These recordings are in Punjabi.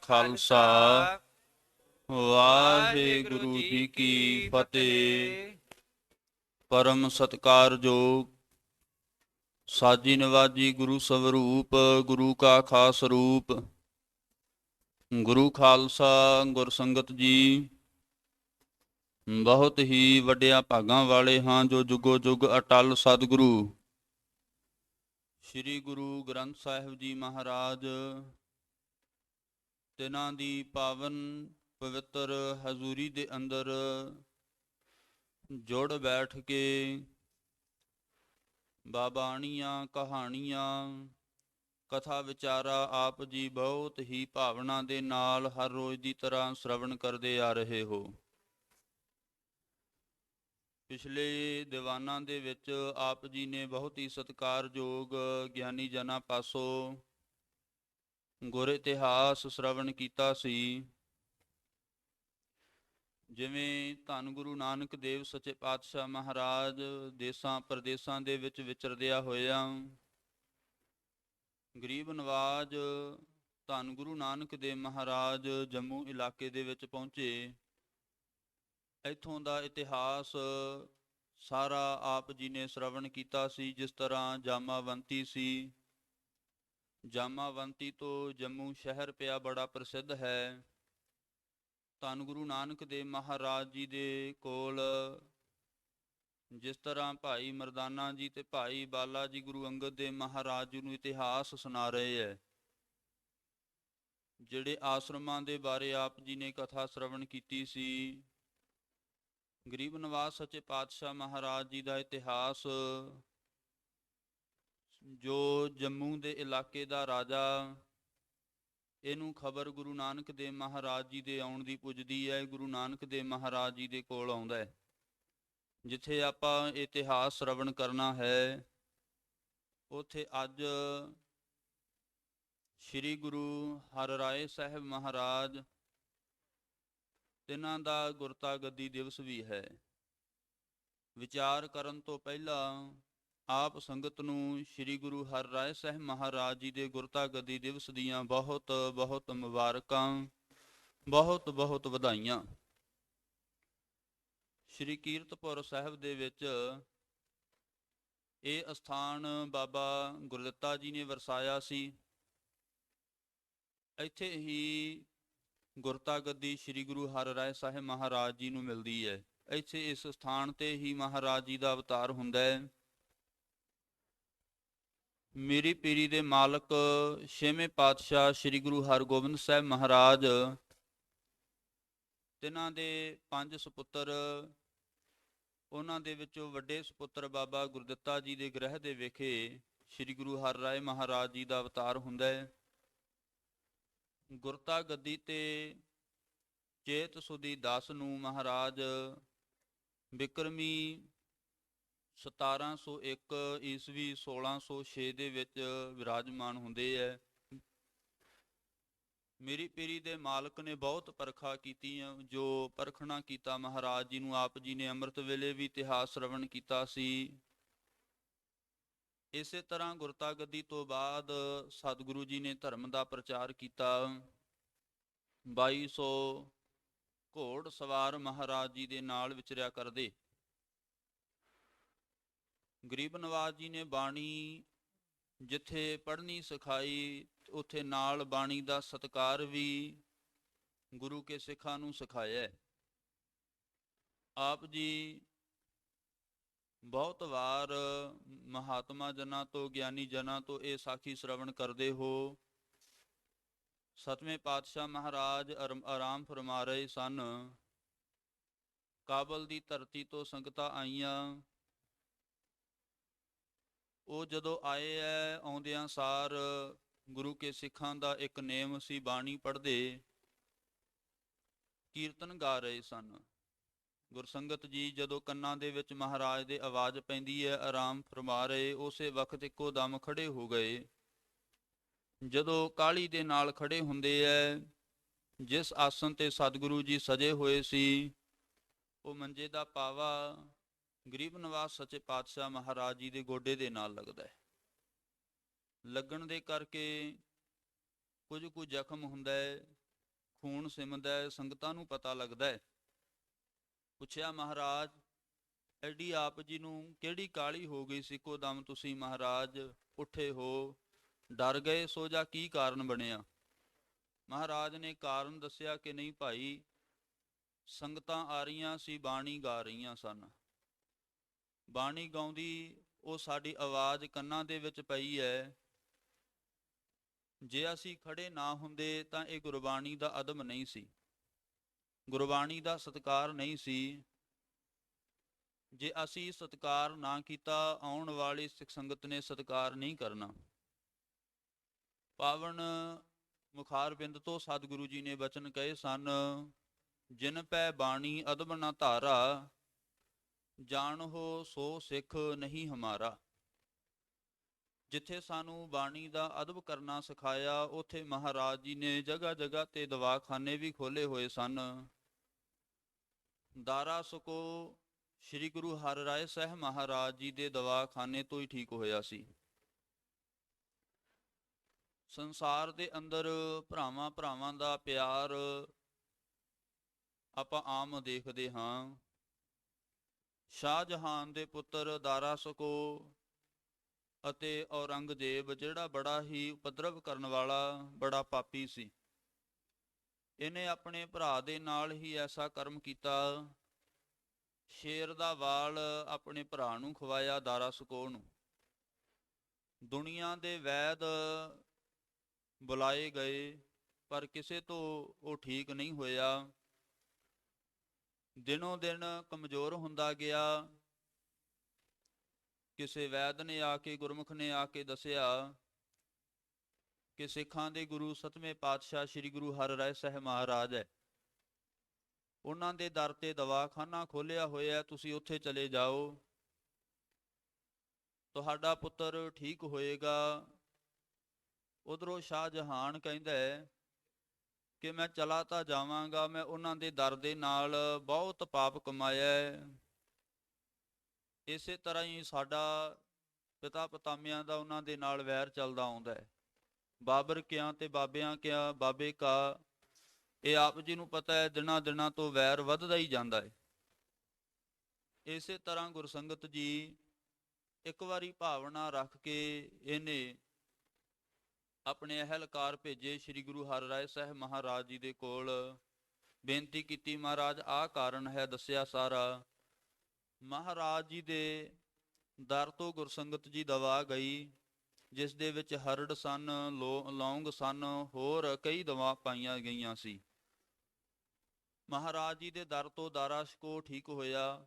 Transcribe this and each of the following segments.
ਖਾਲਸਾ ਵਾਹਿਗੁਰੂ ਜੀ ਕੀ ਫਤਿਹ। ਪਰਮ ਸਤਿਕਾਰਯੋਗ ਸਾਜੀ ਨਵਾਜੀ ਗੁਰੂ ਸਵਰੂਪ ਗੁਰੂ ਕਾ ਖਾਸ ਰੂਪ ਗੁਰੂ ਖਾਲਸਾ ਗੁਰ ਸੰਗਤ ਜੀ ਬਹੁਤ ਹੀ ਵੱਡਿਆਂ ਭਾਗਾਂ ਵਾਲੇ ਹਾਂ ਜੋ ਜੁਗੋ ਜੁਗ ਅਟਲ ਸਤਿਗੁਰੂ ਸ੍ਰੀ ਗੁਰੂ ਗ੍ਰੰਥ ਸਾਹਿਬ ਜੀ ਮਹਾਰਾਜ ਤਿਨਾਂ ਦੀ ਪਾਵਨ ਪਵਿੱਤਰ ਹਜ਼ੂਰੀ ਦੇ ਅੰਦਰ ਜੁੜ ਬੈਠ ਕੇ ਬਾਬਾਣੀਆਂ ਕਹਾਣੀਆਂ ਕਥਾ ਵਿਚਾਰਾ ਆਪ ਜੀ ਬਹੁਤ ਹੀ ਭਾਵਨਾ ਦੇ ਨਾਲ ਹਰ ਰੋਜ਼ ਦੀ ਤਰ੍ਹਾਂ ਸ਼ਰਵਣ ਕਰਦੇ ਆ ਰਹੇ ਹੋ। ਪਿਛਲੇ ਦੀਵਾਨਾਂ ਦੇ ਵਿੱਚ ਆਪ ਜੀ ਨੇ ਬਹੁਤ ਹੀ ਸਤਿਕਾਰਯੋਗ ਗਿਆਨੀ ਜਨਾਂ ਪਾਸੋਂ ਗੁਰ ਇਤਿਹਾਸ ਸ਼ਰਵਣ ਕੀਤਾ ਸੀ। ਜਿਵੇਂ ਧੰਨ ਗੁਰੂ ਨਾਨਕ ਦੇਵ ਸੱਚੇ ਪਾਤਸ਼ਾਹ ਮਹਾਰਾਜ ਦੇਸਾਂ ਪ੍ਰਦੇਸਾਂ ਦੇ ਵਿੱਚ ਵਿਚਰਦਿਆਂ ਹੋਇਆਂ ਗਰੀਬ ਨਵਾਜ ਧੰਨ ਗੁਰੂ ਨਾਨਕ ਦੇਵ ਮਹਾਰਾਜ ਜੰਮੂ ਇਲਾਕੇ ਦੇ ਵਿੱਚ ਪਹੁੰਚੇ। ਇੱਥੋਂ ਦਾ ਇਤਿਹਾਸ ਸਾਰਾ ਆਪ ਜੀ ਨੇ ਸ਼ਰਵਣ ਕੀਤਾ ਸੀ। ਜਿਸ ਤਰ੍ਹਾਂ ਜਾਮਾਵੰਤੀ ਸੀ, ਜਾਮਾਵੰਤੀ ਤੋਂ ਜੰਮੂ ਸ਼ਹਿਰ ਪਿਆ ਬੜਾ ਪ੍ਰਸਿੱਧ ਹੈ। ਧੰਨ ਗੁਰੂ ਨਾਨਕ ਦੇਵ ਮਹਾਰਾਜ ਜੀ ਦੇ ਕੋਲ ਜਿਸ ਤਰ੍ਹਾਂ ਭਾਈ ਮਰਦਾਨਾ ਜੀ ਤੇ ਭਾਈ ਬਾਲਾ ਜੀ ਗੁਰੂ ਅੰਗਦ ਦੇਵ ਮਹਾਰਾਜ ਜੀ ਨੂੰ ਇਤਿਹਾਸ ਸੁਣਾ ਰਹੇ ਹੈ। ਜਿਹੜੇ ਆਸ਼ਰਮਾਂ ਦੇ ਬਾਰੇ ਆਪ ਜੀ ਨੇ ਕਥਾ ਸ਼ਰਵਣ ਕੀਤੀ ਸੀ, ਗਰੀਬ ਨਵਾਜ ਸੱਚੇ ਪਾਤਸ਼ਾਹ ਮਹਾਰਾਜ ਜੀ ਦਾ ਇਤਿਹਾਸ ਜੋ ਜੰਮੂ ਦੇ ਇਲਾਕੇ ਦਾ ਰਾਜਾ, ਇਹਨੂੰ ਖਬਰ ਗੁਰੂ ਨਾਨਕ ਦੇਵ ਮਹਾਰਾਜ ਜੀ ਦੇ ਆਉਣ ਦੀ ਪੁੱਜਦੀ ਹੈ। ਗੁਰੂ ਨਾਨਕ ਦੇਵ ਮਹਾਰਾਜ ਜੀ ਦੇ ਕੋਲ ਆਉਂਦਾ ਹੈ। ਜਿੱਥੇ ਆਪਾਂ ਇਤਿਹਾਸ ਸ਼ਰਵਣ ਕਰਨਾ ਹੈ ਉੱਥੇ ਅੱਜ ਸ੍ਰੀ ਗੁਰੂ ਹਰਿਰਾਏ ਸਾਹਿਬ ਮਹਾਰਾਜ ਤਿਨਾਂ ਦਾ ਗੁਰਤਾ ਗੱਦੀ ਦਿਵਸ ਵੀ ਹੈ। ਵਿਚਾਰ ਕਰਨ ਤੋਂ ਪਹਿਲਾਂ ਆਪ ਸੰਗਤ ਨੂੰ ਸ੍ਰੀ ਗੁਰੂ ਹਰਿਰਾਏ ਸਾਹਿਬ ਮਹਾਰਾਜ ਜੀ ਦੇ ਗੁਰਤਾ ਗੱਦੀ ਦਿਵਸ ਦੀਆਂ ਬਹੁਤ ਬਹੁਤ ਮੁਬਾਰਕਾਂ, ਬਹੁਤ ਬਹੁਤ ਵਧਾਈਆਂ। ਸ੍ਰੀ ਕੀਰਤਪੁਰ ਸਾਹਿਬ ਦੇ ਵਿੱਚ ਇਹ ਅਸਥਾਨ ਬਾਬਾ ਗੁਰਦਿੱਤਾ ਜੀ ਨੇ ਵਰਸਾਇਆ ਸੀ। ਇੱਥੇ ਹੀ ਗੁਰਤਾ ਗੱਦੀ ਸ੍ਰੀ ਗੁਰੂ ਹਰਿਰਾਏ ਸਾਹਿਬ ਮਹਾਰਾਜ ਜੀ ਨੂੰ ਮਿਲਦੀ ਹੈ। ਇੱਥੇ ਇਸ ਸਥਾਨ ਤੇ ਹੀ ਮਹਾਰਾਜ ਜੀ ਦਾ ਅਵਤਾਰ ਹੁੰਦਾ ਹੈ। ਮੇਰੀ ਪੀਰੀ ਦੇ ਮਾਲਕ ਛੇਵੇਂ ਪਾਤਸ਼ਾਹ ਸ੍ਰੀ ਗੁਰੂ ਹਰਗੋਬਿੰਦ ਸਾਹਿਬ ਮਹਾਰਾਜ ਤਿਨਾਂ ਦੇ 5 ਸੁਪੁੱਤਰ, ਉਹਨਾਂ ਦੇ ਵਿੱਚੋਂ ਵੱਡੇ ਸੁਪੁੱਤਰ ਬਾਬਾ ਗੁਰਦਿੱਤਾ ਜੀ ਦੇ ਗ੍ਰਹਿ ਦੇ ਵਿਖੇ ਸ੍ਰੀ ਗੁਰੂ ਹਰਿਰਾਏ ਮਹਾਰਾਜ ਜੀ ਦਾ ਅਵਤਾਰ ਹੁੰਦਾ ਹੈ। ਗੁਰਤਾ ਗੱਦੀ ਤੇ ਚੇਤ ਸੁਦੀ 10 ਨੂੰ ਮਹਾਰਾਜ ਬਿਕਰਮੀ 1701 ਈਸਵੀ 1606 ਦੇ ਵਿੱਚ ਵਿਰਾਜਮਾਨ ਹੁੰਦੇ ਹੈ। ਮੇਰੀ ਪੀਰੀ ਦੇ ਮਾਲਕ ਨੇ ਬਹੁਤ ਪਰਖਾ ਕੀਤੀਆਂ। ਜੋ ਪਰਖਣਾ ਕੀਤਾ ਮਹਾਰਾਜ ਜੀ ਨੂੰ ਆਪ ਜੀ ਨੇ ਅੰਮ੍ਰਿਤ ਵੇਲੇ ਵੀ ਇਤਿਹਾਸ ਸ਼ਰਵਣ ਕੀਤਾ ਸੀ। ਇਸੇ ਤਰ੍ਹਾਂ ਗੁਰਤਾ ਗੱਦੀ ਤੋਂ ਬਾਅਦ ਸਤਿਗੁਰੂ ਜੀ ਨੇ ਧਰਮ ਦਾ ਪ੍ਰਚਾਰ ਕੀਤਾ। 2200 ਘੋੜ ਸਵਾਰ ਮਹਾਰਾਜ ਜੀ ਦੇ ਨਾਲ ਵਿਚਰਿਆ ਕਰਦੇ। ਗਰੀਬ ਨਵਾਜ ਜੀ ਨੇ ਬਾਣੀ ਜਿੱਥੇ ਪੜ੍ਹਨੀ ਸਿਖਾਈ, ਉੱਥੇ ਨਾਲ ਬਾਣੀ ਦਾ ਸਤਿਕਾਰ ਵੀ ਗੁਰੂ ਕੇ ਸਿੱਖਾਂ ਨੂੰ ਸਿਖਾਇਆ। ਆਪ ਜੀ ਬਹੁਤ ਵਾਰ ਮਹਾਤਮਾ ਜਨਾਂ ਤੋਂ, ਗਿਆਨੀ ਜਨਾਂ ਤੋਂ ਇਹ ਸਾਖੀ ਸ਼ਰਵਣ ਕਰਦੇ ਹੋ। 7ਵੇਂ ਪਾਤਸ਼ਾਹ ਮਹਾਰਾਜ ਆਰਾਮ ਫਰਮਾ ਰਹੇ ਸਨ। ਕਾਬਲ ਦੀ ਧਰਤੀ ਤੋਂ ਸੰਗਤਾਂ ਆਈਆਂ। ਉਹ ਜਦੋਂ ਆਏ ਹੈ, ਆਉਂਦਿਆਂ ਸਾਰ ਗੁਰੂ ਕੇ ਸਿੱਖਾਂ ਦਾ ਇੱਕ ਨੇਮ ਸੀ, ਬਾਣੀ ਪੜ੍ਹਦੇ ਕੀਰਤਨ ਗਾ ਰਹੇ ਸਨ। ਗੁਰਸੰਗਤ ਜੀ ਜਦੋਂ ਕੰਨਾਂ ਦੇ ਵਿੱਚ ਮਹਾਰਾਜ ਦੇ ਆਵਾਜ਼ ਪੈਂਦੀ ਹੈ, ਆਰਾਮ ਫਰਮਾ ਰਹੇ, ਉਸੇ ਵਕਤ ਇੱਕੋ ਦਮ ਖੜੇ ਹੋ ਗਏ। ਜਦੋਂ ਕਾਹਲੀ ਦੇ ਨਾਲ ਖੜੇ ਹੁੰਦੇ ਹੈ, ਜਿਸ ਆਸਣ ਤੇ ਸਤਿਗੁਰੂ ਜੀ ਸਜੇ ਹੋਏ ਸੀ, ਉਹ ਮੰਜੇ ਦਾ ਪਾਵਾ ਗਰੀਬ ਨਵਾਜ ਸੱਚੇ ਪਾਤਸ਼ਾਹ ਮਹਾਰਾਜ ਜੀ ਦੇ ਗੋਡੇ ਦੇ ਨਾਲ ਲੱਗਦਾ ਹੈ। ਲੱਗਣ ਦੇ ਕਰਕੇ ਕੁਝ ਕੁ ਜ਼ਖਮ ਹੁੰਦਾ ਹੈ। ਖੂਨ ਸਿਮਦਾ ਹੈ, ਸੰਗਤਾਂ ਨੂੰ ਪਤਾ ਲੱਗਦਾ ਹੈ। ਪੁੱਛਿਆ, ਮਹਾਰਾਜ ਐਡੀ ਆਪ ਜੀ ਨੂੰ ਕਿਹੜੀ ਕਾਹਲੀ ਹੋ ਗਈ ਸੀ, ਇੱਕੋ ਦਮ ਤੁਸੀਂ ਮਹਾਰਾਜ ਉੱਠੇ ਹੋ, ਡਰ ਗਏ ਸੋ ਜਾਂ ਕੀ ਕਾਰਨ ਬਣਿਆ? ਮਹਾਰਾਜ ਨੇ ਕਾਰਨ ਦੱਸਿਆ ਕਿ ਨਹੀਂ ਭਾਈ, ਸੰਗਤਾਂ ਆ ਰਹੀਆਂ ਸੀ, ਬਾਣੀ ਗਾ ਰਹੀਆਂ ਸਨ। ਬਾਣੀ ਗਾਉਂਦੀ ਉਹ ਸਾਡੀ ਆਵਾਜ਼ ਕੰਨਾਂ ਦੇ ਵਿੱਚ ਪਈ ਹੈ। ਜੇ ਅਸੀਂ ਖੜੇ ਨਾ ਹੁੰਦੇ ਤਾਂ ਇਹ ਗੁਰਬਾਣੀ ਦਾ ਅਦਬ ਨਹੀਂ ਸੀ, ਗੁਰਬਾਣੀ ਦਾ ਸਤਿਕਾਰ ਨਹੀਂ ਸੀ। ਜੇ ਅਸੀਂ ਸਤਿਕਾਰ ਨਾ ਕੀਤਾ, ਆਉਣ ਵਾਲੀ ਸਿੱਖ ਸੰਗਤ ਨੇ ਸਤਿਕਾਰ ਨਹੀਂ ਕਰਨਾ। ਪਾਵਨ ਮੁਖਾਰਬਿੰਦ ਤੋਂ ਸਤਿਗੁਰੂ ਜੀ ਨੇ ਬਚਨ ਕਹੇ ਸਨ, ਜਿਨ ਪੈ ਬਾਣੀ ਅਦਬ ਨਾ ਧਾਰਾ, ਜਾਣੋ ਸੋ ਸਿੱਖ ਨਹੀਂ ਹਮਾਰਾ। ਜਿੱਥੇ ਸਾਨੂੰ ਬਾਣੀ ਦਾ ਅਦਬ ਕਰਨਾ ਸਿਖਾਇਆ, ਉੱਥੇ ਮਹਾਰਾਜ ਜੀ ਨੇ ਜਗ੍ਹਾ ਜਗ੍ਹਾ ਤੇ ਦਵਾਖਾਨੇ ਵੀ ਖੋਲ੍ਹੇ ਹੋਏ ਸਨ। ਦਾਰਾ ਸਕੋ ਸ੍ਰੀ ਗੁਰੂ ਹਰਿਰਾਏ ਸਾਹਿਬ ਮਹਾਰਾਜ ਜੀ ਦੇ ਦਵਾਖਾਨੇ ਤੋਂ ਹੀ ਠੀਕ ਹੋਇਆ ਸੀ। ਸੰਸਾਰ ਦੇ ਅੰਦਰ ਭਰਾਵਾਂ ਭਰਾਵਾਂ ਦਾ ਪਿਆਰ ਆਪਾਂ ਆਮ ਦੇਖਦੇ ਹਾਂ। ਸ਼ਾਹਜਹਾਨ ਦੇ ਪੁੱਤਰ ਦਾਰਾ ਸਕੋ ਅਤੇ ਔਰੰਗਜ਼ੇਬ, ਜਿਹੜਾ ਬੜਾ ਹੀ ਉਪਦਰਵ ਕਰਨ ਵਾਲਾ, ਬੜਾ ਪਾਪੀ ਸੀ, ਇਹਨੇ ਆਪਣੇ ਭਰਾ ਦੇ ਨਾਲ ਹੀ ਐਸਾ ਕਰਮ ਕੀਤਾ, ਸ਼ੇਰ ਦਾ ਵਾਲ ਆਪਣੇ ਭਰਾ ਨੂੰ ਖਵਾਇਆ, ਦਾਰਾ ਸਕੋ ਨੂੰ। ਦੁਨੀਆ ਦੇ ਵੈਦ ਬੁਲਾਏ ਗਏ ਪਰ ਕਿਸੇ ਤੋਂ ਉਹ ਠੀਕ ਨਹੀਂ ਹੋਇਆ। ਦਿਨੋਂ ਦਿਨ ਕਮਜ਼ੋਰ ਹੁੰਦਾ ਗਿਆ। ਕਿਸੇ ਵੈਦ ਨੇ ਆ ਕੇ, ਗੁਰਮੁਖ ਨੇ ਆ ਕੇ ਦੱਸਿਆ ਕਿ ਸਿੱਖਾਂ ਦੇ ਗੁਰੂ 7ਵੇਂ ਪਾਤਸ਼ਾਹ ਸ੍ਰੀ ਗੁਰੂ ਹਰਿਰਾਏ ਸਾਹਿਬ ਮਹਾਰਾਜ ਹੈ, ਉਹਨਾਂ ਦੇ ਦਰ ਤੇ ਦਵਾਖਾਨਾ ਖੋਲ੍ਹਿਆ ਹੋਇਆ, ਤੁਸੀਂ ਉੱਥੇ ਚਲੇ ਜਾਓ, ਤੁਹਾਡਾ ਪੁੱਤਰ ਠੀਕ ਹੋਏਗਾ। ਉਧਰੋਂ ਸ਼ਾਹਜਹਾਨ ਕਹਿੰਦਾ ਹੈ ਕਿ ਮੈਂ ਚਲਾ ਤਾਂ ਜਾਵਾਂਗਾ, ਮੈਂ ਉਹਨਾਂ ਦੇ ਦਰ ਦੇ ਨਾਲ ਬਹੁਤ ਪਾਪ ਕਮਾਇਆ ਹੈ। ਇਸੇ ਤਰ੍ਹਾਂ ਹੀ ਸਾਡਾ ਪਿਤਾ ਪਤਾਮਿਆਂ ਦਾ ਉਹਨਾਂ ਦੇ ਨਾਲ ਵੈਰ ਚੱਲਦਾ ਆਉਂਦਾ ਹੈ। ਬਾਬਰ ਕਿਆ ਤੇ ਬਾਬਿਆਂ ਕਿਆ ਬਾਬੇ ਕਾ, ਇਹ ਆਪ ਜੀ ਨੂੰ ਪਤਾ ਹੈ, ਦਿਨਾਂ ਦਿਨਾਂ ਤੋਂ ਵੈਰ ਵੱਧਦਾ ਹੀ ਜਾਂਦਾ ਹੈ। ਇਸੇ ਤਰ੍ਹਾਂ ਗੁਰਸੰਗਤ ਜੀ ਇੱਕ ਵਾਰੀ ਭਾਵਨਾ ਰੱਖ ਕੇ ਇਹਨੇ ਆਪਣੇ ਅਹਿਲਕਾਰ ਭੇਜੇ ਸ੍ਰੀ ਗੁਰੂ ਹਰਿਰਾਏ ਸਾਹਿਬ ਮਹਾਰਾਜ ਜੀ ਦੇ ਕੋਲ, ਬੇਨਤੀ ਕੀਤੀ, ਮਹਾਰਾਜ ਆਹ ਕਾਰਨ ਹੈ, ਦੱਸਿਆ ਸਾਰਾ। ਮਹਾਰਾਜ ਜੀ ਦੇ ਦਰ ਤੋਂ ਗੁਰਸੰਗਤ ਜੀ ਦਵਾ ਗਈ, ਜਿਸ ਦੇ ਵਿੱਚ ਹਰੜ ਸਨ, ਲੌਂਗ ਸਨ, ਹੋਰ ਕਈ ਦਵਾ ਪਾਈਆਂ ਗਈਆਂ ਸੀ। ਮਹਾਰਾਜ ਜੀ ਦੇ ਦਰ ਤੋਂ ਦਾਰਾ ਸਕੋ ਠੀਕ ਹੋਇਆ।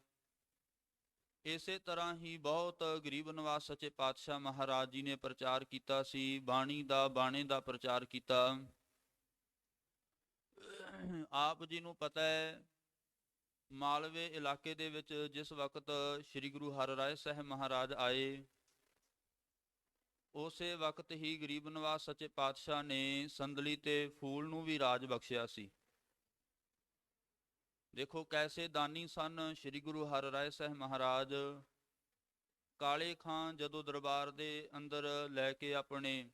ਇਸੇ ਤਰ੍ਹਾਂ ਹੀ ਬਹੁਤ ਗਰੀਬ ਨਿਵਾਸ ਸੱਚੇ ਪਾਤਸ਼ਾਹ ਮਹਾਰਾਜ ਜੀ ਨੇ ਪ੍ਰਚਾਰ ਕੀਤਾ ਸੀ, ਬਾਣੀ ਦਾ, ਬਾਣੇ ਦਾ ਪ੍ਰਚਾਰ ਕੀਤਾ। ਆਪ ਜੀ ਨੂੰ ਪਤਾ ਹੈ, ਮਾਲਵੇ ਇਲਾਕੇ ਦੇ ਵਿੱਚ ਜਿਸ ਵਕਤ ਸ੍ਰੀ ਗੁਰੂ ਹਰਿਰਾਏ ਸਾਹਿਬ ਮਹਾਰਾਜ ਆਏ, ਉਸੇ ਵਕਤ ਹੀ ਗਰੀਬ ਨਿਵਾਸ ਸੱਚੇ ਪਾਤਸ਼ਾਹ ਨੇ ਸੰਦਲੀ ਤੇ ਫੂਲ ਨੂੰ ਵੀ ਰਾਜ ਬਖਸ਼ਿਆ ਸੀ। ਦੇਖੋ ਕੈਸੇ ਦਾਨੀ ਸਨ ਸ੍ਰੀ ਗੁਰੂ ਹਰਿਰਾਏ ਸਾਹਿਬ ਮਹਾਰਾਜ। ਕਾਲੇ ਖਾਂ ਜਦੋਂ ਦਰਬਾਰ ਦੇ ਅੰਦਰ ਲੈ ਕੇ ਆਪਣੇ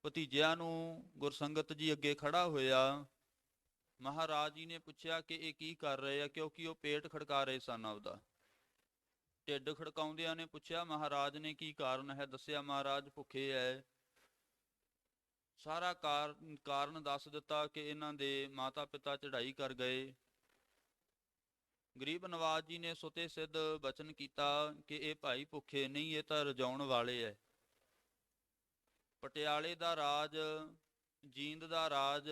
ਭਤੀਜਿਆਂ ਨੂੰ ਗੁਰਸੰਗਤ ਜੀ ਅੱਗੇ ਖੜਾ ਹੋਇਆ, ਮਹਾਰਾਜ ਜੀ ਨੇ ਪੁੱਛਿਆ ਕਿ ਇਹ ਕੀ ਕਰ ਰਹੇ ਆ, ਕਿਉਂਕਿ ਉਹ ਪੇਟ ਖੜਕਾ ਰਹੇ ਸਨ ਆਪਦਾ। ਢਿੱਡ ਖੜਕਾਉਂਦਿਆਂ ਨੇ ਪੁੱਛਿਆ ਮਹਾਰਾਜ ਨੇ ਕੀ ਕਾਰਨ ਹੈ, ਦੱਸਿਆ ਮਹਾਰਾਜ ਭੁੱਖੇ ਹੈ। ਸਾਰਾ ਕਾਰਨ ਦੱਸ ਦਿੱਤਾ ਕਿ ਇਹਨਾਂ ਦੇ ਮਾਤਾ ਪਿਤਾ ਚੜ੍ਹਾਈ ਕਰ ਗਏ। ਗਰੀਬ ਨਵਾਜ ਜੀ ਨੇ ਸੁਤੇ ਸਿੱਧ ਬਚਨ ਕੀਤਾ ਕਿ ਇਹ ਭਾਈ ਭੁੱਖੇ ਨਹੀਂ, ਇਹ ਤਾਂ ਰਜਾਉਣ ਵਾਲੇ ਹੈ। ਪਟਿਆਲੇ ਦਾ ਰਾਜ, ਜੀਂਦ ਦਾ ਰਾਜ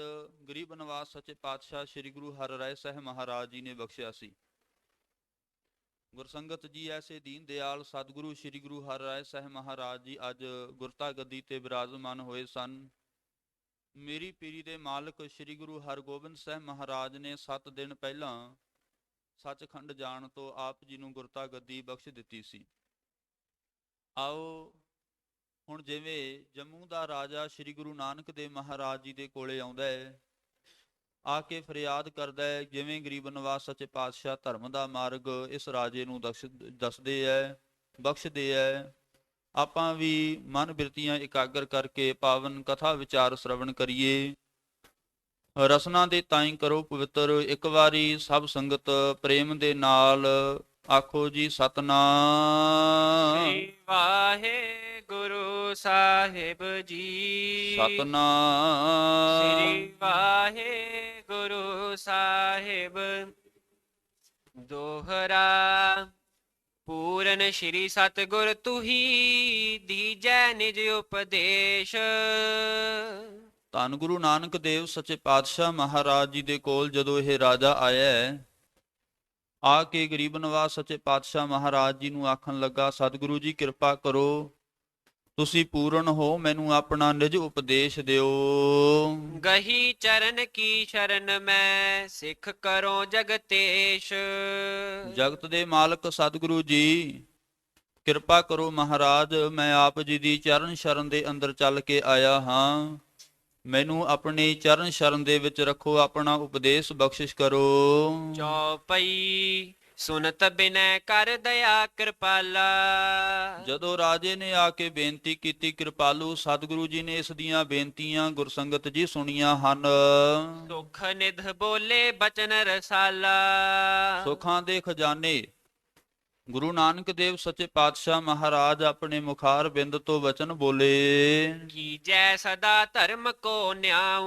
ਗਰੀਬ ਨਿਵਾਸ ਸੱਚੇ ਪਾਤਸ਼ਾਹ ਸ੍ਰੀ ਗੁਰੂ ਹਰਿਰਾਏ ਸਾਹਿਬ ਮਹਾਰਾਜ ਜੀ ਨੇ ਬਖਸ਼ਿਆ ਸੀ। ਗੁਰਸੰਗਤ ਜੀ ਐਸੇ ਦੀਨ ਦਿਆਲ ਸਤਿਗੁਰੂ ਸ੍ਰੀ ਗੁਰੂ ਹਰਿਰਾਏ ਸਾਹਿਬ ਮਹਾਰਾਜ ਜੀ ਅੱਜ ਗੁਰਤਾ ਗੱਦੀ ਤੇ ਬਿਰਾਜਮਾਨ ਹੋਏ ਸਨ। ਮੇਰੀ ਪੀਰੀ ਦੇ ਮਾਲਕ ਸ੍ਰੀ ਗੁਰੂ ਹਰਗੋਬਿੰਦ ਸਾਹਿਬ ਮਹਾਰਾਜ ਨੇ 7 ਦਿਨ ਪਹਿਲਾਂ ਸੱਚਖੰਡ ਜਾਣ ਤੋਂ ਆਪ ਜੀ ਨੂੰ ਗੁਰਤਾ ਗੱਦੀ ਬਖਸ਼ ਦਿੱਤੀ ਸੀ। ਆਓ ਹੁਣ ਜਿਵੇਂ ਜੰਮੂ ਦਾ ਰਾਜਾ ਸ੍ਰੀ ਗੁਰੂ ਨਾਨਕ ਦੇਵ ਮਹਾਰਾਜ ਜੀ ਦੇ ਕੋਲੇ ਆਉਂਦਾ ਹੈ, ਆ ਕੇ ਫਰਿਆਦ ਕਰਦਾ ਹੈ, ਜਿਵੇਂ ਗਰੀਬ ਨਿਵਾਸ ਸੱਚੇ ਪਾਤਸ਼ਾਹ ਧਰਮ ਦਾ ਮਾਰਗ ਇਸ ਰਾਜੇ ਨੂੰ ਦੱਸਦੇ ਹੈ, ਬਖਸ਼ਦੇ ਹੈ, ਆਪਾਂ ਵੀ ਮਨ ਬਿਰਤੀਆਂ ਇਕਾਗਰ ਕਰਕੇ ਪਾਵਨ ਕਥਾ ਵਿਚਾਰ ਸ਼ਰਵਣ ਕਰੀਏ। ਰਸਨਾ ਦੇ ਤਾਈਂ ਕਰੋ ਪਵਿੱਤਰ। ਇੱਕ ਵਾਰੀ ਸਭ ਸੰਗਤ ਪ੍ਰੇਮ ਦੇ ਨਾਲ ਆਖੋ ਜੀ ਸਤਨਾਮ। ਸ੍ਰੀ ਵਾਹਿਗੁਰੂ ਸਾਹਿਬ ਜੀ। ਸਤਨਾਮ। ਸ੍ਰੀ ਵਾਹਿਗੁਰੂ ਸਾਹਿਬ। ਦੋਹਰਾ। ਪੂਰਨ ਸ਼੍ਰੀ ਸਤਿਗੁਰ ਤੁਹੀ ਦੀਜੈ ਨਿਜ ਉਪਦੇਸ਼। ਧੰਨ ਗੁਰੂ ਨਾਨਕ ਦੇਵ ਸੱਚੇ ਪਾਤਸ਼ਾਹ ਮਹਾਰਾਜ ਜੀ ਦੇ ਕੋਲ ਜਦੋਂ ਇਹ ਰਾਜਾ ਆਇਆ ਹੈ, ਆ ਕੇ ਗਰੀਬ ਨਵਾਜ਼ ਸੱਚੇ ਪਾਤਸ਼ਾਹ ਮਹਾਰਾਜ ਜੀ ਨੂੰ ਆਖਣ ਲੱਗਾ, ਸਤਿਗੁਰੂ ਜੀ ਕਿਰਪਾ ਕਰੋ, ਤੁਸੀਂ ਪੂਰਨ ਹੋ, ਮੈਨੂੰ ਆਪਣਾ ਨਿਜ ਉਪਦੇਸ਼ ਦਿਓ। ਗਹੀ ਚਰਨ ਕੀ ਸ਼ਰਨ ਮੈਂ ਸਿੱਖ ਕਰੋ ਜਗਤੇਸ਼। ਜਗਤ ਦੇ ਮਾਲਕ ਸਤਿਗੁਰੂ ਜੀ ਕਿਰਪਾ ਕਰੋ ਮਹਾਰਾਜ, ਮੈਂ ਆਪ ਜੀ ਦੀ ਚਰਨ ਸ਼ਰਨ ਦੇ ਅੰਦਰ ਚੱਲ ਕੇ ਆਇਆ ਹਾਂ, ਮੈਨੂੰ ਆਪਣੀ ਚਰਨ ਸ਼ਰਨ ਦੇ ਵਿੱਚ ਰੱਖੋ, ਆਪਣਾ ਉਪਦੇਸ਼ ਬਖਸ਼ਿਸ਼ ਕਰੋ। ਚੌਪਈ। ਸੁਨਤ ਬਿਨੈ ਕਰ ਦਇਆ ਕਿਰਪਾਲਾ। ਜਦੋਂ ਰਾਜੇ ਨੇ ਆ ਕੇ ਬੇਨਤੀ ਕੀਤੀ ਕਿਰਪਾਲੂ, ਸਤਿਗੁਰੂ ਜੀ ਨੇ ਇਸ ਦੀਆਂ ਬੇਨਤੀਆਂ ਗੁਰਸੰਗਤ ਜੀ ਸੁਣੀਆਂ ਹਨ। ਸੁਖ ਨਿਧ ਬੋਲੇ ਬਚਨ ਰਸਾਲਾ। ਸੁਖਾਂ ਦੇ ਖਜ਼ਾਨੇ ਗੁਰੂ ਨਾਨਕ ਦੇਵ ਸੱਚੇ ਪਾਤਸ਼ਾਹ ਮਹਾਰਾਜ ਆਪਣੇ ਮੁਖਾਰ ਬਿੰਦ ਤੋਂ ਵਚਨ ਬੋਲੇ। ਕੀਜੈ ਸਦਾ ਧਰਮ ਕੋ ਨਿਆਉ।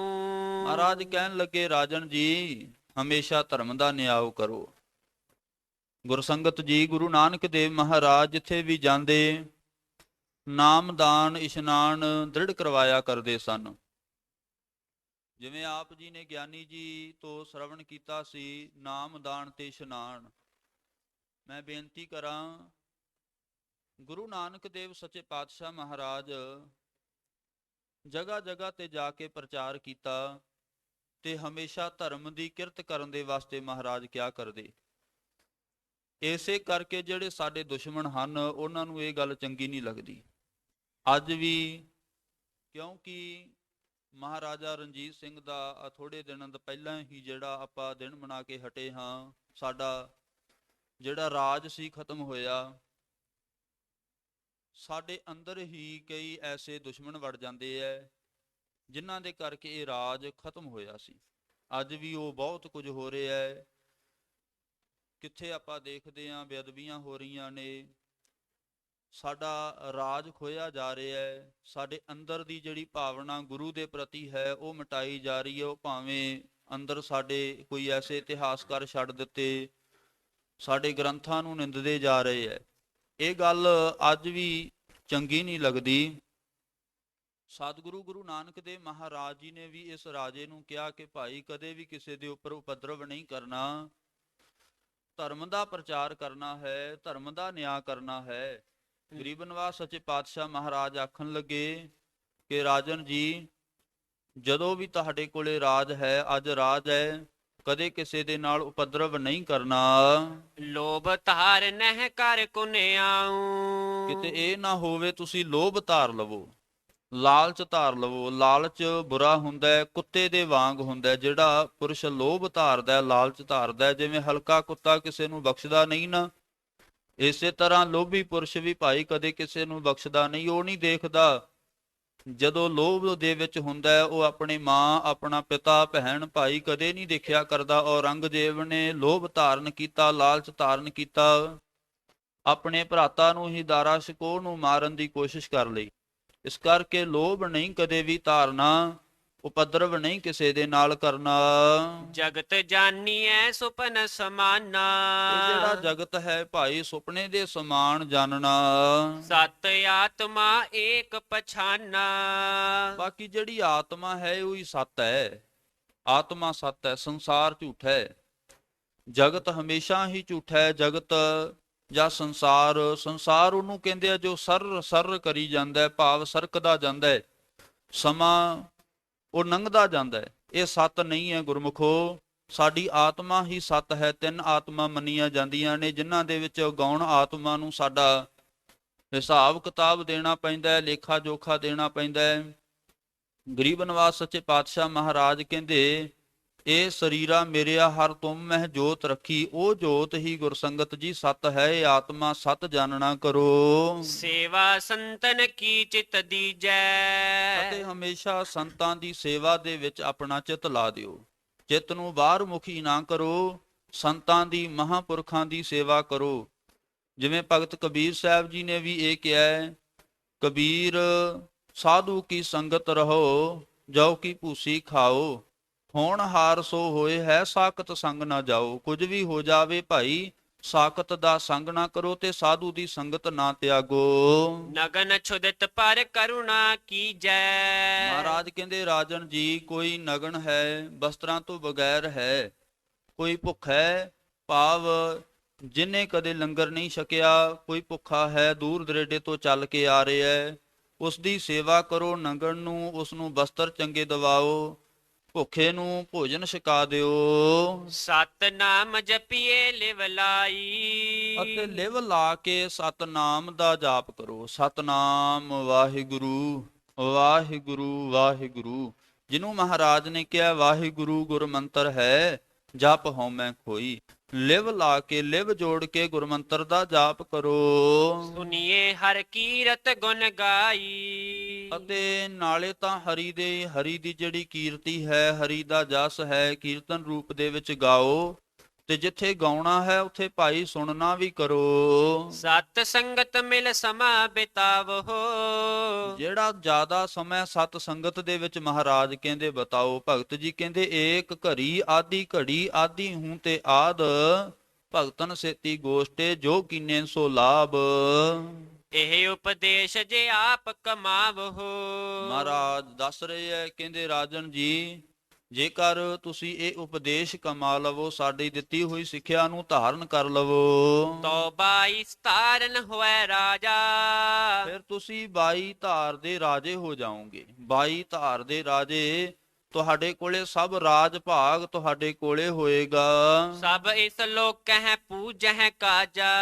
ਮਹਾਰਾਜ ਕਹਿਣ ਲੱਗੇ, ਰਾਜਨ ਜੀ ਹਮੇਸ਼ਾ ਧਰਮ ਦਾ ਨਿਆਂ ਕਰੋ। ਗੁਰਸੰਗਤ ਜੀ ਗੁਰੂ ਨਾਨਕ ਦੇਵ ਮਹਾਰਾਜ ਜਿੱਥੇ ਵੀ ਜਾਂਦੇ ਨਾਮਦਾਨ ਇਸ਼ਨਾਨ ਦ੍ਰਿੜ ਕਰਵਾਇਆ ਕਰਦੇ ਸਨ। ਜਿਵੇਂ ਆਪ ਜੀ ਨੇ ਗਿਆਨੀ ਜੀ ਤੋਂ ਸ਼ਰਵਣ ਕੀਤਾ ਸੀ ਨਾਮਦਾਨ ਤੇ ਇਸ਼ਨਾਨ, ਮੈਂ ਬੇਨਤੀ ਕਰਾਂ ਗੁਰੂ ਨਾਨਕ ਦੇਵ ਸੱਚੇ ਪਾਤਸ਼ਾਹ ਮਹਾਰਾਜ ਜਗ੍ਹਾ ਜਗ੍ਹਾ ਤੇ ਜਾ ਕੇ ਪ੍ਰਚਾਰ ਕੀਤਾ ਤੇ ਹਮੇਸ਼ਾ ਧਰਮ ਦੀ ਕਿਰਤ ਕਰਨ ਦੇ ਵਾਸਤੇ ਮਹਾਰਾਜ ਕਿਆ ਕਰਦੇ। ਇਸੇ ਕਰਕੇ ਜਿਹੜੇ ਸਾਡੇ ਦੁਸ਼ਮਣ ਹਨ ਉਹਨਾਂ ਨੂੰ ਇਹ ਗੱਲ ਚੰਗੀ ਨਹੀਂ ਲੱਗਦੀ ਅੱਜ ਵੀ, ਕਿਉਂਕਿ ਮਹਾਰਾਜਾ ਰਣਜੀਤ ਸਿੰਘ ਦਾ ਥੋੜੇ ਦਿਨਾਂ ਦਾ ਪਹਿਲਾਂ ਹੀ ਜਿਹੜਾ ਆਪਾਂ ਦਿਨ ਮਨਾ ਕੇ ਹਟੇ ਹਾਂ, ਸਾਡਾ ਜਿਹੜਾ ਰਾਜ ਸੀ ਖਤਮ ਹੋਇਆ। ਸਾਡੇ ਅੰਦਰ ਹੀ ਕਈ ਐਸੇ ਦੁਸ਼ਮਣ ਵੜ ਜਾਂਦੇ ਐ ਜਿਨ੍ਹਾਂ ਦੇ ਕਰਕੇ ਇਹ ਰਾਜ ਖਤਮ ਹੋਇਆ ਸੀ। ਅੱਜ ਵੀ ਉਹ ਬਹੁਤ ਕੁਝ ਹੋ ਰਿਹਾ ਹੈ। ਕਿੱਥੇ ਆਪਾਂ ਦੇਖਦੇ ਹਾਂ ਬੇਅਦਬੀਆਂ ਹੋ ਰਹੀਆਂ ਨੇ, ਸਾਡਾ ਰਾਜ ਖੋਇਆ ਜਾ ਰਿਹਾ ਹੈ, ਸਾਡੇ ਅੰਦਰ ਦੀ ਜਿਹੜੀ ਭਾਵਨਾ ਗੁਰੂ ਦੇ ਪ੍ਰਤੀ ਹੈ ਉਹ ਮਿਟਾਈ ਜਾ ਰਹੀ ਹੈ। ਉਹ ਭਾਵੇਂ ਅੰਦਰ ਸਾਡੇ ਕੋਈ ਐਸੇ ਇਤਿਹਾਸਕਾਰ ਛੱਡ ਦਿੱਤੇ, ਸਾਡੇ ਗ੍ਰੰਥਾਂ ਨੂੰ ਨਿੰਦਦੇ ਜਾ ਰਹੇ ਹੈ। ਇਹ ਗੱਲ ਅੱਜ ਵੀ ਚੰਗੀ ਨਹੀਂ ਲੱਗਦੀ। ਸਤਿਗੁਰੂ ਗੁਰੂ ਨਾਨਕ ਦੇਵ ਮਹਾਰਾਜ ਜੀ ਨੇ ਵੀ ਇਸ ਰਾਜੇ ਨੂੰ ਕਿਹਾ ਕਿ ਭਾਈ ਕਦੇ ਵੀ ਕਿਸੇ ਦੇ ਉੱਪਰ ਉਪਦਰਵ ਨਹੀਂ ਕਰਨਾ, ਧਰਮ ਦਾ ਪ੍ਰਚਾਰ ਕਰਨਾ ਹੈ, ਧਰਮ ਦਾ ਨਿਆਂ ਕਰਨਾ ਹੈ। ਗਰੀਬ ਨਵਾਜ਼ ਸੱਚੇ ਪਾਤਸ਼ਾਹ ਮਹਾਰਾਜ ਆਖਣ ਲੱਗੇ ਕਿ ਰਾਜਨ ਜੀ ਜਦੋਂ ਵੀ ਤੁਹਾਡੇ ਕੋਲੇ ਰਾਜ ਹੈ, ਅੱਜ ਰਾਜ ਹੈ, ਕਦੇ ਕਿਸੇ ਦੇ ਨਾਲ ਉਪਦਰਵ ਨਹੀਂ ਕਰਨਾ। ਲੋਭ ਧਾਰ ਨਹਿ ਕਰ ਕੁਨਿਆਉ। ਕਿਤੇ ਇਹ ਨਾ ਹੋਵੇ ਤੁਸੀਂ ਲੋਭ ਧਾਰ ਲਵੋ, ਲਾਲਚ ਧਾਰ ਲਵੋ। ਲਾਲਚ ਬੁਰਾ ਹੁੰਦਾ ਹੈ, ਕੁੱਤੇ ਦੇ ਵਾਂਗ ਹੁੰਦਾ। ਜਿਹੜਾ ਪੁਰਸ਼ ਲੋਭ ਧਾਰਦਾ, ਲਾਲਚ ਧਾਰਦਾ, ਜਿਵੇਂ ਹਲਕਾ ਕੁੱਤਾ ਕਿਸੇ ਨੂੰ ਬਖਸ਼ਦਾ ਨਹੀਂ ਨਾ, ਇਸੇ ਤਰ੍ਹਾਂ ਲੋਭੀ ਪੁਰਸ਼ ਵੀ ਭਾਈ ਕਦੇ ਕਿਸੇ ਨੂੰ ਬਖਸ਼ਦਾ ਨਹੀਂ। ਉਹ ਨਹੀਂ ਦੇਖਦਾ ਜਦੋਂ ਲੋਭ ਦੇ ਵਿੱਚ ਹੁੰਦਾ ਹੈ, ਉਹ ਆਪਣੀ ਮਾਂ, ਆਪਣਾ ਪਿਤਾ, ਭੈਣ, ਭਾਈ ਕਦੇ ਨਹੀਂ ਦੇਖਿਆ ਕਰਦਾ। ਔਰੰਗਜ਼ੇਬ ਨੇ ਲੋਭ ਧਾਰਨ ਕੀਤਾ, ਲਾਲਚ ਧਾਰਨ ਕੀਤਾ, ਆਪਣੇ ਭਰਾਤਾ ਨੂੰ ਹੀ ਦਾਰਾ ਸ਼ਿਕੋਹ ਨੂੰ ਮਾਰਨ ਦੀ ਕੋਸ਼ਿਸ਼ ਕਰ ਲਈ। ਇਸ ਕਰਕੇ ਲੋਭ ਨਹੀਂ ਕਦੇ ਵੀ ਧਾਰਨਾ, ਉਪਦਰਵ ਨਹੀਂ ਕਿਸੇ ਦੇ ਨਾਲ ਕਰਨਾ। ਜਗਤ ਜਾਨੀਐ ਸੁਪਨ ਸਮਾਨਾ। ਇਹ ਜਿਹੜਾ ਜਗਤ ਹੈ ਭਾਈ ਸੁਪਨੇ ਦੇ ਸਮਾਨ ਜਾਣਨਾ। ਸਤ ਆਤਮਾ ਏਕ ਪਛਾਨਾ। ਬਾਕੀ ਜਿਹੜੀ ਆਤਮਾ ਹੈ ਉਹੀ ਸੱਤ ਹੈ। ਆਤਮਾ ਸੱਤ ਹੈ, ਸੰਸਾਰ ਝੂਠਾ ਹੈ, ਜਗਤ ਹਮੇਸ਼ਾ ਹੀ ਝੂਠਾ ਹੈ। ਜਗਤ ਜਾਂ ਸੰਸਾਰ, ਸੰਸਾਰ ਉਹਨੂੰ ਕਹਿੰਦੇ ਆ ਜੋ ਸਰ ਕਰੀ ਜਾਂਦਾ ਹੈ, ਭਾਵ ਸਰਕਦਾ ਜਾਂਦਾ ਹੈ, ਸਮਾਂ ਉਹ ਲੰਘਦਾ ਜਾਂਦਾ ਹੈ। ਇਹ ਸੱਤ ਨਹੀਂ ਹੈ ਗੁਰਮੁਖੋ। ਸਾਡੀ ਆਤਮਾ ਹੀ ਸੱਤ ਹੈ। ਤਿੰਨ ਆਤਮਾ ਮੰਨੀਆਂ ਜਾਂਦੀਆਂ ਨੇ, ਜਿਨ੍ਹਾਂ ਦੇ ਵਿੱਚ ਗੌਣ ਆਤਮਾ ਨੂੰ ਸਾਡਾ ਹਿਸਾਬ ਕਿਤਾਬ ਦੇਣਾ ਪੈਂਦਾ ਹੈ, ਲੇਖਾ ਜੋਖਾ ਦੇਣਾ ਪੈਂਦਾ ਹੈ। ਗਰੀਬ ਨਵਾਜ਼ ਸੱਚੇ ਪਾਤਸ਼ਾਹ ਮਹਾਰਾਜ ਕਹਿੰਦੇ ਇਹ ਸਰੀਰਾ ਮੇਰਿਆ ਹਰ ਤੁਮ ਮਹਿ ਜੋਤ ਰੱਖੀ। ਉਹ ਜੋਤ ਹੀ ਗੁਰਸੰਗਤ ਜੀ ਸਤ ਹੈ, ਇਹ ਆਤਮਾ ਸਤ ਜਾਣਨਾ ਕਰੋ। ਸੇਵਾ ਸੰਤਨ ਕੀ ਚਿਤ ਦੀਜੈ। ਅਤੇ ਹਮੇਸ਼ਾ ਸੰਤਾਂ ਦੀ ਸੇਵਾ ਦੇ ਵਿੱਚ ਆਪਣਾ ਚਿੱਤ ਲਾ ਦਿਓ। ਚਿੱਤ ਨੂੰ ਬਾਹਰ ਮੁਖੀ ਨਾ ਕਰੋ, ਸੰਤਾਂ ਦੀ ਮਹਾਂਪੁਰਖਾਂ ਦੀ ਸੇਵਾ ਕਰੋ। ਜਿਵੇਂ ਭਗਤ ਕਬੀਰ ਸਾਹਿਬ ਜੀ ਨੇ ਵੀ ਇਹ ਕਿਹਾ ਹੈ, ਕਬੀਰ ਸਾਧੂ ਕੀ ਸੰਗਤ ਰਹੋ, ਜੋ ਕੀ ਭੂਸੀ ਖਾਓ। ਹੋਣ ਹਾਰ ਸੋ ਹੋਏ ਹੈ, ਸਾਕਤ ਸੰਗ ਨਾ ਜਾਓ। ਕੁਝ ਵੀ ਹੋ ਜਾਵੇ ਭਾਈ, ਸਾਕਤ ਦਾ ਸੰਗ ਨਾ ਕਰੋ ਤੇ ਸਾਧੂ ਦੀ ਸੰਗਤ ਨਾ ਤਿਆਗੋ। ਨਗਨ ਛੁਦਤ ਪਰ ਕਰੁਣਾ ਕੀਜੈ। ਮਹਾਰਾਜ ਕਹਿੰਦੇ, ਰਾਜਨ ਜੀ, ਕੋਈ ਨਗਨ ਹੈ, ਵਸਤਰਾਂ ਤੋਂ ਬਗੈਰ ਹੈ, ਕੋਈ ਭੁੱਖਾ ਹੈ, ਭਾਵ ਜਿਨੇ ਕਦੇ ਲੰਗਰ ਨਹੀਂ ਛਕਿਆ, ਕੋਈ ਭੁੱਖਾ ਹੈ, ਦੂਰ ਦਰੇਡੇ ਤੋਂ ਚੱਲ ਕੇ ਆ ਰਿਹਾ ਹੈ, ਉਸ ਦੀ ਸੇਵਾ ਕਰੋ। ਨਗਨ ਨੂੰ ਉਸ ਨੂੰ ਵਸਤਰ ਚੰਗੇ ਦਿਵਾਓ, ਭੁੱਖੇ ਨੂੰ ਭੋਜਨ ਛਕਾ ਦਿਓ। ਸਤਨਾਮ ਜਪੀਏ ਲਿਵ ਲਾਈ। ਅਤੇ ਲਿਵ ਲਾ ਕੇ ਸਤਨਾਮ ਦਾ ਜਾਪ ਕਰੋ। ਸਤਨਾਮ ਵਾਹਿਗੁਰੂ ਵਾਹਿਗੁਰੂ ਵਾਹਿਗੁਰੂ। ਜਿਹਨੂੰ ਮਹਾਰਾਜ ਨੇ ਕਿਹਾ ਵਾਹਿਗੁਰੂ ਗੁਰਮੰਤਰ ਹੈ, ਜਪ ਹਉਮੈ ਖੋਈ। ਲਿਵ ਲਾ ਕੇ, ਲਿਵ ਜੋੜ ਕੇ ਗੁਰਮੰਤਰ ਦਾ ਜਾਪ ਕਰੋ। ਸੁਨੀਏ ਹਰ ਕੀਰਤ ਗੁਣ ਗਾਈ। ਅਤੇ ਨਾਲੇ ਤਾਂ ਹਰੀ ਦੀ ਜਿਹੜੀ ਕੀਰਤੀ ਹੈ, ਹਰੀ ਦਾ ਜਸ ਹੈ, ਕੀਰਤਨ ਰੂਪ ਦੇ ਵਿੱਚ ਗਾਓ। ਤੇ ਜਿੱਥੇ ਗਾਉਣਾ ਹੈ ਉੱਥੇ ਭਾਈ ਸੁਣਨਾ ਵੀ ਕਰੋ। ਸਤ ਸੰਗਤ ਮਿਲ ਸਮਾ ਬਿਤਾਵੋ। ਜਿਹੜਾ ਜ਼ਿਆਦਾ ਸਮਾਂ ਸਤ ਸੰਗਤ ਦੇ ਵਿੱਚ ਮਹਾਰਾਜ ਕਹਿੰਦੇ ਬਤਾਓ। ਭਗਤ ਜੀ ਕਹਿੰਦੇ, ਏਕ ਘੜੀ ਆਦੀ ਘੜੀ ਆਦੀ ਹੂੰ ਤੇ ਆਦ, ਭਗਤਨ ਸੇਤੀ ਗੋਸ਼ਟੇ ਜੋ ਕੀਨੇ ਸੋ ਲਾਭ। ਇਹ ਉਪਦੇਸ਼ ਜੇ ਆਪ ਕਮਾਵੋ। ਮਹਾਰਾਜ ਦੱਸ ਰਹੇ ਹੈ, ਕਹਿੰਦੇ ਰਾਜਨ ਜੀ, ਜੇਕਰ ਤੁਸੀਂ ਇਹ ਉਪਦੇਸ਼ ਕਮਾ ਲਵੋ, ਸਾਡੀ ਦਿੱਤੀ ਹੋਈ ਸਿੱਖਿਆ ਨੂੰ ਧਾਰਨ ਕਰ ਲਵੋ, ਤੋ 22 ਧਾਰਨ ਹੋਏ ਰਾਜਾ। ਫਿਰ ਤੁਸੀਂ 22 ਧਾਰ ਦੇ ਰਾਜੇ ਹੋ ਜਾਓਗੇ। 22 ਧਾਰ ਦੇ ਰਾਜੇ, ਤੁਹਾਡੇ ਕੋਲੇ ਸਭ ਰਾਜ ਭਾਗ ਤੁਹਾਡੇ ਕੋਲੇ ਹੋਏਗਾ। ਸਭ ਇਸ ਲੋਕ ਕਹਿ ਪੂਜਹਿ ਕਾਜਾ।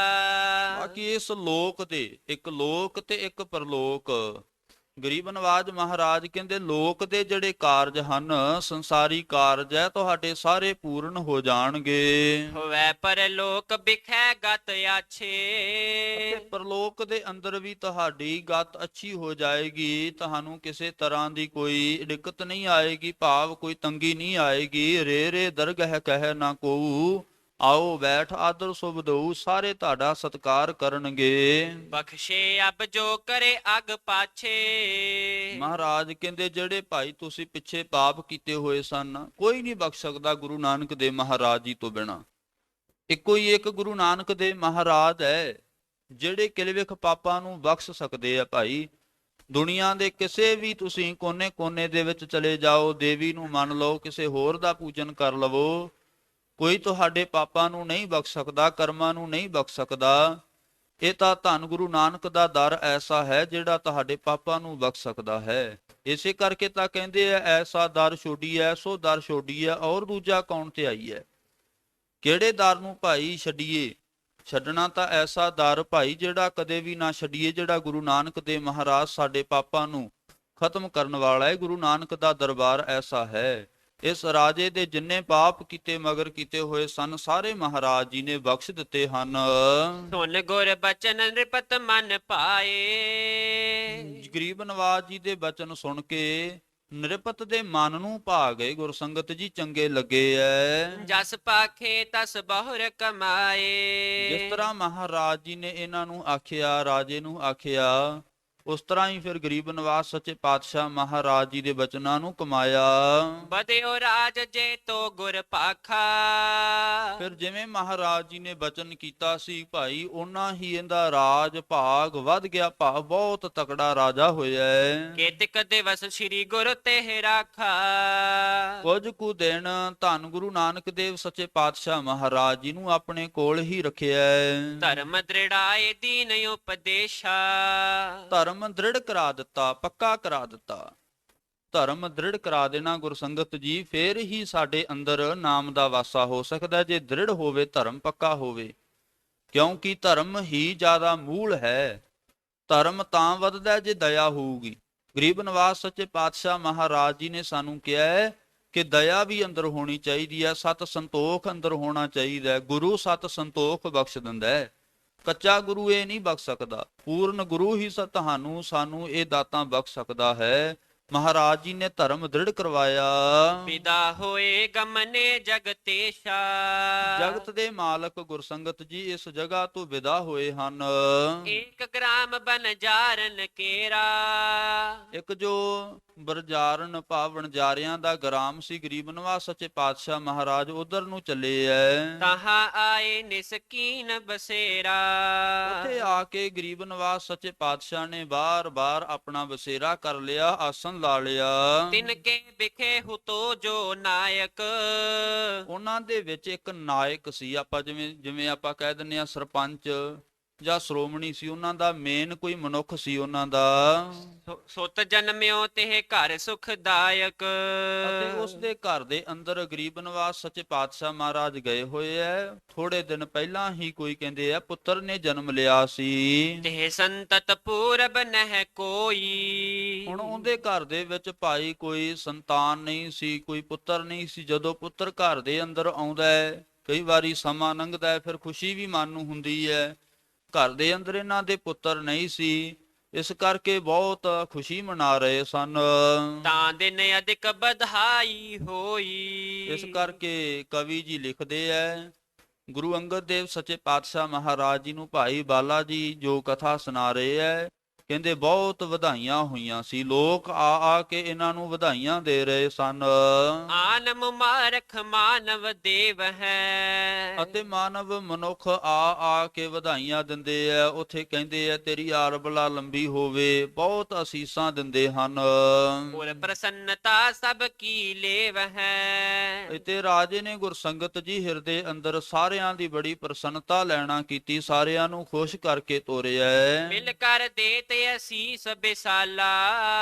ਬਾਕੀ ਇਸ ਲੋਕ ਦੇ, ਇੱਕ ਲੋਕ ਤੇ ਇੱਕ ਪਰਲੋਕ। ਗਰੀਬ ਨਵਾਜ ਮਹਾਰਾਜ ਕਹਿੰਦੇ, ਲੋਕ ਦੇ ਜਿਹੜੇ ਕਾਰਜ ਹਨ, ਸੰਸਾਰੀ ਕਾਰਜ ਹੈ, ਤੁਹਾਡੇ ਸਾਰੇ ਪੂਰਨ ਹੋ ਜਾਣਗੇ। ਹੋਵੇ ਪਰਲੋਕ ਬਿਖੈ ਗਤ ਆਛੇ। ਅਤੇ ਪਰਲੋਕ ਦੇ ਅੰਦਰ ਵੀ ਤੁਹਾਡੀ ਗਤ ਅੱਛੀ ਹੋ ਜਾਏਗੀ। ਤੁਹਾਨੂੰ ਕਿਸੇ ਤਰ੍ਹਾਂ ਦੀ ਕੋਈ ਦਿੱਕਤ ਨਹੀਂ ਆਏਗੀ, ਭਾਵ ਕੋਈ ਤੰਗੀ ਨਹੀਂ ਆਏਗੀ। ਰੇ ਰੇ ਦਰਗਹਿ ਕਹਿ ਨਾ ਕੋਊ, ਆਓ ਬੈਠ ਆਦਰ ਸੁਭ ਦਊ। ਸਾਰੇ ਤੁਹਾਡਾ ਸਤਿਕਾਰ ਕਰਨਗੇ। ਬਖਸ਼ੇ ਅਬ ਜੋ ਕਰੇ ਅਗ ਪਾਛੇ। ਮਹਾਰਾਜ ਕਹਿੰਦੇ, ਜਿਹੜੇ ਭਾਈ ਤੁਸੀਂ ਪਿੱਛੇ ਪਾਪ ਕੀਤੇ ਹੋਏ ਸਨ, ਕੋਈ ਨਹੀਂ ਬਖਸ਼ ਸਕਦਾ ਗੁਰੂ ਨਾਨਕ ਦੇਵ ਮਹਾਰਾਜ ਜੀ ਤੋਂ ਬਿਨਾਂ। ਇੱਕੋ ਹੀ ਇੱਕ ਗੁਰੂ ਨਾਨਕ ਦੇਵ ਮਹਾਰਾਜ ਹੈ, ਜਿਹੜੇ ਕਿਲਵਿਖ ਪਾਪਾਂ ਨੂੰ ਬਖਸ਼ ਸਕਦੇ ਆ ਭਾਈ। ਦੁਨੀਆ ਦੇ ਕਿਸੇ ਵੀ ਤੁਸੀਂ ਕੋਨੇ ਦੇ ਵਿੱਚ ਚਲੇ ਜਾਓ, ਦੇਵੀ ਨੂੰ ਮੰਨ ਲਓ, ਕਿਸੇ ਹੋਰ ਦਾ ਪੂਜਨ ਕਰ ਲਵੋ, ਕੋਈ ਤੁਹਾਡੇ ਪਾਪਾਂ ਨੂੰ ਨਹੀਂ ਬਖਸ਼ ਸਕਦਾ, ਕਰਮਾਂ ਨੂੰ ਨਹੀਂ ਬਖਸ਼ ਸਕਦਾ। ਇਹ ਤਾਂ ਧੰਨ ਗੁਰੂ ਨਾਨਕ ਦਾ ਦਰ ਐਸਾ ਹੈ, ਜਿਹੜਾ ਤੁਹਾਡੇ ਪਾਪਾਂ ਨੂੰ ਬਖਸ਼ ਸਕਦਾ ਹੈ। ਇਸੇ ਕਰਕੇ ਤਾਂ ਕਹਿੰਦੇ ਆ, ਐਸਾ ਦਰ ਛੋਡੀਐ ਸੋ ਦਰ ਛੋਡੀਐ, ਔਰ ਦੂਜਾ ਕੌਣ ਤੇ ਆਈ ਹੈ। ਕਿਹੜੇ ਦਰ ਨੂੰ ਭਾਈ ਛੱਡੀਏ? ਛੱਡਣਾ ਤਾਂ ਐਸਾ ਦਰ ਭਾਈ ਜਿਹੜਾ ਕਦੇ ਵੀ ਨਾ ਛੱਡੀਏ, ਜਿਹੜਾ ਗੁਰੂ ਨਾਨਕ ਦੇਵ ਮਹਾਰਾਜ ਸਾਡੇ ਪਾਪਾਂ ਨੂੰ ਖਤਮ ਕਰਨ ਵਾਲਾ ਹੈ। ਗੁਰੂ ਨਾਨਕ ਦਾ ਦਰਬਾਰ ਐਸਾ ਹੈ। ਇਸ ਰਾਜੇ ਦੇ ਜਿੰਨੇ ਪਾਪ ਕੀਤੇ ਮਗਰ ਕੀਤੇ ਹੋਏ ਸਨ, ਸਾਰੇ ਮਹਾਰਾਜ ਜੀ ਨੇ ਬਖਸ਼ ਦਿੱਤੇ ਹਨ। ਸੁਨ ਗੁਰ ਬਚਨ ਨਿਰਪਤ ਮਨ ਪਾਏ। ਗਰੀਬ ਨਵਾਜ ਜੀ ਦੇ ਬਚਨ ਸੁਣ ਕੇ ਨਿਰਪਤ ਦੇ ਮਨ ਨੂੰ ਭਾ ਗਏ। ਗੁਰਸੰਗਤ ਜੀ ਚੰਗੇ ਲੱਗੇ ਐ। ਜਸ ਪਾਖੇ ਤਸ ਬਹੁਰ ਕਮਾਏ। ਜਿਸ ਤਰ੍ਹਾਂ ਮਹਾਰਾਜ ਜੀ ਨੇ ਇਹਨਾਂ ਨੂੰ ਆਖਿਆ, ਰਾਜੇ ਨੂੰ ਆਖਿਆ, ਉਸ ਤਰ੍ਹਾਂ ਹੀ ਫਿਰ ਗਰੀਬ ਨਵਾਜ ਸੱਚੇ ਪਾਤਸ਼ਾਹ ਮਹਾਰਾਜ ਜੀ ਦੇ ਬਚਨਾਂ ਨੂੰ ਕਮਾਇਆ। ਬਦਿਓ ਰਾਜ ਜੇ ਤੋ ਗੁਰ ਪਾਖਾ। ਫਿਰ ਜਿਵੇਂ ਮਹਾਰਾਜ ਜੀ ਨੇ ਬਚਨ ਕੀਤਾ ਸੀ ਭਾਈ, ਉਹਨਾਂ ਹੀ ਇਹਦਾ ਰਾਜ ਭਾਗ ਵੱਧ ਗਿਆ। ਭਾਵ ਬਹੁਤ ਤਕੜਾ ਰਾਜਾ ਹੋਇਆ ਹੈ। ਕੇਤਿਕ ਦਿਵਸ ਸ੍ਰੀ ਗੁਰ ਤੇ ਰਾਖਾ। ਕੁਝ ਕੁ ਦਿਨ ਧੰਨ ਗੁਰੂ ਨਾਨਕ ਦੇਵ ਸੱਚੇ ਪਾਤਸ਼ਾਹ ਮਹਾਰਾਜ ਜੀ ਨੂੰ ਆਪਣੇ ਕੋਲ ਹੀ ਰੱਖਿਆ। ਧਰਮ ਦ੍ਰਿੜਾਏ ਦੀਨ ਉਪਦੇਸ਼ਾ। ਧਰਮ ਦ੍ਰਿੜ ਕਰਾ ਦਿੱਤਾ, ਪੱਕਾ ਕਰਾ ਦਿੱਤਾ। ਧਰਮ ਦ੍ਰਿੜ ਕਰਾ ਦੇਣਾ ਗੁਰਸੰਗਤ ਜੀ, ਫੇਰ ਹੀ ਸਾਡੇ ਅੰਦਰ ਨਾਮ ਦਾ ਵਾਸਾ ਹੋ ਸਕਦਾ, ਜੇ ਦ੍ਰਿੜ ਹੋਵੇ, ਧਰਮ ਪੱਕਾ ਹੋਵੇ। ਕਿਉਂਕਿ ਧਰਮ ਹੀ ਜ਼ਿਆਦਾ ਮੂਲ ਹੈ। ਧਰਮ ਤਾਂ ਵੱਧਦਾ ਜੇ ਦਇਆ ਹੋਊਗੀ। ਗਰੀਬ ਨਵਾਜ ਸੱਚੇ ਪਾਤਸ਼ਾਹ ਮਹਾਰਾਜ ਜੀ ਨੇ ਸਾਨੂੰ ਕਿਹਾ ਹੈ ਕਿ ਦਇਆ ਵੀ ਅੰਦਰ ਹੋਣੀ ਚਾਹੀਦੀ ਹੈ, ਸਤ ਸੰਤੋਖ ਅੰਦਰ ਹੋਣਾ ਚਾਹੀਦਾ ਹੈ। ਗੁਰੂ ਸਤ ਸੰਤੋਖ ਬਖਸ਼ ਦਿੰਦਾ ਹੈ, ਕੱਚਾ ਗੁਰੂ ਇਹ ਨਹੀਂ ਬਖਸ਼ ਸਕਦਾ। ਪੂਰਨ ਗੁਰੂ ਹੀ ਤੁਹਾਨੂੰ ਸਾਨੂੰ ਇਹ ਦਾਤਾਂ ਬਖਸ਼ ਸਕਦਾ ਹੈ। ਮਹਾਰਾਜ ਜੀ ਨੇ ਧਰਮ ਦ੍ਰਿੜ ਕਰਵਾਇਆ। ਵਿਦਾ ਹੋਏ ਗਮਨੇ ਜਗਤੇਸ਼ਾ। ਜਗਤ ਦੇ ਮਾਲਕ ਗੁਰਸੰਗਤ ਜੀ ਇਸ ਜਗ੍ਹਾ ਤੋਂ ਵਿਦਾ ਹੋਏ ਹਨ। 1 ਗ੍ਰਾਮ ਬਨਜਾਰਨ ਕੇਰਾ। ਇੱਕ ਜੋ ਬਰਜਾਰਨ ਭਾਵ ਜਾਰਿਆਂ ਦਾ ਗ੍ਰਾਮ ਸੀ, ਗਰੀਬ ਨਿਵਾਸ ਸੱਚੇ ਪਾਤਸ਼ਾਹ ਮਹਾਰਾਜ ਉਧਰ ਨੂੰ ਚੱਲੇ ਐ। ਤਹਾਂ ਆਏ ਨਿਸਕੀਨ ਬਸੇਰਾ। ਉੱਥੇ ਆ ਕੇ ਗਰੀਬ ਨਿਵਾਸ ਸੱਚੇ ਪਾਤਸ਼ਾਹ ਨੇ ਬਾਰ-ਬਾਰ ਆਪਣਾ ਬਸੇਰਾ ਕਰ ਲਿਆ, ਆਸਣ ਲਾ ਲਿਆ। ਤਿਨਕੇ ਵਿਖੇ ਹੁਤੋ ਜੋ ਨਾਇਕ। ਉਹਨਾਂ ਦੇ ਵਿੱਚ ਇੱਕ ਨਾਇਕ ਸੀ, ਆਪਾਂ ਜਿਵੇਂ ਆਪਾਂ ਕਹਿ ਦਿੰਦੇ ਆ ਸਰਪੰਚ ਜਾਂ ਸ਼੍ਰੋਮਣੀ ਸੀ, ਉਹਨਾਂ ਦਾ ਮੇਨ ਕੋਈ ਮਨੁੱਖ ਸੀ ਉਹਨਾਂ ਦਾ। ਸੁਤ ਜਨਮਿਓ ਤੇ ਘਰ ਸੁਖਦਾਇਕ। ਅਤੇ ਉਸ ਦੇ ਘਰ ਦੇ ਅੰਦਰ ਗਰੀਬ ਨਿਵਾਸ ਸੱਚੇ ਪਾਤਸ਼ਾਹ ਮਹਾਰਾਜ ਗਏ ਹੋਏ ਐ। ਥੋੜੇ ਦਿਨ ਪਹਿਲਾਂ ਹੀ ਕੋਈ ਕਹਿੰਦੇ ਆ ਪੁੱਤਰ ਨੇ ਜਨਮ ਲਿਆ ਸੀ। ਤੇ ਸੰਤਤ ਪੂਰਬ ਨਹਿ ਕੋਈ। ਹੁਣ ਉਹਦੇ ਘਰ ਦੇ ਵਿੱਚ ਭਾਈ ਕੋਈ ਸੰਤਾਨ ਨਹੀਂ ਸੀ, ਕੋਈ ਪੁੱਤਰ ਨਹੀਂ ਸੀ। ਜਦੋਂ ਪੁੱਤਰ ਘਰ ਦੇ ਅੰਦਰ ਆਉਂਦਾ ਹੈ, ਕਈ ਵਾਰੀ ਸਮਾਂ ਲੰਘਦਾ ਹੈ, ਫਿਰ ਖੁਸ਼ੀ ਵੀ ਮਨ ਨੂੰ ਹੁੰਦੀ ਹੈ। ਘਰ ਦੇ ਅੰਦਰ ਇਹਨਾਂ ਦੇ ਪੁੱਤਰ ਨਹੀਂ ਸੀ, ਇਸ ਕਰਕੇ ਬਹੁਤ ਖੁਸ਼ੀ ਮਨਾ ਰਹੇ ਸਨ। ਤਾਂ ਦਿਨ ਅਧਿਕ ਬਧਾਈ ਹੋਈ। ਇਸ ਕਰਕੇ ਕਵੀ ਜੀ ਲਿਖਦੇ ਐ, ਗੁਰੂ ਅੰਗਦ ਦੇਵ ਸੱਚੇ ਪਾਤਸ਼ਾਹ ਮਹਾਰਾਜ ਜੀ ਨੂੰ ਭਾਈ ਬਾਲਾ ਜੀ ਜੋ ਕਥਾ ਸੁਣਾ ਰਹੇ ਐ, ਕਹਿੰਦੇ ਬਹੁਤ ਵਧਾਈਆਂ ਹੋਈਆਂ ਸੀ। ਲੋਕ ਆ ਕੇ ਇਹਨਾਂ ਨੂੰ ਵਧਾਈਆਂ ਦੇ ਰਹੇ ਸਨ। ਆਨ ਮੁਬਾਰਕ ਮਾਨਵ ਦੇਵ ਹੈ। ਅਤੇ ਮਾਨਵ ਮਨੁੱਖ ਆ ਕੇ ਵਧਾਈਆਂ ਦਿੰਦੇ ਆ। ਉੱਥੇ ਕਹਿੰਦੇ ਆ ਤੇਰੀ ਆਰਬਲਾ ਲੰਬੀ ਹੋਵੇ, ਬਹੁਤ ਅਸੀਸਾਂ ਦਿੰਦੇ ਹਨ। ਪੁਰ ਪ੍ਰਸੰਨਤਾ ਸਭ ਕੀ ਲੇਵ ਹੈ। ਇਤੇ ਰਾਜੇ ਨੇ ਗੁਰਸੰਗਤ ਜੀ ਹਿਰਦੇ ਅੰਦਰ ਸਾਰਿਆਂ ਦੀ ਬੜੀ ਪ੍ਰਸੰਨਤਾ ਲੈਣਾ ਕੀਤੀ, ਸਾਰਿਆਂ ਨੂੰ ਖੁਸ਼ ਕਰਕੇ ਤੋਰਿਆ। ਮਿਲ ਕਰ ਦੇ ਅਸੀਸ ਬੇਸਾਲਾ।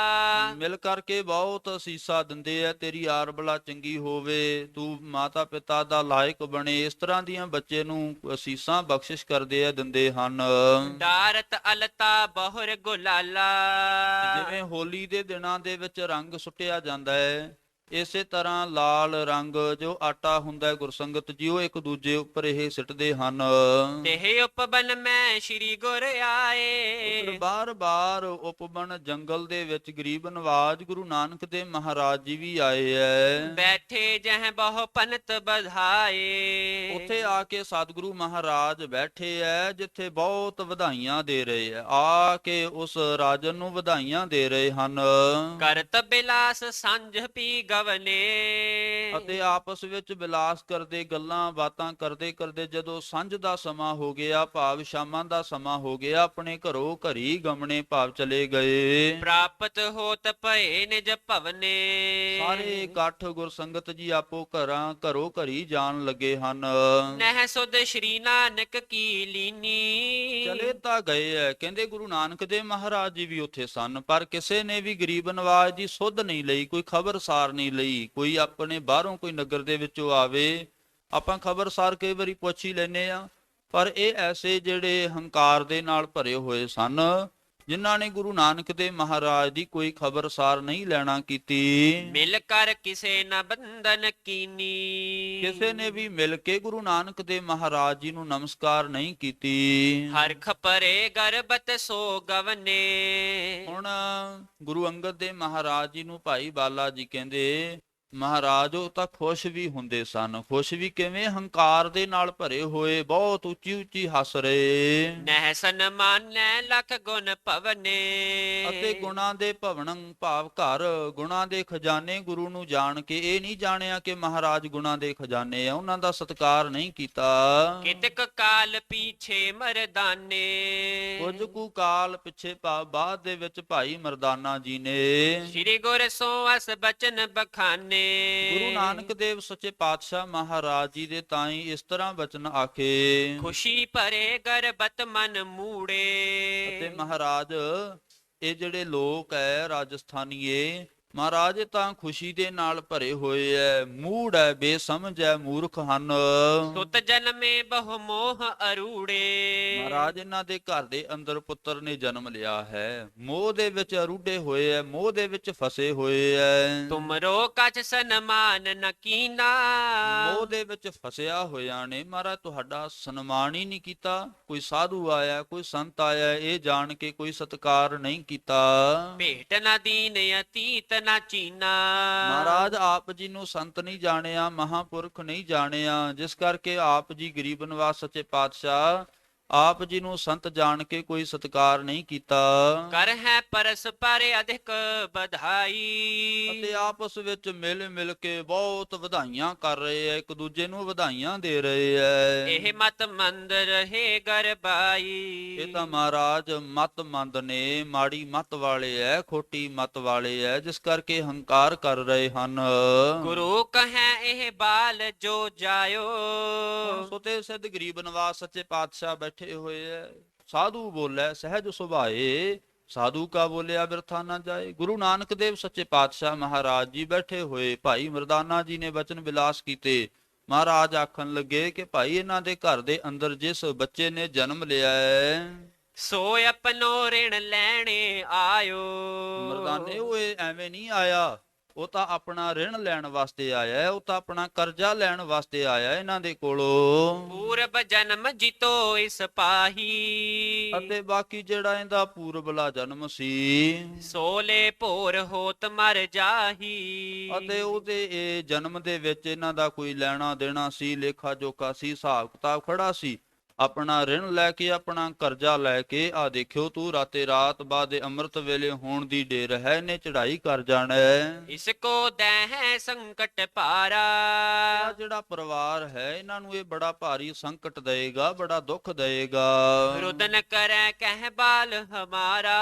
ਮਿਲ ਕਰਕੇ ਬਹੁਤ ਅਸੀਸਾਂ ਦਿੰਦੇ ਆ, ਤੇਰੀ ਆਰਬਲਾ ਚੰਗੀ ਹੋਵੇ, ਤੂੰ ਮਾਤਾ ਪਿਤਾ ਦਾ ਲਾਇਕ ਬਣੇ, ਇਸ ਤਰ੍ਹਾਂ ਦੀਆਂ ਬੱਚੇ ਨੂੰ ਅਸੀਸਾਂ ਬਖਸ਼ਿਸ਼ ਕਰਦੇ ਆ, ਦਿੰਦੇ ਹਨ। ਡਾਰਤ ਅਲਤਾ ਬਹੁਰ ਗੁਲਾਲਾ। ਜਿਵੇਂ ਹੋਲੀ ਦੇ ਦਿਨਾਂ ਦੇ ਵਿੱਚ ਰੰਗ ਸੁੱਟਿਆ ਜਾਂਦਾ ਹੈ, ਇਸੇ ਤਰ੍ਹਾਂ ਲਾਲ ਰੰਗ ਜੋ ਆਟਾ ਹੁੰਦਾ ਹੈ ਗੁਰਸੰਗਤ ਜੀ, ਉਹ ਇੱਕ ਦੂਜੇ ਉੱਪਰ ਇਹ ਸਿੱਟਦੇ ਹਨ। ਤੇ ਉਪਬਨ ਮੈਂ ਸ਼੍ਰੀ ਗੁਰ ਆਏ। ਬਾਰ-ਬਾਰ ਉਪਬਨ ਜੰਗਲ ਦੇ ਵਿੱਚ ਗਰੀਬ ਨਵਾਜ ਗੁਰੂ ਨਾਨਕ ਦੇਵ ਮਹਾਰਾਜ ਜੀ ਵੀ ਆਏ ਐ। ਬੈਠੇ ਜਹ ਬਹੁ ਪੰਤ ਬਧਾਏ। ਉੱਥੇ ਆ ਕੇ ਸਤਿਗੁਰੂ ਮਹਾਰਾਜ ਬੈਠੇ ਐ, ਜਿੱਥੇ ਬਹੁਤ ਵਧਾਈਆਂ ਦੇ ਰਹੇ ਐ। ਆ ਕੇ ਉਸ ਰਾਜਨ ਨੂੰ ਵਧਾਈਆਂ ਦੇ ਰਹੇ ਹਨ। ਕਰਤ ਬਿਲਾਸ ਸੰਝ ਪੀ ਗਵਨੇ। ਅਤੇ ਆਪਸ ਵਿੱਚ ਬਿਲਾਸ ਕਰਦੇ, ਗੱਲਾਂ ਬਾਤਾਂ ਕਰਦੇ ਕਰਦੇ ਜਦੋਂ ਸੰਝ ਦਾ ਸਮਾਂ ਹੋ ਗਿਆ, ਭਾਵ ਸ਼ਾਮਾਂ ਦਾ ਸਮਾਂ ਹੋ ਗਿਆ, ਆਪਣੇ ਘਰੋਂ ਘਰੀ ਗਮਣੇ ਭਾਵ ਚਲੇ ਗਏ। ਪ੍ਰਾਪਤ ਹੋਤ ਭਏ ਨਿਜ ਭਵਨੇ। ਸਾਰੇ ਇਕੱਠ ਗੁਰਸੰਗਤ ਜੀ ਆਪੋ ਘਰੋਂ ਘਰੀ ਜਾਣ ਲੱਗੇ ਹਨ। ਨਹਿ ਸੁਧ ਸ਼੍ਰੀ ਨਾਨਕ ਕੀ ਲੀਨੀ। ਚਲੇ ਤਾਂ ਗਏ ਐ, ਕਹਿੰਦੇ ਗੁਰੂ ਨਾਨਕ ਦੇਵ ਮਹਾਰਾਜ ਜੀ ਵੀ ਉੱਥੇ ਸਨ, ਪਰ ਕਿਸੇ ਨੇ ਵੀ ਗਰੀਬ ਨਵਾਜ ਦੀ ਸੁੱਧ ਨਹੀਂ ਲਈ, ਕੋਈ ਖਬਰਸਾਰ ਨਹੀਂ ਲਈ। ਕੋਈ ਆਪਣੇ ਬਾਹਰੋਂ ਕੋਈ ਨਗਰ ਦੇ ਵਿੱਚੋਂ ਆਵੇ, ਆਪਾਂ ਖਬਰਸਾਰ ਕਈ ਵਾਰੀ ਪੁੱਛ ਹੀ ਲੈਨੇ ਆ, ਪਰ ਇਹ ਐਸੇ ਜਿਹੜੇ ਹੰਕਾਰ ਦੇ ਨਾਲ ਭਰੇ ਹੋਏ ਸਨ, ਜਿਨ੍ਹਾਂ ਨੇ ਗੁਰੂ ਨਾਨਕ ਦੇਵ ਮਹਾਰਾਜ ਦੀ ਕੋਈ ਖਬਰਸਾਰ ਨਹੀਂ ਲੈਣਾ ਕੀਤੀ। ਮਿਲ ਕਰ ਕਿਸੇ ਨ ਬੰਧਨ ਕੀਨੀ। ਕਿਸੇ ਨੇ ਵੀ ਮਿਲ ਕੇ ਗੁਰੂ ਨਾਨਕ ਦੇਵ ਮਹਾਰਾਜ ਜੀ ਨੂੰ ਨਮਸਕਾਰ ਨਹੀਂ ਕੀਤੀ। ਹਰਖ ਪਰੇ ਗਰਬਤ ਸੋ ਗਵਨੇ। ਹੁਣ ਗੁਰੂ ਅੰਗਦ ਦੇਵ ਮਹਾਰਾਜ ਜੀ ਨੂੰ ਭਾਈ ਬਾਲਾ ਜੀ ਕਹਿੰਦੇ, ਮਹਾਰਾਜ ਉਹ ਤਾਂ ਖੁਸ਼ ਵੀ ਹੁੰਦੇ ਸਨ। ਖੁਸ਼ ਵੀ ਕਿਵੇਂ? ਹੰਕਾਰ ਦੇ ਨਾਲ ਭਰੇ ਹੋਏ, ਬਹੁਤ ਉੱਚੀ ਉੱਚੀ ਹੱਸ ਰਹੇ। ਨਹਿ ਸਨਮਾਨੈ ਲਖ ਗੁਣ ਭਵਨੇ। ਅਤੇ ਗੁਣਾਂ ਦੇ ਭਵਨ ਭਾਵ ਘਰ, ਗੁਣਾਂ ਦੇ ਖਜ਼ਾਨੇ ਗੁਰੂ ਨੂੰ ਜਾਣ ਕੇ ਇਹ ਨਹੀਂ ਜਾਣਿਆ ਕਿ ਮਹਾਰਾਜ ਗੁਣਾਂ ਦੇ ਖਜ਼ਾਨੇ ਆ, ਉਹਨਾਂ ਦਾ ਸਤਿਕਾਰ ਨਹੀਂ ਕੀਤਾ। ਕਿਤਕ ਕਾਲ ਪਿਛੇ ਮਰਦਾਨੇ। ਕੁਝ ਕੁ ਕਾਲ ਪਿੱਛੇ ਬਾਅਦ ਦੇ ਵਿੱਚ ਭਾਈ ਮਰਦਾਨਾ ਜੀ ਨੇ ਸ੍ਰੀ ਗੁਰ ਸੋ ਅਸ ਬਚਨ ਬਖਾਨੇ। ਗੁਰੂ ਨਾਨਕ ਦੇਵ ਸੱਚੇ ਪਾਤਸ਼ਾਹ ਮਹਾਰਾਜ ਜੀ ਦੇ ਤਾਈ ਇਸ ਤਰ੍ਹਾਂ ਬਚਨ ਆਖੇ। ਖੁਸ਼ੀ ਭਰੇ ਗਰਬਤ ਮਨ ਮੂੜੇ। ਅਤੇ ਮਹਾਰਾਜ ਇਹ ਜਿਹੜੇ ਲੋਕ ਹੈ ਰਾਜਸਥਾਨੀਏ, ਮਹਾਰਾਜ ਇਹ ਤਾਂ ਖੁਸ਼ੀ ਦੇ ਨਾਲ ਭਰੇ ਹੋਏ ਐ, ਮੂੜ ਐ, ਬੇਸਮਝ ਐ, ਮੂਰਖ ਹਨ। ਸੁਤ ਜਨਮੇ ਬਹੁ ਮੋਹ ਅਰੂੜੇ। ਮਹਾਰਾਜ ਇਹਨਾਂ ਦੇ ਘਰ ਦੇ ਅੰਦਰ ਪੁੱਤਰ ਨੇ ਜਨਮ ਲਿਆ ਹੈ, ਮੋਹ ਦੇ ਵਿੱਚ ਅਰੂਢੇ ਹੋਏ ਐ, ਮੋਹ ਦੇ ਵਿੱਚ ਫਸੇ ਹੋਏ ਐ। ਤੁਮਰੋ ਕਛ ਸਨਮਾਨ ਨ ਕੀਨਾ। ਮੋਹ ਦੇ ਵਿੱਚ ਫਸਿਆ ਹੋਇਆ ਨੇ, ਮਹਾਰਾਜ ਤੁਹਾਡਾ ਸਨਮਾਨ ਹੀ ਨਹੀਂ ਕੀਤਾ। ਕੋਈ ਸਾਧੂ ਆਇਆ, ਕੋਈ ਸੰਤ ਆਇਆ, ਇਹ ਜਾਣ ਕੇ ਕੋਈ ਸਤਿਕਾਰ ਨਹੀਂ ਕੀਤਾ। ਭੇਟ ਨ ਦੀਨ ਅਤੀਤ ਨ ਚੀਨਾ। ਮਹਾਰਾਜ ਆਪ ਜੀ ਨੂੰ ਸੰਤ ਨਹੀਂ ਜਾਣਿਆ, ਮਹਾਂਪੁਰਖ ਨਹੀਂ ਜਾਣਿਆ, ਜਿਸ ਕਰਕੇ ਆਪ ਜੀ ਗਰੀਬ ਨਿਵਾਸ ਸੱਚੇ ਪਾਤਸ਼ਾਹ ਆਪ ਜੀ ਨੂੰ ਸੰਤ ਜਾਣ ਕੇ ਕੋਈ ਸਤਿਕਾਰ ਨਹੀਂ ਕੀਤਾ। ਕਰ ਹੈ ਪਰਸਪਰ ਅਧਿਕ ਬਧਾਈ। ਅਤੇ ਆਪਸ ਵਿੱਚ ਮਿਲ ਮਿਲ ਕੇ ਬਹੁਤ ਵਧਾਈਆਂ ਕਰ ਰਹੇ ਐ, ਇੱਕ ਦੂਜੇ ਨੂੰ ਵਧਾਈਆਂ ਦੇ ਰਹੇ ਐ। ਇਹ ਮਤ ਮੰਦ ਰਹੇ ਗਰਬਾਈ। ਇਹ ਤਾਂ ਮਹਾਰਾਜ ਮਤ ਮੰਦ ਨੇ, ਮਾੜੀ ਮਤ ਵਾਲੇ ਐ, ਖੋਟੀ ਮਤ ਵਾਲੇ ਐ, ਜਿਸ ਕਰਕੇ ਹੰਕਾਰ ਕਰ ਰਹੇ ਹਨ। ਗੁਰੂ ਕਹੈ ਇਹ ਬਾਲ ਜੋ ਜਾਇਓ। ਸੁਤੇ ਸਿੱਧ ਗਰੀਬ ਨਿਵਾਸ ਸੱਚੇ ਪਾਤਸ਼ਾਹ ਬੈਠੇ ਹੋਏ ਐ। ਸਾਧੂ ਬੋਲੇ ਸਹਿਜ ਸੁਭਾਏ, ਸਾਧੂ ਕਾ ਬੋਲਿਆ ਬਿਰਥਾ ਨਾ ਜਾਏ। ਗੁਰੂ ਨਾਨਕ ਦੇਵ ਸੱਚੇ ਪਾਤਸ਼ਾਹ ਮਹਾਰਾਜ ਜੀ ਬੈਠੇ ਹੋਏ, ਭਾਈ ਮਰਦਾਨਾ ਜੀ ਨੇ ਬਚਨ ਵਿਲਾਸ ਕੀਤੇ। ਮਹਾਰਾਜ ਆਖਣ ਲੱਗੇ ਕਿ ਭਾਈ ਇਹਨਾਂ ਦੇ ਘਰ ਦੇ ਅੰਦਰ ਜਿਸ ਬੱਚੇ ਨੇ ਜਨਮ ਲਿਆ ਹੈ, ਸੋ ਆਪਣੋ ਰਿਣ ਲੈਣੇ ਆਇਓ। ਮਰਦਾਨੇ ਉਹ ਐਵੇਂ ਨਹੀਂ ਆਇਆ, ਉਹ ਤਾਂ ਆਪਣਾ ਰਿਣ ਲੈਣ ਵਾਸਤੇ ਆਇਆ ਹੈ, ਉਹ ਤਾਂ ਆਪਣਾ ਕਰਜ਼ਾ ਲੈਣ ਵਾਸਤੇ ਆਇਆ ਇਹਨਾਂ ਦੇ ਕੋਲੋਂ। ਪੂਰਬ ਜਨਮ ਜਿਤੋ ਇਸ ਪਾਹੀ। ਅਤੇ ਬਾਕੀ ਜਿਹੜਾ ਇਹਦਾ ਪੂਰਬਲਾ ਜਨਮ ਸੀ, ਸੋਲੇ ਭੋਰ ਹੋਤ ਮਰ ਜਾਹੀ। ਅਤੇ ਉਹਦੇ ਇਹ ਜਨਮ ਦੇ ਵਿੱਚ ਇਹਨਾਂ ਦਾ ਕੋਈ ਲੈਣਾ ਦੇਣਾ ਸੀ, ਲੇਖਾ ਜੋਖਾ ਸੀ, ਹਿਸਾਬ ਕਿਤਾਬ ਖੜਾ ਸੀ। ਆਪਣਾ ਰਿਣ ਲੈ ਕੇ, ਆਪਣਾ ਕਰਜ਼ਾ ਲੈ ਕੇ, ਆ ਦੇਖਿਓ ਤੂੰ ਰਾਤੇ ਰਾਤ ਬਾਅਦ ਅੰਮ੍ਰਿਤ ਵੇਲੇ ਹੋਣ ਦੀ ਢੇਰ ਹੈ, ਇਹਨੇ ਚੜਾਈ ਕਰ ਜਾਣਾ ਹੈ। ਇਸ ਕੋ ਦੈ ਹੈ ਸੰਕਟ ਭਾਰਾ। ਜਿਹੜਾ ਪਰਿਵਾਰ ਹੈ ਇਹਨਾਂ ਨੂੰ ਇਹ ਬੜਾ ਭਾਰੀ ਸੰਕਟ ਦੇਗਾ, ਬੜਾ ਦੁੱਖ ਦੇਗਾ। ਰੁਦਨ ਕਰੈ ਕਹਿ ਬਾਲ ਹਮਾਰਾ।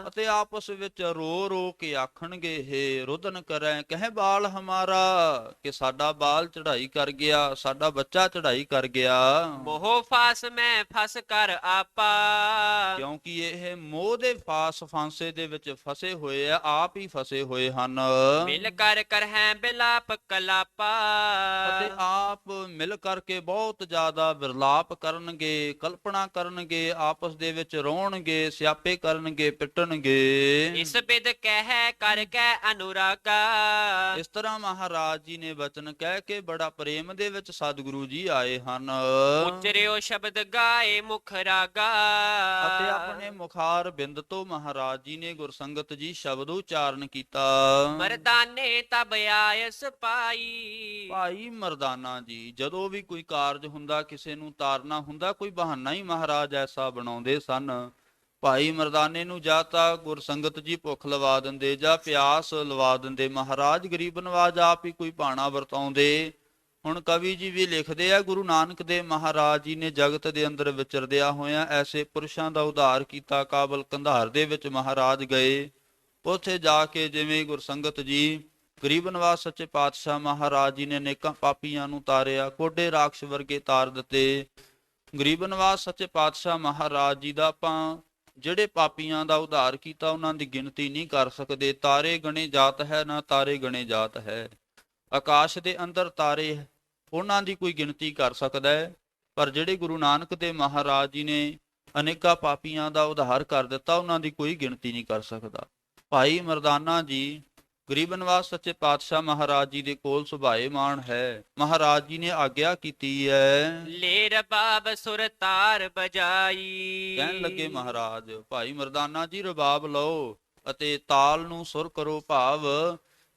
ਅਤੇ ਆਪਸ ਵਿੱਚ ਰੋ ਰੋ ਕੇ ਆਖਣਗੇ, ਹੇ ਰੁਦਨ ਕਰੈ ਕਹਿ ਬਾਲ ਹਮਾਰਾ, ਕਿ ਸਾਡਾ ਬਾਲ ਚੜਾਈ ਕਰ ਗਿਆ, ਸਾਡਾ ਬੱਚਾ ਚੜਾਈ ਕਰ ਗਿਆ। ਮੋਹ ਫਾਸ ਮੈਂ ਫਸ ਕਰ ਆਪਾ। ਕਿਉਂਕਿ ਇਹ ਮੋਹ ਦੇ ਫਾਂਸੇ ਦੇ ਵਿੱਚ ਫਸੇ ਹੋਏ ਆ, ਆਪ ਹੀ ਫਸੇ ਹੋਏ ਹਨ। ਮਿਲ ਕਰ ਹੈ ਬਿਲਾਪ ਕਲਾਪਾ। ਅਤੇ ਆਪ ਮਿਲ ਕਰਕੇ ਬਹੁਤ ਜ਼ਿਆਦਾ ਵਿਰਲਾਪ ਕਰਨਗੇ, ਕਲਪਨਾ ਕਰਨਗੇ, ਆਪਸ ਦੇ ਵਿੱਚ ਰੋਣਗੇ, ਸਿਆਪੇ ਕਰਨਗੇ, ਪਿੱਟਣਗੇ। ਇਸ ਬਿਦ ਕਹਿ ਕਰ ਕੈ ਅਨੁਰਾਗਾ। ਇਸ ਤਰ੍ਹਾਂ ਮਹਾਰਾਜ ਜੀ ਨੇ ਬਚਨ ਕਹਿ ਕੇ ਬੜਾ ਪ੍ਰੇਮ ਦੇ ਵਿੱਚ ਸਤਿਗੁਰੂ ਜੀ ਆਏ ਹਨ। ਉਚਰਿਓ ਸ਼ਬਦ ਗਾਏ ਮੁਖ ਰਾਗਾ। ਅਤੇ ਆਪਣੇ ਮੁਖਾਰ ਬਿੰਦ ਤੋਂ ਮਹਾਰਾਜ ਜੀ ਨੇ ਗੁਰਸੰਗਤ ਜੀ ਸ਼ਬਦ ਉਚਾਰਨ ਕੀਤਾ। ਮਰਦਾਨੇ ਤਬ ਆਇਸ ਪਾਈ। ਭਾਈ ਮਰਦਾਨਾ ਜੀ ਜਦੋਂ ਵੀ ਕੋਈ ਕਾਰਜ ਹੁੰਦਾ, ਕਿਸੇ ਨੂੰ ਤਾਰਨਾ ਹੁੰਦਾ, ਕੋਈ ਬਹਾਨਾ ਹੀ ਮਹਾਰਾਜ ਐਸਾ ਬਣਾਉਂਦੇ ਸਨ। ਭਾਈ ਮਰਦਾਨੇ ਨੂੰ ਜਾਂ ਤਾਂ ਗੁਰਸੰਗਤ ਜੀ ਭੁੱਖ ਲਵਾ ਦਿੰਦੇ, ਜਾਂ ਪਿਆਸ ਲਵਾ ਦਿੰਦੇ। ਮਹਾਰਾਜ ਗਰੀਬ ਨਵਾਜ ਆਪ ਹੀ ਕੋਈ ਭਾਣਾ ਵਰਤਾਉਂਦੇ। ਹੁਣ ਕਵੀ ਜੀ ਵੀ ਲਿਖਦੇ ਆ, ਗੁਰੂ ਨਾਨਕ ਦੇਵ ਮਹਾਰਾਜ ਜੀ ਨੇ ਜਗਤ ਦੇ ਅੰਦਰ ਵਿਚਰਦਿਆਂ ਹੋਇਆਂ ਐਸੇ ਪੁਰਸ਼ਾਂ ਦਾ ਉਧਾਰ ਕੀਤਾ। ਕਾਬਲ ਕੰਧਾਰ ਦੇ ਵਿੱਚ ਮਹਾਰਾਜ ਗਏ, ਉੱਥੇ ਜਾ ਕੇ ਜਿਵੇਂ ਗੁਰਸੰਗਤ ਜੀ ਗਰੀਬ ਨਿਵਾਸ ਸੱਚੇ ਪਾਤਸ਼ਾਹ ਮਹਾਰਾਜ ਜੀ ਨੇ ਅਨੇਕਾਂ ਪਾਪੀਆਂ ਨੂੰ ਤਾਰਿਆ, ਕੋਡੇ ਰਾਖਸ਼ ਵਰਗੇ ਤਾਰ ਦਿੱਤੇ। ਗਰੀਬ ਨਿਵਾਸ ਸੱਚੇ ਪਾਤਸ਼ਾਹ ਮਹਾਰਾਜ ਜੀ ਦਾ ਆਪਾਂ ਜਿਹੜੇ ਪਾਪੀਆਂ ਦਾ ਉਧਾਰ ਕੀਤਾ ਉਹਨਾਂ ਦੀ ਗਿਣਤੀ ਨਹੀਂ ਕਰ ਸਕਦੇ। ਤਾਰੇ ਗਣੇ ਜਾਤ ਹੈ, ਨਾ ਤਾਰੇ ਗਣੇ ਜਾਤ ਹੈ। ਆਕਾਸ਼ ਦੇ ਅੰਦਰ ਤਾਰੇ ਉਹਨਾਂ ਦੀ ਕੋਈ ਗਿਣਤੀ ਕਰ ਸਕਦਾ ਹੈ, ਪਰ ਜਿਹੜੇ ਗੁਰੂ ਨਾਨਕ ਦੇਵ ਮਹਾਰਾਜ ਜੀ ਨੇ ਅਨੇਕਾਂ ਪਾਪੀਆਂ ਦਾ ਉਧਾਰ ਕਰ ਦਿੱਤਾ, ਉਹਨਾਂ ਦੀ ਕੋਈ ਗਿਣਤੀ ਨਹੀਂ ਕਰ ਸਕਦਾ। ਭਾਈ ਮਰਦਾਨਾ ਜੀ ਗਰੀਬ ਨਿਵਾਸ ਸੱਚੇ ਪਾਤਸ਼ਾਹ ਮਹਾਰਾਜ ਜੀ ਦੇ ਕੋਲ ਸੁਭਾਏਮਾਨ ਹੈ। ਮਹਾਰਾਜ ਜੀ ਨੇ ਆਗਿਆ ਕੀਤੀ ਹੈ, ਲੈ ਰਬਾਬ ਸੁਰ ਤਾਰ ਬਜਾਈ। ਕਹਿਣ ਲੱਗੇ ਮਹਾਰਾਜ, ਭਾਈ ਮਰਦਾਨਾ ਜੀ ਰਬਾਬ ਲਓ ਅਤੇ ਤਾਲ ਨੂੰ ਸੁਰ ਕਰੋ। ਭਾਵ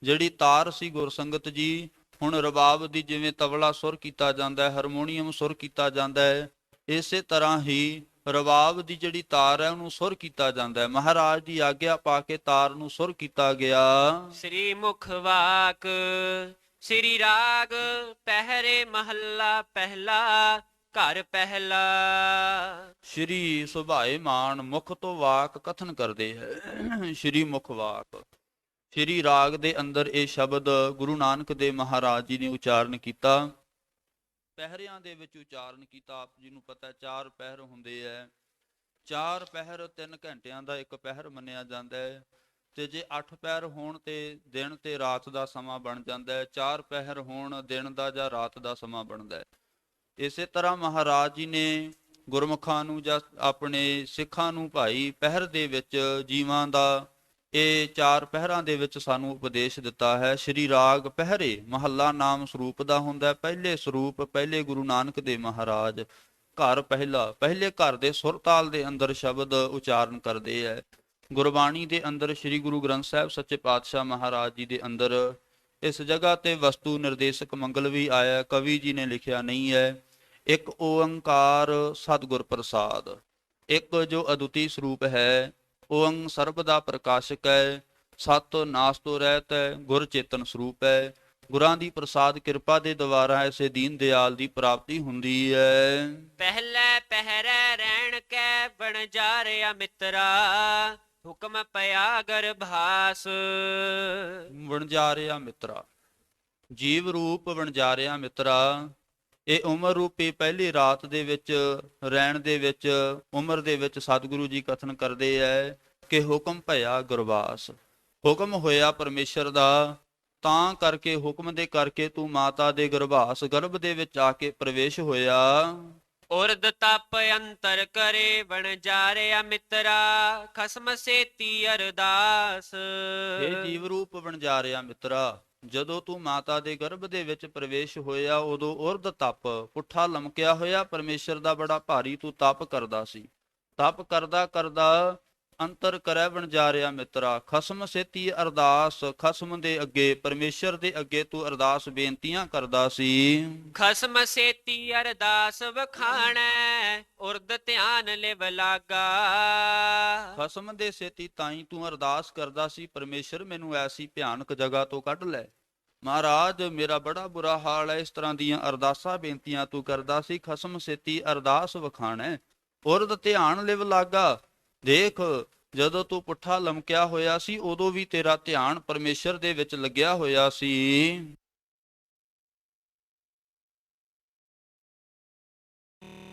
ਜਿਹੜੀ ਤਾਰ ਸੀ ਗੁਰਸੰਗਤ ਜੀ, ਹੁਣ ਰਬਾਬ ਦੀ ਜਿਵੇਂ ਤਬਲਾ ਸੁਰ ਕੀਤਾ ਜਾਂਦਾ ਹੈ, ਹਾਰਮੋਨੀਅਮ ਸੁਰ ਕੀਤਾ ਜਾਂਦਾ ਹੈ, ਇਸੇ ਤਰ੍ਹਾਂ ਹੀ ਰਬਾਬ ਦੀ ਜਿਹੜੀ ਤਾਰ ਹੈ ਉਹਨੂੰ ਸੁਰ ਕੀਤਾ ਜਾਂਦਾ ਹੈ। ਮਹਾਰਾਜ ਦੀ ਆਗਿਆ ਪਾ ਕੇ ਤਾਰ ਨੂੰ ਸੁਰ ਕੀਤਾ ਗਿਆ। ਸ੍ਰੀ ਮੁਖ ਵਾਕ ਸ੍ਰੀ ਰਾਗ ਪਹਿਰੇ ਮਹੱਲਾ ਪਹਿਲਾ ਘਰ ਪਹਿਲਾ। ਸ਼੍ਰੀ ਸੁਭਾਏਮਾਨ ਮੁਖ ਤੋਂ ਵਾਕ ਕਥਨ ਕਰਦੇ ਹੈ। ਸ਼੍ਰੀ ਮੁਖ ਵਾਕ ਸ਼੍ਰੀ ਰਾਗ ਦੇ ਅੰਦਰ ਇਹ ਸ਼ਬਦ ਗੁਰੂ ਨਾਨਕ ਦੇਵ ਮਹਾਰਾਜ ਜੀ ਨੇ ਉਚਾਰਨ ਕੀਤਾ। ਪਹਿਰਿਆਂ ਦੇ ਵਿੱਚ ਉਚਾਰਨ ਕੀਤਾ। ਆਪ ਜੀ ਨੂੰ ਪਤਾ 4 ਪਹਿਰ ਹੁੰਦੇ ਹੈ। 4 ਪਹਿਰ 3 ਘੰਟਿਆਂ ਦਾ ਇੱਕ ਪਹਿਰ ਮੰਨਿਆ ਜਾਂਦਾ ਹੈ। ਤੇ ਜੇ 8 ਪਹਿਰ ਹੋਣ ਤੇ ਦਿਨ ਤੇ ਰਾਤ ਦਾ ਸਮਾਂ ਬਣ ਜਾਂਦਾ ਹੈ, 4 ਪਹਿਰ ਹੋਣ ਦਿਨ ਦਾ ਜਾਂ ਰਾਤ ਦਾ ਸਮਾਂ ਬਣਦਾ ਹੈ। ਇਸੇ ਤਰ੍ਹਾਂ ਮਹਾਰਾਜ ਜੀ ਨੇ ਗੁਰਮੁਖਾਂ ਨੂੰ ਜਾਂ ਆਪਣੇ ਸਿੱਖਾਂ ਨੂੰ ਭਾਈ ਪਹਿਰ ਦੇ ਵਿੱਚ ਜੀਵਾਂ ਦਾ ਇਹ 4 ਪਹਿਰਾਂ ਦੇ ਵਿੱਚ ਸਾਨੂੰ ਉਪਦੇਸ਼ ਦਿੱਤਾ ਹੈ। ਸ਼੍ਰੀ ਰਾਗ ਪਹਿਰੇ ਮਹੱਲਾ ਨਾਮ ਸਰੂਪ ਦਾ ਹੁੰਦਾ। ਪਹਿਲੇ ਸਰੂਪ ਪਹਿਲੇ ਗੁਰੂ ਨਾਨਕ ਦੇ ਮਹਾਰਾਜ ਘਰ ਪਹਿਲੇ ਘਰ ਦੇ ਸੁਰ ਤਾਲ ਦੇ ਅੰਦਰ ਸ਼ਬਦ ਉਚਾਰਨ ਕਰਦੇ ਹੈ। ਗੁਰਬਾਣੀ ਦੇ ਅੰਦਰ ਸ੍ਰੀ ਗੁਰੂ ਗ੍ਰੰਥ ਸਾਹਿਬ ਸੱਚੇ ਪਾਤਸ਼ਾਹ ਮਹਾਰਾਜ ਜੀ ਦੇ ਅੰਦਰ ਇਸ ਜਗ੍ਹਾ ਤੇ ਵਸਤੂ ਨਿਰਦੇਸ਼ਕ ਮੰਗਲ ਵੀ ਆਇਆ, ਕਵੀ ਜੀ ਨੇ ਲਿਖਿਆ ਨਹੀਂ ਹੈ। ਇੱਕ ਓੰਕਾਰ ਸਤਿਗੁਰ ਪ੍ਰਸਾਦ, ਇੱਕ ਜੋ ਅਦੁੱਤੀ ਸਰੂਪ ਹੈ, ਓੰਗ ਸਰਬ ਦਾ ਪ੍ਰਕਾਸ਼ਕ ਹੈ, ਸਤ ਨਾਸ ਤੋਂ ਰਹਿਤ ਹੈ, ਗੁਰ ਚੇਤਨ ਸਰੂਪ ਹੈ। ਗੁਰਾਂ ਦੀ ਪ੍ਰਸਾਦ ਕਿਰਪਾ ਦੇ ਦੁਆਰਾ ਐਸੇ ਦੀਨ ਦਿਆਲ ਦੀ ਪ੍ਰਾਪਤੀ ਹੁੰਦੀ ਹੈ। ਪਹਿਲੇ ਪਹਿਰੇ ਰਹਿਣ ਕੈ ਵਣਜਾਰਿਆ ਮਿੱਤਰਾ, ਹੁਕਮ ਪਿਆ ਗਰਭਾਸ। ਵਣਜਾਰਿਆ ਮਿੱਤਰਾ, ਜੀਵ ਰੂਪ ਵਣਜਾਰਿਆ ਮਿੱਤਰਾ, ਇਹ ਉਮਰ ਰੂਪੀ ਪਹਿਲੀ ਰਾਤ ਦੇ ਵਿੱਚ ਰਹਿਣ ਦੇ ਵਿੱਚ ਉਮਰ ਦੇ ਵਿੱਚ ਸਤਿਗੁਰੂ ਜੀ ਕਥਨ ਕਰਦੇ ਹੈ ਕਿ ਹੁਕਮ ਭਇਆ ਗੁਰਵਾਸ। ਹੁਕਮ ਹੋਇਆ ਪਰਮੇਸ਼ਰ ਦਾ, ਤਾਂ ਕਰਕੇ ਹੁਕਮ ਦੇ ਕਰਕੇ ਤੂੰ ਮਾਤਾ ਦੇ ਗਰਭਾਸ ਗਰਭ ਦੇ ਵਿੱਚ ਆ ਕੇ ਪ੍ਰਵੇਸ਼ ਹੋਇਆ। ਉਰਦ ਤਪ ਅੰਤਰ ਕਰੇ ਵਣਜਾਰਿਆ ਮਿੱਤਰਾ, ਖਸਮ ਸੇਤੀ ਅਰਦਾਸ। ਇਹ ਜੀਵ ਰੂਪ ਵਣਜਾਰਿਆ ਮਿੱਤਰਾ, ਜਦੋਂ ਤੂੰ ਮਾਤਾ ਦੇ ਗਰਭ ਦੇ ਵਿੱਚ ਪ੍ਰਵੇਸ਼ ਹੋਇਆ ਉਦੋਂ ਉਰਦ ਤਪ ਪੁੱਠਾ ਲਮਕਿਆ ਹੋਇਆ ਪਰਮੇਸ਼ਰ ਦਾ ਬੜਾ ਭਾਰੀ ਤੂੰ ਤਪ ਕਰਦਾ ਸੀ। ਤਪ ਕਰਦਾ ਕਰਦਾ ਅੰਤਰ ਕਰੈ ਵਣਜਾਰਿਆ ਮਿੱਤਰਾ, ਖਸਮ ਸੇਤੀ ਅਰਦਾਸ, ਖਸਮ ਦੇ ਅੱਗੇ ਪਰਮੇਸ਼ਰ ਦੇ ਅੱਗੇ ਤੂੰ ਅਰਦਾਸ ਬੇਨਤੀਆਂ ਕਰਦਾ ਸੀ। ਖਸਮ ਸੇਤੀ ਅਰਦਾਸ ਵਖਾਣੈ, ਉਰਦ ਧਿਆਨ ਲਿਵ ਲਾਗਾ। ਖਸਮ ਦੇ ਸੇਤੀ ਤਾਈ ਤੂੰ ਅਰਦਾਸ ਕਰਦਾ ਸੀ, ਪਰਮੇਸ਼ਰ ਮੈਨੂੰ ਐਸੀ ਭਿਆਨਕ ਜਗ੍ਹਾ ਤੋਂ ਕੱਢ ਲੈ। ਮਹਾਰਾਜ ਮੇਰਾ ਬੜਾ ਬੁਰਾ ਹਾਲ ਹੈ। ਇਸ ਤਰ੍ਹਾਂ ਦੀਆਂ ਅਰਦਾਸਾਂ ਬੇਨਤੀਆਂ ਤੂੰ ਕਰਦਾ ਸੀ। ਖਸਮ ਸੇਤੀ ਅਰਦਾਸ ਵਖਾਣੈ, ਉਰਦ ਧਿਆਨ ਲਿਵ ਲਾਗਾ। ਦੇਖ, ਜਦੋਂ ਤੂੰ ਪੁੱਠਾ ਲਮਕਿਆ ਹੋਇਆ ਸੀ ਉਦੋਂ ਵੀ ਤੇਰਾ ਧਿਆਨ ਪਰਮੇਸ਼ਰ ਦੇ ਵਿੱਚ ਲੱਗਿਆ ਹੋਇਆ ਸੀ।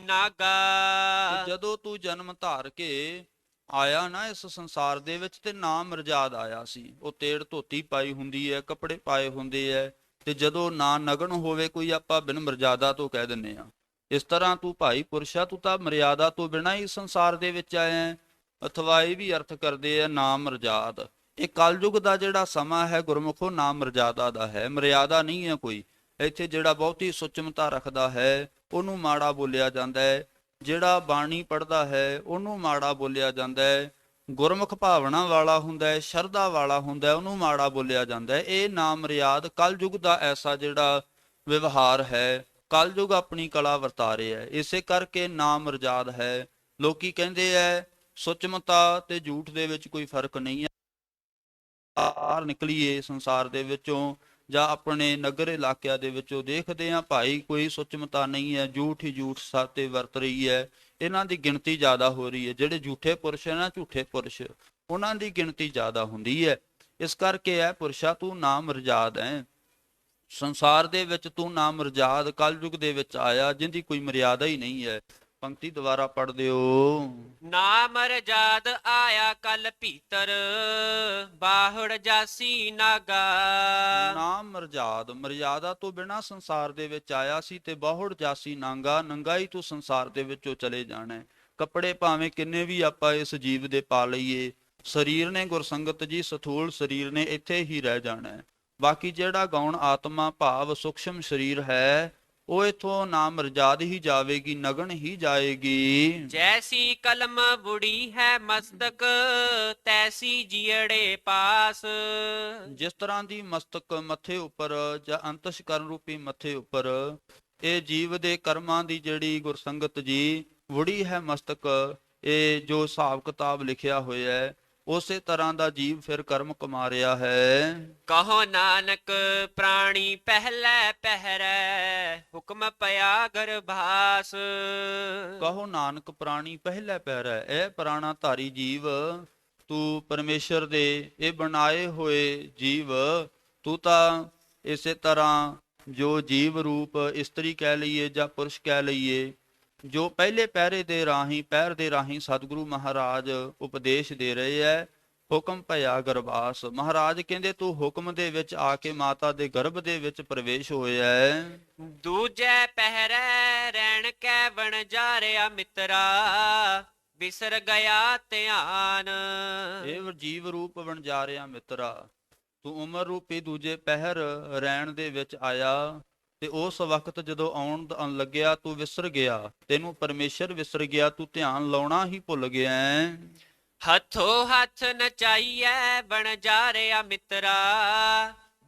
ਨਾਗਾ, ਜਦੋਂ ਤੂੰ ਜਨਮ ਧਾਰ ਕੇ ਆਇਆ ਨਾ ਇਸ ਸੰਸਾਰ ਦੇ ਵਿੱਚ ਤੇ ਨਾਮ ਮਰਜ਼ਾਦ ਆਇਆ ਸੀ। ਉਹ ਤੇੜ ਧੋਤੀ ਪਾਈ ਹੁੰਦੀ ਹੈ, ਕੱਪੜੇ ਪਾਏ ਹੁੰਦੇ ਹੈ, ਤੇ ਜਦੋਂ ਨਾ ਨਗਨ ਹੋਵੇ ਕੋਈ ਆਪਾਂ ਬਿਨ ਮਰਜ਼ਾਦਾ ਤੋਂ ਕਹਿ ਦਿੰਦੇ ਆ। ਇਸ ਤਰ੍ਹਾਂ ਤੂੰ ਭਾਈ ਪੁਰਸ਼ਾ ਤੂੰ ਤਾਂ ਮਰਿਆਦਾ ਤੋਂ ਬਿਨਾਂ ਹੀ ਸੰਸਾਰ ਦੇ ਵਿੱਚ ਆਇਆ। ਅਥਵਾ ਇਹ ਵੀ ਅਰਥ ਕਰਦੇ ਆ ਨਾਮ ਮਰਜ਼ਾਦ। ਇਹ ਕਲਯੁਗ ਦਾ ਜਿਹੜਾ ਸਮਾਂ ਹੈ ਗੁਰਮੁਖੋ ਨਾਮ ਮਰਜ਼ਾਦਾ ਦਾ ਹੈ, ਮਰਿਆਦਾ ਨਹੀਂ ਹੈ ਕੋਈ। ਇੱਥੇ ਜਿਹੜਾ ਬਹੁਤੀ ਸੁਚਮਤਾ ਰੱਖਦਾ ਹੈ ਉਹਨੂੰ ਮਾੜਾ ਬੋਲਿਆ ਜਾਂਦਾ ਹੈ, ਜਿਹੜਾ ਬਾਣੀ ਪੜ੍ਹਦਾ ਹੈ ਉਹਨੂੰ ਮਾੜਾ ਬੋਲਿਆ ਜਾਂਦਾ ਹੈ, ਗੁਰਮੁਖ ਭਾਵਨਾ ਵਾਲਾ ਹੁੰਦਾ ਹੈ, ਸ਼ਰਧਾ ਵਾਲਾ ਹੁੰਦਾ ਹੈ, ਉਹਨੂੰ ਮਾੜਾ ਬੋਲਿਆ ਜਾਂਦਾ ਹੈ। ਇਹ ਨਾਮ ਮਰਿਆਦ ਕਲਯੁਗ ਦਾ ਐਸਾ ਜਿਹੜਾ ਵਿਵਹਾਰ ਹੈ, ਕਲਯੁਗ ਆਪਣੀ ਕਲਾ ਵਰਤਾ ਰਿਹਾ ਹੈ, ਇਸੇ ਕਰਕੇ ਨਾਮ ਮਰਜ਼ਾਦ ਹੈ। ਲੋਕੀ ਕਹਿੰਦੇ ਹੈ ਸੁਚਮਤਾ ਤੇ ਝੂਠ ਦੇ ਵਿੱਚ ਕੋਈ ਫਰਕ ਨਹੀਂ ਹੈ। ਬਾਹਰ ਨਿਕਲੀਏ ਸੰਸਾਰ ਦੇ ਵਿੱਚੋਂ ਜਾਂ ਆਪਣੇ ਨਗਰ ਇਲਾਕਿਆਂ ਦੇ ਵਿੱਚੋਂ ਦੇਖਦੇ ਹਾਂ ਭਾਈ ਕੋਈ ਸੁਚਮਤਾ ਨਹੀਂ ਹੈ, ਝੂਠ ਹੀ ਝੂਠ ਸਾਤੇ ਵਰਤ ਰਹੀ ਹੈ। ਇਹਨਾਂ ਦੀ ਗਿਣਤੀ ਜ਼ਿਆਦਾ ਹੋ ਰਹੀ ਹੈ। ਜਿਹੜੇ ਝੂਠੇ ਪੁਰਸ਼ ਹੈ ਨਾ, ਝੂਠੇ ਪੁਰਸ਼, ਉਹਨਾਂ ਦੀ ਗਿਣਤੀ ਜ਼ਿਆਦਾ ਹੁੰਦੀ ਹੈ। ਇਸ ਕਰਕੇ ਹੈ ਪੁਰਸ਼ਾ ਤੂੰ ਨਾਮ ਮਰਜ਼ਾਦ ਹੈ। ਸੰਸਾਰ ਦੇ ਵਿੱਚ ਤੂੰ ਨਾਮ ਮਰਜ਼ਾਦ ਕਲਯੁਗ ਦੇ ਵਿੱਚ ਆਇਆ ਜਿੰਦੀ ਕੋਈ ਮਰਿਆਦਾ ਹੀ ਨਹੀਂ ਹੈ। ਪੰਕਤੀ ਦੁਬਾਰਾ ਪੜ੍ਹ ਦਿਓ। ਨਾਮ ਰਜਾਦ ਆਇਆ ਕਲ ਭੀਤਰ, ਬਾਹੜ ਜਾਸੀ ਨਾਗਾ। ਨਾਮ ਮਰਜ਼ਾਦ ਮਰਿਆਦਾ ਤੋਂ ਬਿਨਾਂ ਸੰਸਾਰ ਦੇ ਵਿੱਚ ਆਇਆ ਸੀ ਤੇ ਬਾਹੜ ਜਾਸੀ ਨਾਂਗਾ, ਨੰਗਾ ਹੀ ਤੂੰ ਸੰਸਾਰ ਦੇ ਵਿੱਚੋਂ ਚਲੇ ਜਾਣਾ। ਕੱਪੜੇ ਭਾਵੇਂ ਕਿੰਨੇ ਵੀ ਆਪਾਂ ਇਸ ਜੀਵ ਦੇ ਪਾ ਲਈਏ, ਸਰੀਰ ਨੇ ਗੁਰਸੰਗਤ ਜੀ ਸਥੂਲ ਸਰੀਰ ਨੇ ਇੱਥੇ ਹੀ ਰਹਿ ਜਾਣਾ। ਬਾਕੀ ਜਿਹੜਾ ਗੌਣ ਆਤਮਾ ਭਾਵ ਸੂਖਸ਼ਮ ਸਰੀਰ ਹੈ ਉਹ ਇਥੋਂ ਨਾਮ ਮਰਜ਼ਾਦ ਹੀ ਜਾਵੇਗੀ, ਨਗਨ ਹੀ ਜਾਏਗੀ। ਜੈਸੀ ਕਲਮ ਬੁੜੀ ਹੈ ਮਸਤਕ, ਤੈਸੀ ਜੀੜੇ ਪਾਸ। ਜਿਸ ਤਰ੍ਹਾਂ ਦੀ ਮਸਤਕ ਮੱਥੇ ਉੱਪਰ ਜਾਂ ਅੰਤਸ਼ਕਰਨ ਰੂਪੀ ਮੱਥੇ ਉੱਪਰ ਇਹ ਜੀਵ ਦੇ ਕਰਮਾਂ ਦੀ ਜਿਹੜੀ ਗੁਰਸੰਗਤ ਜੀ ਵੁੜੀ ਹੈ ਮਸਤਕ, ਇਹ ਜੋ ਹਿਸਾਬ ਕਿਤਾਬ ਲਿਖਿਆ ਹੋਇਆ ਹੈ ਉਸੇ ਤਰ੍ਹਾਂ ਦਾ ਜੀਵ ਫਿਰ ਕਰਮ ਕਮਾ ਰਿਹਾ ਹੈ। ਕਹੋ ਨਾਨਕ ਪ੍ਰਾਣੀ ਪਹਿਲੇ ਪਹਿਰੈ, ਹੁਕਮ ਪਿਆ ਗਰਭਾਸ। ਕਹੋ ਨਾਨਕ ਪ੍ਰਾਣੀ ਪਹਿਲੇ ਪਹਿਰੈ, ਇਹ ਪ੍ਰਾਣਾ ਧਾਰੀ ਜੀਵ ਤੂੰ ਪਰਮੇਸ਼ਰ ਦੇ ਇਹ ਬਣਾਏ ਹੋਏ ਜੀਵ, ਤੂੰ ਤਾਂ ਇਸੇ ਤਰ੍ਹਾਂ ਜੋ ਜੀਵ ਰੂਪ ਇਸਤਰੀ ਕਹਿ ਲਈਏ ਜਾਂ ਪੁਰਸ਼ ਕਹਿ ਲਈਏ, ਜੋ ਪਹਿਲੇ ਪਹਿਰੇ ਦੇ ਰਾਹੀਂ ਪਹਿਰ ਦੇ ਰਾਹੀਂ ਸਤਿਗੁਰੂ ਮਹਾਰਾਜ ਉਪਦੇਸ਼ ਦੇ ਰਹੇ ਹੈ, ਹੁਕਮ ਭਇਆ ਗਰਭਾਸ। ਮਹਾਰਾਜ ਕਹਿੰਦੇ ਤੂੰ ਹੁਕਮ ਦੇ ਵਿੱਚ ਆ ਕੇ ਮਾਤਾ ਦੇ ਗਰਭ ਦੇ ਵਿੱਚ ਪ੍ਰਵੇਸ਼ ਹੋਇਆ ਹੈ। ਦੂਜੈ ਪਹਿਰੈ ਰਹਿਣ ਕੈ ਵਣਜਾਰਿਆ ਮਿੱਤਰਾ, ਵਿਸਰ ਗਿਆ ਧਿਆਨ। ਇਹ ਜੀਵ ਰੂਪ ਵਣਜਾਰਿਆ ਮਿੱਤਰਾ, ਤੂੰ ਉਮਰ ਰੂਪੀ ਦੂਜੇ ਪਹਿਰ ਰਹਿਣ ਦੇ ਵਿੱਚ ਆਇਆ ਤੇ ਉਸ ਵਕਤ ਜਦੋਂ ਆਉਣ ਲੱਗਿਆ ਤੂੰ ਵਿਸਰ ਗਿਆ, ਤੈਨੂੰ ਪਰਮੇਸ਼ਰ ਵਿਸਰ ਗਿਆ, ਤੂੰ ਧਿਆਨ ਲਾਉਣਾ ਹੀ ਭੁੱਲ ਗਿਆ ਹੈ। ਹੱਥੋਂ ਹੱਥ ਨਚਾਈਐ ਵਣਜਾਰਿਆ ਮਿੱਤਰਾ,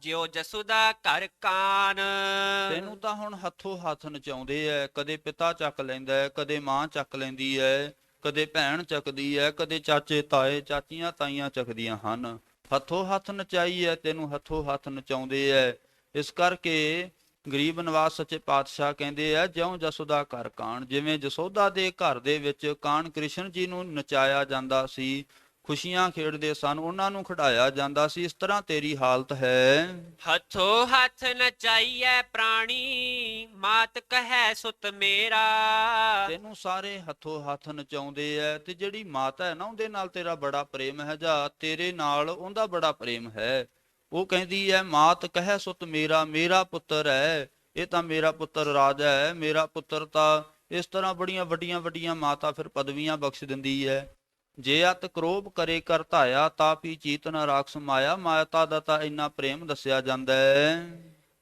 ਜਿਉ ਜਸੁਦਾ ਘਰ ਕਾਨ। ਤੈਨੂੰ ਤਾਂ ਹੁਣ ਹੱਥੋਂ ਹੱਥ ਨਚਾਉਂਦੇ ਐ, ਕਦੇ ਪਿਤਾ ਚੱਕ ਲੈਂਦਾ ਹੈ, ਕਦੇ ਮਾਂ ਚੱਕ ਲੈਂਦੀ ਹੈ, ਕਦੇ ਭੈਣ ਚੱਕਦੀ ਹੈ, ਕਦੇ ਚਾਚੇ ਤਾਏ ਚਾਚੀਆਂ ਤਾਈਆਂ ਚੱਕਦੀਆਂ ਹਨ। ਹੱਥੋਂ ਹੱਥ ਨਚਾਈ ਹੈ, ਤੈਨੂੰ ਹੱਥੋਂ ਹੱਥ ਨਚਾਉਂਦੇ ਐ। ਇਸ ਕਰਕੇ ਗਰੀਬ ਨਿਵਾਸ ਸੱਚੇ ਪਾਤਸ਼ਾਹ ਕਹਿੰਦੇ ਆ, ਜਿਉਂ ਜਸੋਦਾ ਘਰ ਕਾਣ, ਜਿਵੇਂ ਜਸੋਦਾ ਦੇ ਘਰ ਦੇ ਵਿੱਚ ਕਾਣ ਕ੍ਰਿਸ਼ਨ ਜੀ ਨੂੰ ਨਚਾਇਆ ਜਾਂਦਾ ਸੀ, ਖੁਸ਼ੀਆਂ ਖੇਡਦੇ ਸਨ, ਉਹਨਾਂ ਨੂੰ ਖਿਡਾਇਆ ਜਾਂਦਾ ਸੀ, ਇਸ ਤਰ੍ਹਾਂ ਤੇਰੀ ਹਾਲਤ ਹੈ। ਹੱਥੋਂ ਹੱਥ ਨਚਾਈਐ ਪ੍ਰਾਣੀ, ਮਾਤ ਕਹੈ ਸੁਤ ਮੇਰਾ। ਤੈਨੂੰ ਸਾਰੇ ਹੱਥੋਂ ਹੱਥ ਨਚਾਉਂਦੇ ਐ, ਤੇ ਜਿਹੜੀ ਮਾਤਾ ਹੈ ਨਾ ਉਹਦੇ ਨਾਲ ਤੇਰਾ ਬੜਾ ਪ੍ਰੇਮ ਹੈ, ਜਾਂ ਤੇਰੇ ਨਾਲ ਉਹਦਾ ਬੜਾ ਪ੍ਰੇਮ ਹੈ। ਉਹ ਕਹਿੰਦੀ ਹੈ ਮਾਤ ਕਹਿ ਸੁਤ ਮੇਰਾ, ਮੇਰਾ ਪੁੱਤਰ ਹੈ, ਇਹ ਤਾਂ ਮੇਰਾ ਪੁੱਤਰ ਰਾਜਾ ਹੈ, ਮੇਰਾ ਪੁੱਤਰ ਤਾਂ ਇਸ ਤਰ੍ਹਾਂ ਬੜੀਆਂ ਵੱਡੀਆਂ ਵੱਡੀਆਂ ਮਾਤਾ ਫਿਰ ਪਦਵੀਆਂ ਬਖਸ਼ ਦਿੰਦੀ ਹੈ। ਜੇ ਅਤ ਕ੍ਰੋਧ ਕਰੇ ਕਰ ਧਾਇਆ, ਤਾਪੀ ਚੀਤ ਨ ਰਾਖਸ ਮਾਇਆ। ਮਾਤਾ ਦਾ ਤਾਂ ਇੰਨਾ ਪ੍ਰੇਮ ਦੱਸਿਆ ਜਾਂਦਾ ਹੈ।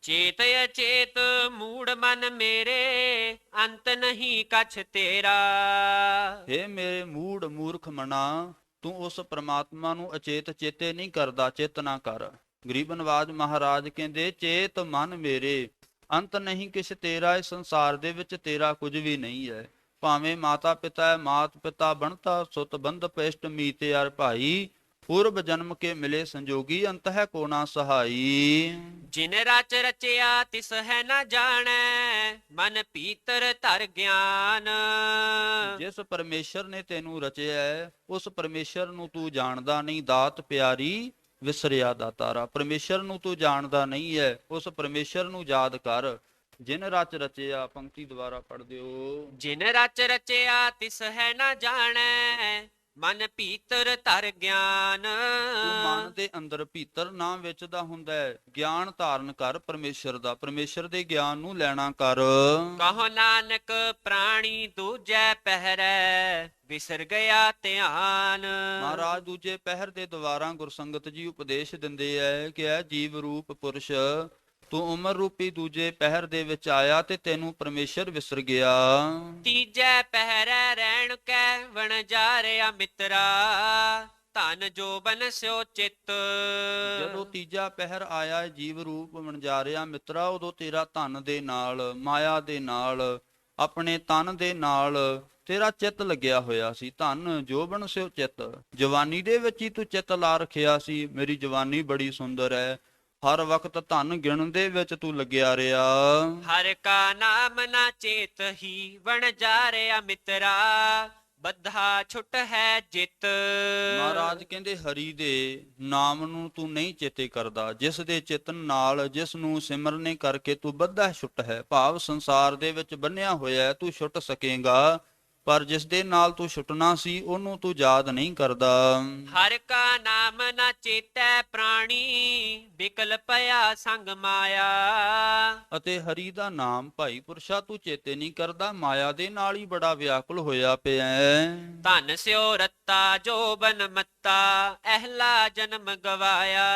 ਚੇਤ ਅਚੇਤ ਮੂੜ ਮਨ ਮੇਰੇ, ਅੰਤ ਨਹੀਂ ਕਛ ਤੇਰਾ। ਹੇ ਮੇਰੇ ਮੂੜ ਮੂਰਖ ਮਨਾ, ਤੂੰ ਉਸ ਪ੍ਰਮਾਤਮਾ ਨੂੰ ਅਚੇਤ ਚੇਤੇ ਨਹੀਂ ਕਰਦਾ, ਚੇਤ ਨਾ ਕਰ। ਗਰੀਬ ਨਵਾਜ ਮਹਾਰਾਜ ਕਹਿੰਦੇ ਚੇਤ ਮਨ ਮੇਰੇ, ਅੰਤ ਨਹੀਂ ਕਿਛ ਤੇਰਾ। ਇਸ ਸੰਸਾਰ ਦੇ ਵਿੱਚ ਤੇਰਾ ਕੁਝ ਵੀ ਨਹੀਂ ਹੈ। ਭਾਵੇਂ ਮਾਤਾ ਪਿਤਾ ਹੈ, ਮਾਤ ਪਿਤਾ ਬਣਤਾ ਸੁਤ ਬੰਧ ਪਿਸ਼ਟ ਮੀਤ ਯਾਰ ਭਾਈ। ਪੂਰਬ ਜਨਮ ਕੇ ਮਿਲੇ ਸੰਜੋਗੀ, ਅੰਤ ਹੈ ਕੋ ਨਾ ਸਹਾਈ। ਜਿਨ ਰਚ ਰਚਿਆ ਤਿਸ ਹੈ ਨਾ ਜਾਣੈ, ਮਨ ਪੀਤਰ ਧਰ ਗਿਆਨ। ਜਿਸ ਪਰਮੇਸ਼ਰ ਨੇ ਤੈਨੂੰ ਰਚਿਆ ਹੈ, ਉਸ ਪਰਮੇਸ਼ਰ ਨੂੰ ਤੂੰ ਜਾਣਦਾ ਨਹੀਂ। ਦਾਤ ਪਿਆਰੀ ਵਿਸਰਿਆ ਦਾਤਾਰਾ, ਪਰਮੇਸ਼ਰ ਨੂੰ ਤੂੰ ਜਾਣਦਾ ਨਹੀਂ ਹੈ, ਉਸ ਪਰਮੇਸ਼ਰ ਨੂੰ ਯਾਦ ਕਰ। ਜਿਨ ਰਚ ਰਚਿਆ, ਪੰਕਤੀ ਦੁਆਰਾ ਪੜ੍ਹ ਦਿਓ। ਜਿਨ ਰਚ ਰਚਿਆ ਤਿਸ ਹੈ ਨਾ ਜਾਣੈ, ਮਨ ਭੀਤਰ ਧਰ ਗਿਆਨ। ਤੂੰ ਮਨ ਦੇ ਅੰਦਰ ਭੀਤਰ ਨਾ ਵਿਚਦਾ ਹੁੰਦਾ ਹੈ, ਗਿਆਨ ਧਾਰਨ ਕਰ ਪਰਮੇਸ਼ਰ ਦਾ, ਪਰਮੇਸ਼ਰ ਦੇ ਗਿਆਨ ਨੂੰ ਲੈਣਾ ਕਰ। ਕਹੋ ਨਾਨਕ ਪ੍ਰਾਣੀ ਦੂਜੈ ਪਹਿਰੈ, ਵਿਸਰ ਗਿਆ ਧਿਆਨ। ਮਹਾਰਾਜ ਦੂਜੇ ਪਹਿਰ ਦੇ ਦੁਆਰਾ ਗੁਰਸੰਗਤ ਜੀ ਉਪਦੇਸ਼ ਦਿੰਦੇ ਐ ਕਿ ਐ ਜੀਵ ਰੂਪ ਪੁਰਸ਼, ਤੂੰ ਉਮਰ ਰੂਪੀ ਦੂਜੇ ਪਹਿਰ ਦੇ ਵਿੱਚ ਆਇਆ ਤੇ ਤੈਨੂੰ ਪਰਮੇਸ਼ਰ ਵਿਸਰ ਗਿਆ। ਤੀਜੈ ਪਹਿਰੈ ਰਹਿਣ ਕੈ ਵਣਜਾਰਿਆ ਮਿੱਤਰਾ, ਧਨ ਜੋਬਨ ਸਿਓ ਚਿੱਤ। ਜਦੋਂ ਤੀਜਾ ਪਹਿਰ ਆਇਆ ਜੀਵ ਰੂਪ ਵਣਜਾਰਿਆ ਮਿੱਤਰਾ, ਉਦੋਂ ਤੇਰਾ ਧਨ ਦੇ ਨਾਲ, ਮਾਇਆ ਦੇ ਨਾਲ, ਆਪਣੇ ਤਨ ਦੇ ਨਾਲ ਤੇਰਾ ਚਿੱਤ ਲੱਗਿਆ ਹੋਇਆ ਸੀ। ਧਨ ਜੋਬਨ ਸਿਓ ਚਿੱਤ, ਜਵਾਨੀ ਦੇ ਵਿੱਚ ਹੀ ਤੂੰ ਚਿੱਤ ਲਾ ਰੱਖਿਆ ਸੀ, ਮੇਰੀ ਜਵਾਨੀ ਬੜੀ ਸੁੰਦਰ ਹੈ। ਹਰ ਵਕਤ ਧਨ ਗਿਣਨ ਦੇ ਵਿੱਚ ਤੂੰ ਲੱਗਿਆ ਰਿਹਾ। ਹਰ ਕਾ ਨਾਮ ਨਾ ਚੇਤ ਹੀ ਵਣਜਾਰਿਆ ਮਿੱਤਰਾ, ਬੱਧਾ ਛੁੱਟ ਹੈ ਜਿੱਤ। ਮਹਾਰਾਜ ਕਹਿੰਦੇ ਹਰੀ ਦੇ ਨਾਮ ਨੂੰ ਤੂੰ ਨਹੀਂ ਚੇਤੇ ਕਰਦਾ, ਜਿਸ ਦੇ ਚਿਤਨ ਨਾਲ, ਜਿਸ ਨੂੰ ਸਿਮਰਨੇ ਕਰਕੇ ਤੂੰ ਬੱਧਾ ਛੁੱਟ ਹੈ। ਭਾਵ ਸੰਸਾਰ ਦੇ ਵਿੱਚ ਬੰਨਿਆ ਹੋਇਆ ਤੂੰ ਛੁੱਟ ਸਕੇਗਾ, ਪਰ ਜਿਸ ਦੇ ਨਾਲ ਤੂੰ ਛੁੱਟਣਾ ਸੀ ਉਹਨੂੰ ਤੂੰ ਯਾਦ ਨਹੀਂ ਕਰਦਾ। ਹਰ ਕਾ ਨਾਮ ਨਾ ਚੇਤੈ ਪ੍ਰਾਣੀ, ਵਿਕਲ ਪਿਆ ਸੰਗ ਮਾਇਆ। ਅਤੇ ਹਰੀ ਦਾ ਨਾਮ ਭਾਈ ਪੁਰਸ਼ਾ ਤੂੰ ਚੇਤੇ ਨਹੀਂ ਕਰਦਾ, ਮਾਇਆ ਦੇ ਨਾਲ ਹੀ ਬੜਾ ਵਿਆਕੁਲ ਹੋਇਆ ਪਿਆ ਹੈ। ਧਨ ਸਿਓ ਰੱਤਾ ਜੋਬਨ ਮੱਤਾ, ਅਹਲਾ ਜਨਮ ਗਵਾਇਆ।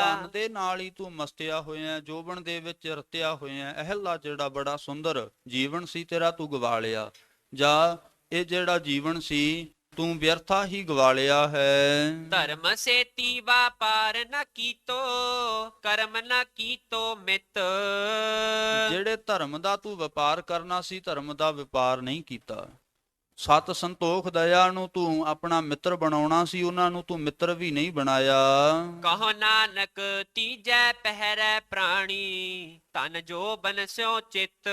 ਧਨ ਦੇ ਨਾਲ ਹੀ ਤੂੰ ਮਸਤਿਆ ਹੋਇਆ, ਜੋਬਨ ਦੇ ਵਿੱਚ ਰਤਿਆ ਹੋਇਆ। ਅਹਲਾ ਜਿਹੜਾ ਬੜਾ ਸੁੰਦਰ ਜੀਵਨ ਸੀ ਤੇਰਾ ਤੂੰ ਗਵਾ ਲਿਆ, ਜਾਂ ਇਹ ਜਿਹੜਾ ਜੀਵਨ ਸੀ ਤੂੰ ਵਿਅਰਥਾ ਹੀ ਗਵਾ ਲਿਆ ਹੈ। ਧਰਮ ਸੇਤੀ ਵਾਪਾਰ ਨ ਕੀਤੋ, ਕਰਮ ਨ ਕੀਤੋ ਮਿੱਤ। ਜਿਹੜੇ ਧਰਮ ਦਾ ਤੂੰ ਵਪਾਰ ਕਰਨਾ ਸੀ, ਧਰਮ ਦਾ ਵਪਾਰ ਨਹੀਂ ਕੀਤਾ। ਸਤ ਸੰਤੋਖ ਦਇਆ ਨੂੰ ਤੂੰ ਆਪਣਾ ਮਿੱਤਰ ਬਣਾਉਣਾ ਸੀ, ਉਹਨਾਂ ਨੂੰ ਤੂੰ ਮਿੱਤਰ ਵੀ ਨਹੀਂ ਬਣਾਇਆ। ਕਹੋ ਨਾਨਕ ਤੀਜੈ ਪਹਿਰੈ ਪ੍ਰਾਣੀ, ਧਨ ਜੋਬਨ ਸਿਓ ਚਿੱਤ।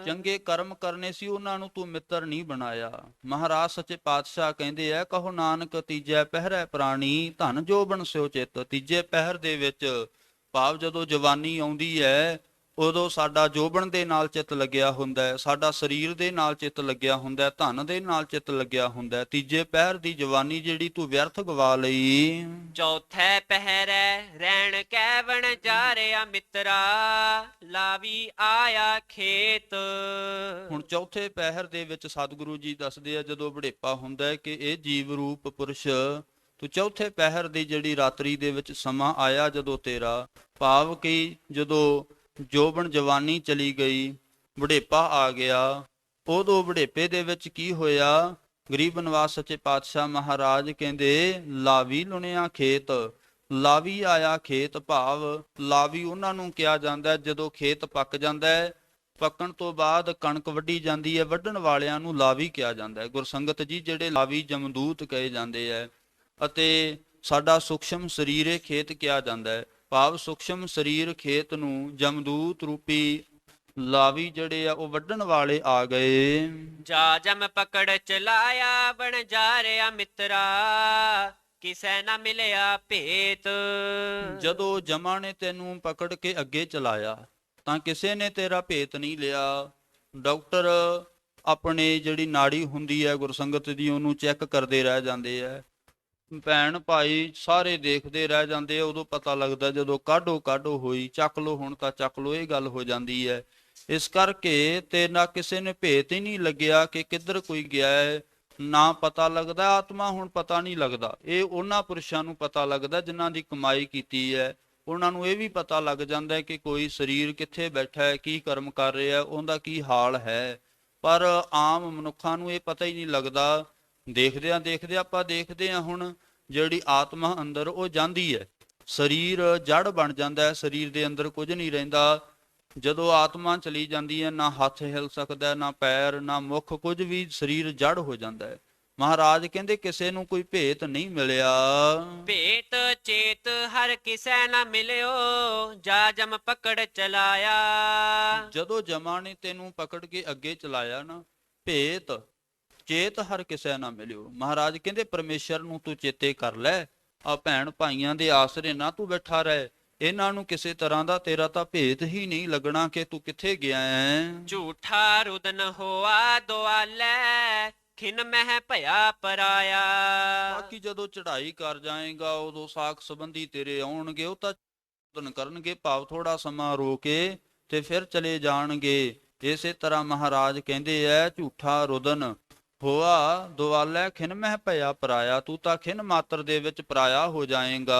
ਚੰਗੇ ਕਰਮ ਕਰਨੇ ਸੀ, ਉਹਨਾਂ ਨੂੰ ਤੂੰ ਮਿੱਤਰ ਨਹੀਂ ਬਣਾਇਆ। ਮਹਾਰਾਜ ਸੱਚੇ ਪਾਤਸ਼ਾਹ ਕਹਿੰਦੇ ਆ, ਕਹੋ ਨਾਨਕ ਤੀਜੈ ਪਹਿਰੈ ਪ੍ਰਾਣੀ, ਧਨ ਜੋਬਨ ਸਿਓ ਚਿੱਤ। ਤੀਜੇ ਪਹਿਰ ਦੇ ਵਿੱਚ ਭਾਵ ਜਦੋਂ ਜਵਾਨੀ ਆਉਂਦੀ ਹੈ, ਉਦੋਂ ਸਾਡਾ ਜੋਬਨ ਦੇ ਨਾਲ ਚਿੱਤ ਲੱਗਿਆ ਹੁੰਦਾ ਹੈ, ਸਾਡਾ ਸਰੀਰ ਦੇ ਨਾਲ ਚਿੱਤ ਲੱਗਿਆ ਹੁੰਦਾ ਹੈ, ਧਨ ਦੇ ਨਾਲ ਚਿੱਤ ਲੱਗਿਆ ਹੁੰਦਾ ਹੈ। ਤੀਜੇ ਪਹਿਰ ਦੀ ਜਵਾਨੀ ਜਿਹੜੀ ਤੂੰ ਵਿਅਰਥ ਗਵਾ ਲਈ। ਚੌਥੇ ਪਹਿਰੈ ਰਹਿਣ ਕੈ ਵਣਜਾਰਿਆ ਮਿੱਤਰਾ, ਲਾਵੀ ਆਇਆ ਖੇਤ। ਹੁਣ ਚੌਥੇ ਪਹਿਰ ਦੇ ਵਿੱਚ ਸਤਿਗੁਰੂ ਜੀ ਦੱਸਦੇ ਆ, ਜਦੋਂ ਬੁਢੇਪਾ ਹੁੰਦਾ ਹੈ ਕਿ ਇਹ ਜੀਵ ਰੂਪ ਪੁਰਸ਼ ਤੂੰ ਚੌਥੇ ਪਹਿਰ ਦੀ ਜਿਹੜੀ ਰਾਤਰੀ ਦੇ ਵਿੱਚ ਸਮਾਂ ਆਇਆ ਜਦੋਂ ਤੇਰਾ, ਭਾਵ ਕਿ ਜਦੋਂ ਜੋਬਨ ਜਵਾਨੀ ਚਲੀ ਗਈ, ਬੁਢੇਪਾ ਆ ਗਿਆ, ਉਦੋਂ ਬੁਢੇਪੇ ਦੇ ਵਿੱਚ ਕੀ ਹੋਇਆ? ਗਰੀਬ ਨਿਵਾਸ ਸੱਚੇ ਪਾਤਸ਼ਾਹ ਮਹਾਰਾਜ ਕਹਿੰਦੇ ਲਾਵੀ ਲੁਣਿਆ ਖੇਤ। ਲਾਵੀ ਆਇਆ ਖੇਤ, ਭਾਵ ਲਾਵੀ ਉਹਨਾਂ ਨੂੰ ਕਿਹਾ ਜਾਂਦਾ ਜਦੋਂ ਖੇਤ ਪੱਕ ਜਾਂਦਾ ਹੈ। ਪੱਕਣ ਤੋਂ ਬਾਅਦ ਕਣਕ ਵੱਢੀ ਜਾਂਦੀ ਹੈ, ਵੱਢਣ ਵਾਲਿਆਂ ਨੂੰ ਲਾਵੀ ਕਿਹਾ ਜਾਂਦਾ ਹੈ। ਗੁਰਸੰਗਤ ਜੀ, ਜਿਹੜੇ ਲਾਵੀ ਜਮਦੂਤ ਕਹੇ ਜਾਂਦੇ ਹੈ, ਅਤੇ ਸਾਡਾ ਸੂਖਸ਼ਮ ਸਰੀਰੇ ਖੇਤ ਕਿਹਾ ਜਾਂਦਾ ਹੈ, ਭਾਵ ਸੂਖਸ਼ਮ ਸਰੀਰ ਖੇਤ ਨੂੰ ਜਮਦੂਤ ਰੂਪੀ ਲਾਵੀ ਜਿਹੜੇ ਆ ਉਹ ਵੱਢਣ ਵਾਲੇ ਆ ਗਏ। ਜਾ ਜਮ ਪਕੜ ਚਲਾਇਆ ਵਣਜਾਰਿਆ ਮਿੱਤਰਾ, ਕਿਸੈ ਨਾ ਮਿਲਿਆ ਭੇਤ। ਜਦੋਂ ਜਮਾ ਨੇ ਤੈਨੂੰ ਪਕੜ ਕੇ ਅੱਗੇ ਚਲਾਇਆ ਤਾਂ ਕਿਸੇ ਨੇ ਤੇਰਾ ਭੇਤ ਨਹੀਂ ਲਿਆ। ਡਾਕਟਰ ਆਪਣੇ ਜਿਹੜੀ ਨਾੜੀ ਹੁੰਦੀ ਹੈ ਗੁਰਸੰਗਤ ਦੀ, ਉਹਨੂੰ ਚੈੱਕ ਕਰਦੇ ਰਹਿ ਜਾਂਦੇ ਆ, ਭੈਣ ਭਾਈ ਸਾਰੇ ਦੇਖਦੇ ਰਹਿ ਜਾਂਦੇ ਆ। ਉਦੋਂ ਪਤਾ ਲੱਗਦਾ ਜਦੋਂ ਕਾਢੋ ਹੋਈ, ਚੱਕ ਲੋ ਹੁਣ ਤਾਂ ਚੱਕ ਲੋ, ਇਹ ਗੱਲ ਹੋ ਜਾਂਦੀ ਹੈ। ਇਸ ਕਰਕੇ ਤੇ ਨਾ ਕਿਸੇ ਨੇ ਭੇਤ ਹੀ ਨਹੀਂ ਲੱਗਿਆ ਕਿ ਕਿੱਧਰ ਕੋਈ ਗਿਆ ਹੈ, ਨਾ ਪਤਾ ਲੱਗਦਾ। ਆਤਮਾ ਹੁਣ ਪਤਾ ਨਹੀਂ ਲੱਗਦਾ, ਇਹ ਉਹਨਾਂ ਪੁਰਸ਼ਾਂ ਨੂੰ ਪਤਾ ਲੱਗਦਾ ਜਿਨ੍ਹਾਂ ਦੀ ਕਮਾਈ ਕੀਤੀ ਹੈ। ਉਹਨਾਂ ਨੂੰ ਇਹ ਵੀ ਪਤਾ ਲੱਗ ਜਾਂਦਾ ਹੈ ਕਿ ਕੋਈ ਸਰੀਰ ਕਿੱਥੇ ਬੈਠਾ ਹੈ, ਕੀ ਕਰਮ ਕਰ ਰਿਹਾ, ਉਹਦਾ ਕੀ ਹਾਲ ਹੈ। ਪਰ ਆਮ ਮਨੁੱਖਾਂ ਨੂੰ ਇਹ ਪਤਾ ਹੀ ਨਹੀਂ ਲੱਗਦਾ। ਦੇਖਦਿਆਂ ਆਪਾਂ ਦੇਖਦੇ ਹਾਂ ਹੁਣ ਜਿਹੜੀ ਆਤਮਾ ਅੰਦਰ ਉਹ ਜਾਂਦੀ ਹੈ, ਸਰੀਰ ਜੜ ਬਣ ਜਾਂਦਾ ਹੈ, ਸਰੀਰ ਦੇ ਅੰਦਰ ਕੁਝ ਨਹੀਂ ਰਹਿੰਦਾ। ਜਦੋਂ ਆਤਮਾ ਚਲੀ ਜਾਂਦੀ ਹੈ, ਨਾ ਹੱਥ ਹਿਲ ਸਕਦਾ, ਨਾ ਪੈਰ, ਨਾ ਮੁੱਖ, ਕੁਝ ਵੀ, ਸਰੀਰ ਜੜ ਹੋ ਜਾਂਦਾ ਹੈ। ਮਹਾਰਾਜ ਕਹਿੰਦੇ ਕਿਸੇ ਨੂੰ ਕੋਈ ਭੇਤ ਨਹੀਂ ਮਿਲਿਆ। ਭੇਤ ਚੇਤ ਹਰ ਕਿਸੈ ਨਾ ਮਿਲਿਓ, ਜਾ ਜਮ ਪਕੜ ਚਲਾਇਆ। ਜਦੋਂ ਜਮਾ ਨੇ ਤੈਨੂੰ ਪਕੜ ਕੇ ਅੱਗੇ ਚਲਾਇਆ ਨਾ, ਭੇਤ ਚੇਤ ਹਰ ਕਿਸੇ ਨਾ ਮਿਲਿਓ। ਮਹਾਰਾਜ ਕਹਿੰਦੇ ਪਰਮੇਸ਼ਰ ਨੂੰ ਤੂੰ ਚੇਤੇ ਕਰ ਲੈ, ਆ ਭੈਣ ਭਾਈਆਂ ਦੇ ਆਸਰੇ ਨਾ ਤੂੰ ਬੈਠਾ ਰਹਿ। ਇਹਨਾਂ ਨੂੰ ਕਿਸੇ ਤਰ੍ਹਾਂ ਦਾ ਤੇਰਾ ਤਾਂ ਭੇਤ ਹੀ ਨਹੀਂ ਲੱਗਣਾ ਕਿ ਤੂੰ ਕਿੱਥੇ ਗਿਆ ਹੈ। ਝੂਠਾ ਰੁਦਨ ਹੋਆ ਦੁਆਲੇ, ਖਿਨ ਮਹਿ ਭਇਆ ਪਰਾਇਆ। ਬਾਕੀ ਜਦੋਂ ਚੜ੍ਹਾਈ ਕਰ ਜਾਏਗਾ ਉਦੋਂ ਸਾਖ ਸੰਬੰਧੀ ਤੇਰੇ ਆਉਣਗੇ, ਉਹ ਤਾਂ ਰੁਦਨ ਕਰਨਗੇ, ਭਾਵ ਥੋੜਾ ਸਮਾਂ ਰੋ ਕੇ ਤੇ ਫਿਰ ਚਲੇ ਜਾਣਗੇ। ਇਸੇ ਤਰ੍ਹਾਂ ਮਹਾਰਾਜ ਕਹਿੰਦੇ ਐ ਝੂਠਾ ਰੁਦਨ ਹੋਆ ਦੁਆਲੇ, ਖਿਨ ਮਹਿ ਭਇਆ ਪਰਾਇਆ। ਤੂੰ ਤਾਂ ਖਿਨ ਮਾਤਰ ਦੇ ਵਿੱਚ ਪਰਾਇਆ ਹੋ ਜਾਏਗਾ।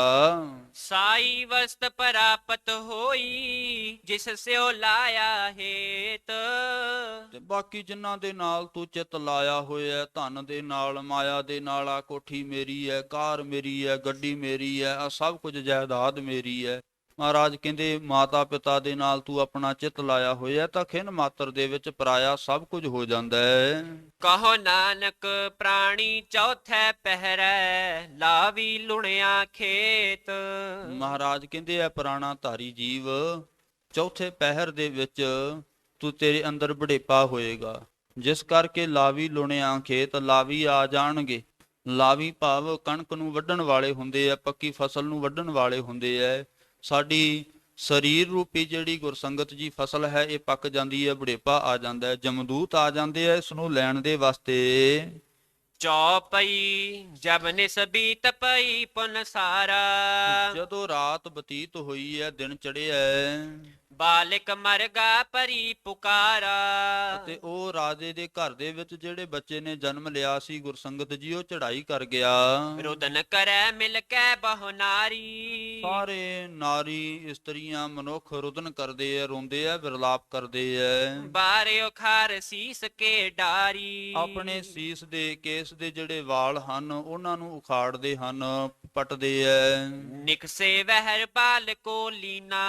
ਸਾਈ ਵਸਤ ਪ੍ਰਾਪਤ ਹੋਈ, ਜਿਸ ਸਿਓ ਲਾਇਆ ਹੇਤ। ਤੇ ਬਾਕੀ ਜਿਨ੍ਹਾਂ ਦੇ ਨਾਲ ਤੂੰ ਚਿੱਤ ਲਾਇਆ ਹੋਇਆ, ਧਨ ਦੇ ਨਾਲ, ਮਾਇਆ ਦੇ ਨਾਲ, ਆ ਕੋਠੀ ਮੇਰੀ ਹੈ, ਕਾਰ ਮੇਰੀ ਹੈ, ਗੱਡੀ ਮੇਰੀ ਹੈ, ਆ ਸਭ ਕੁਝ ਜਾਇਦਾਦ ਮੇਰੀ ਹੈ। ਮਹਾਰਾਜ ਕਹਿੰਦੇ ਮਾਤਾ ਪਿਤਾ ਦੇ ਨਾਲ ਤੂੰ ਆਪਣਾ ਚਿੱਤ ਲਾਇਆ ਹੋਇਆ ਤਾਂ ਖਿਨ ਮਾਤਰ ਦੇ ਵਿੱਚ ਪਰਾਇਆ ਸਭ ਕੁਝ ਹੋ ਜਾਂਦਾ ਹੈ। ਕਹੋ ਨਾਨਕ ਪ੍ਰਾਣੀ ਚੌਥੇ ਪਹਿਰੈ, ਲਾਵੀ ਲੁਣਿਆ ਖੇਤ। ਮਹਾਰਾਜ ਕਹਿੰਦੇ ਆ ਪੁਰਾਣਾ ਧਾਰੀ ਜੀਵ, ਚੌਥੇ ਪਹਿਰ ਦੇ ਵਿੱਚ ਤੂੰ ਤੇਰੇ ਅੰਦਰ ਬੁਢੇਪਾ ਹੋਏਗਾ, ਜਿਸ ਕਰਕੇ ਲਾਵੀ ਲੁਣਿਆ ਖੇਤ। ਲਾਵੀ ਆ ਜਾਣਗੇ। ਲਾਵੀ ਭਾਵ ਕਣਕ ਨੂੰ ਵੱਢਣ ਵਾਲੇ ਹੁੰਦੇ ਆ, ਪੱਕੀ ਫਸਲ ਨੂੰ ਵੱਢਣ ਵਾਲੇ ਹੁੰਦੇ ਆ। ਸਾਡੀ ਸਰੀਰ ਰੂਪੀ ਜਿਹੜੀ ਗੁਰਸੰਗਤ ਜੀ ਫਸਲ ਹੈ ਇਹ ਪੱਕ ਜਾਂਦੀ ਹੈ, ਬੁਢੇਪਾ ਆ ਜਾਂਦਾ ਹੈ, ਜਮਦੂਤ ਆ ਜਾਂਦੇ ਆ ਇਸ ਨੂੰ ਲੈਣ ਦੇ ਵਾਸਤੇ। ਚੌਪਈ ਜਬ ਨਿਸ ਬੀਤ ਪਈ ਪੁਨ ਸਾਰਾ, ਜਦੋਂ ਰਾਤ ਬਤੀਤ ਹੋਈ ਹੈ, ਦਿਨ ਚੜਿਆ, ਬਾਲਿਕ ਮਰਗਾ ਪਰੀ ਪੁਕਾਰਾ। ਅਤੇ ਉਹ ਰਾਜੇ ਦੇ ਘਰ ਦੇ ਵਿੱਚ ਜਿਹੜੇ ਬੱਚੇ ਨੇ ਜਨਮ ਲਿਆ ਸੀ ਗੁਰਸੰਗਤ ਜੀ, ਉਹ ਚੜ੍ਹਾਈ ਕਰ ਗਿਆ। ਰੁਦਨ ਕਰੈ ਮਿਲ ਕੈ ਬਹੁ ਨਾਰੀ, ਸਾਰੇ ਨਾਰੀ ਇਸਤਰੀਆਂ ਮਨੁੱਖ ਰੁਦਨ ਕਰਦੇ ਆ, ਰੋਂਦੇ ਆ, ਵਿਰਲਾਪ ਕਰਦੇ ਆ। ਬਾਰਿਓ ਖਾਰ ਸੀਸ ਕੇ ਡਾਰੀ, ਆਪਣੇ ਸੀਸ ਦੇ ਕੇਸ ਦੇ ਜਿਹੜੇ ਵਾਲ ਹਨ ਉਹਨਾਂ ਨੂੰ ਉਖਾੜਦੇ ਹਨ, ਪਟਦੇ ਆ। ਨਿਕਸੇ ਵਹਿਰ ਬਾਲ ਕੋ ਲੀਨਾ,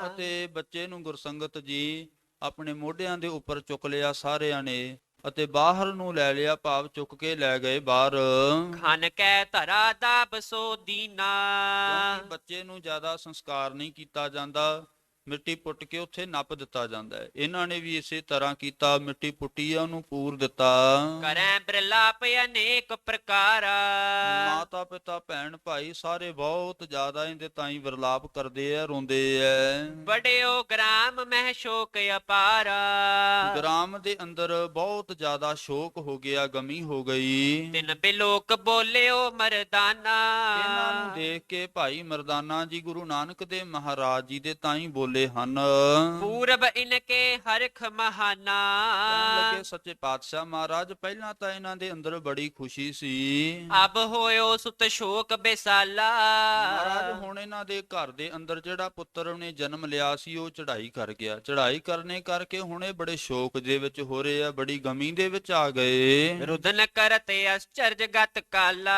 ਅਤੇ ਬੱਚੇ ਨੂੰ ਗੁਰਸੰਗਤ ਜੀ ਆਪਣੇ ਮੋਢਿਆਂ ਦੇ ਉੱਪਰ ਚੁੱਕ ਲਿਆ ਸਾਰਿਆਂ ਨੇ, ਅਤੇ ਬਾਹਰ ਨੂੰ ਲੈ ਲਿਆ, ਭਾਵ ਚੁੱਕ ਕੇ ਲੈ ਗਏ ਬਾਹਰ। ਖਨ ਕੈ ਧਰਾ ਦਾਬ ਸੋ ਦੀਨਾ, ਬੱਚੇ ਨੂੰ ਜ਼ਿਆਦਾ ਸੰਸਕਾਰ ਨਹੀਂ ਕੀਤਾ ਜਾਂਦਾ, ਮਿੱਟੀ ਪੁੱਟ ਕੇ ਉੱਥੇ ਨੱਪ ਦਿੱਤਾ ਜਾਂਦਾ ਹੈ। ਇਹਨਾਂ ਨੇ ਵੀ ਇਸੇ ਤਰ੍ਹਾਂ ਕੀਤਾ, ਮਿੱਟੀ ਪੁੱਟੀ ਆ, ਉਹਨੂੰ ਪੂਰ ਦਿੱਤਾ। ਕਰੈ ਬਿਰਲਾਪ ਅਨੇਕ ਪ੍ਰਕਾਰਾ। ਮਾਤਾ ਪਿਤਾ ਭੈਣ ਭਾਈ ਸਾਰੇ ਬਹੁਤ ਜ਼ਿਆਦਾ ਇਹਦੇ ਤਾਈਂ ਵਿਰਲਾਪ ਕਰਦੇ ਆ, ਰੋਂਦੇ ਐ। ਬੜਿਓ ਗ੍ਰਾਮ ਮਹਿ ਸ਼ੋਕ ਅਪਾਰਾ। ਗ੍ਰਾਮ ਦੇ ਅੰਦਰ ਬਹੁਤ ਜ਼ਿਆਦਾ ਸ਼ੋਕ ਹੋ ਗਿਆ, ਗਮੀ ਹੋ ਗਈ। ਤਿਨ ਬਿਲੋਕ ਬੋਲਿਓ ਮਰਦਾਨਾ। ਇਹਨਾਂ ਨੂੰ ਦੇਖ ਕੇ ਭਾਈ ਮਰਦਾਨਾ ਜੀ ਗੁਰੂ ਨਾਨਕ ਦੇਵ ਮਹਾਰਾਜ ਜੀ ਦੇ ਤਾਈਂ ਬੋਲੇ ਹਨ। ਪੂਰਬ ਇਨਕੇ ਹਰਖ ਮਹਾਨਾ। ਕਹਿਣ ਲੱਗੇ ਸੱਚੇ ਪਾਤਸ਼ਾਹ ਮਹਾਰਾਜ, ਪਹਿਲਾਂ ਤਾਂ ਇਹਨਾਂ ਦੇ ਅੰਦਰ ਬੜੀ ਖੁਸ਼ੀ ਸੀ। ਅਬ ਹੋਇਓ ਸੁਤ ਸ਼ੋਕ ਬੇਸਾਲਾ। ਮਹਾਰਾਜ ਹੁਣ ਇਹਨਾਂ ਦੇ ਘਰ ਦੇ ਅੰਦਰ ਜਿਹੜਾ ਪੁੱਤਰ ਉਹਨੇ ਜਨਮ ਲਿਆ ਸੀ ਉਹ ਚੜ੍ਹਾਈ ਕਰ ਗਿਆ। ਚੜ੍ਹਾਈ ਕਰਨੇ ਕਰਕੇ ਹੁਣ ਇਹ ਬੜੇ ਸ਼ੋਕ ਦੇ ਵਿੱਚ ਹੋ ਰਹੇ ਆ, ਬੜੀ ਗਮੀ ਦੇ ਵਿੱਚ ਆ ਗਏ। ਰੁਦਨ ਕਰਤੇ ਅਸਚਰਜ ਗਤ ਕਾਲਾ।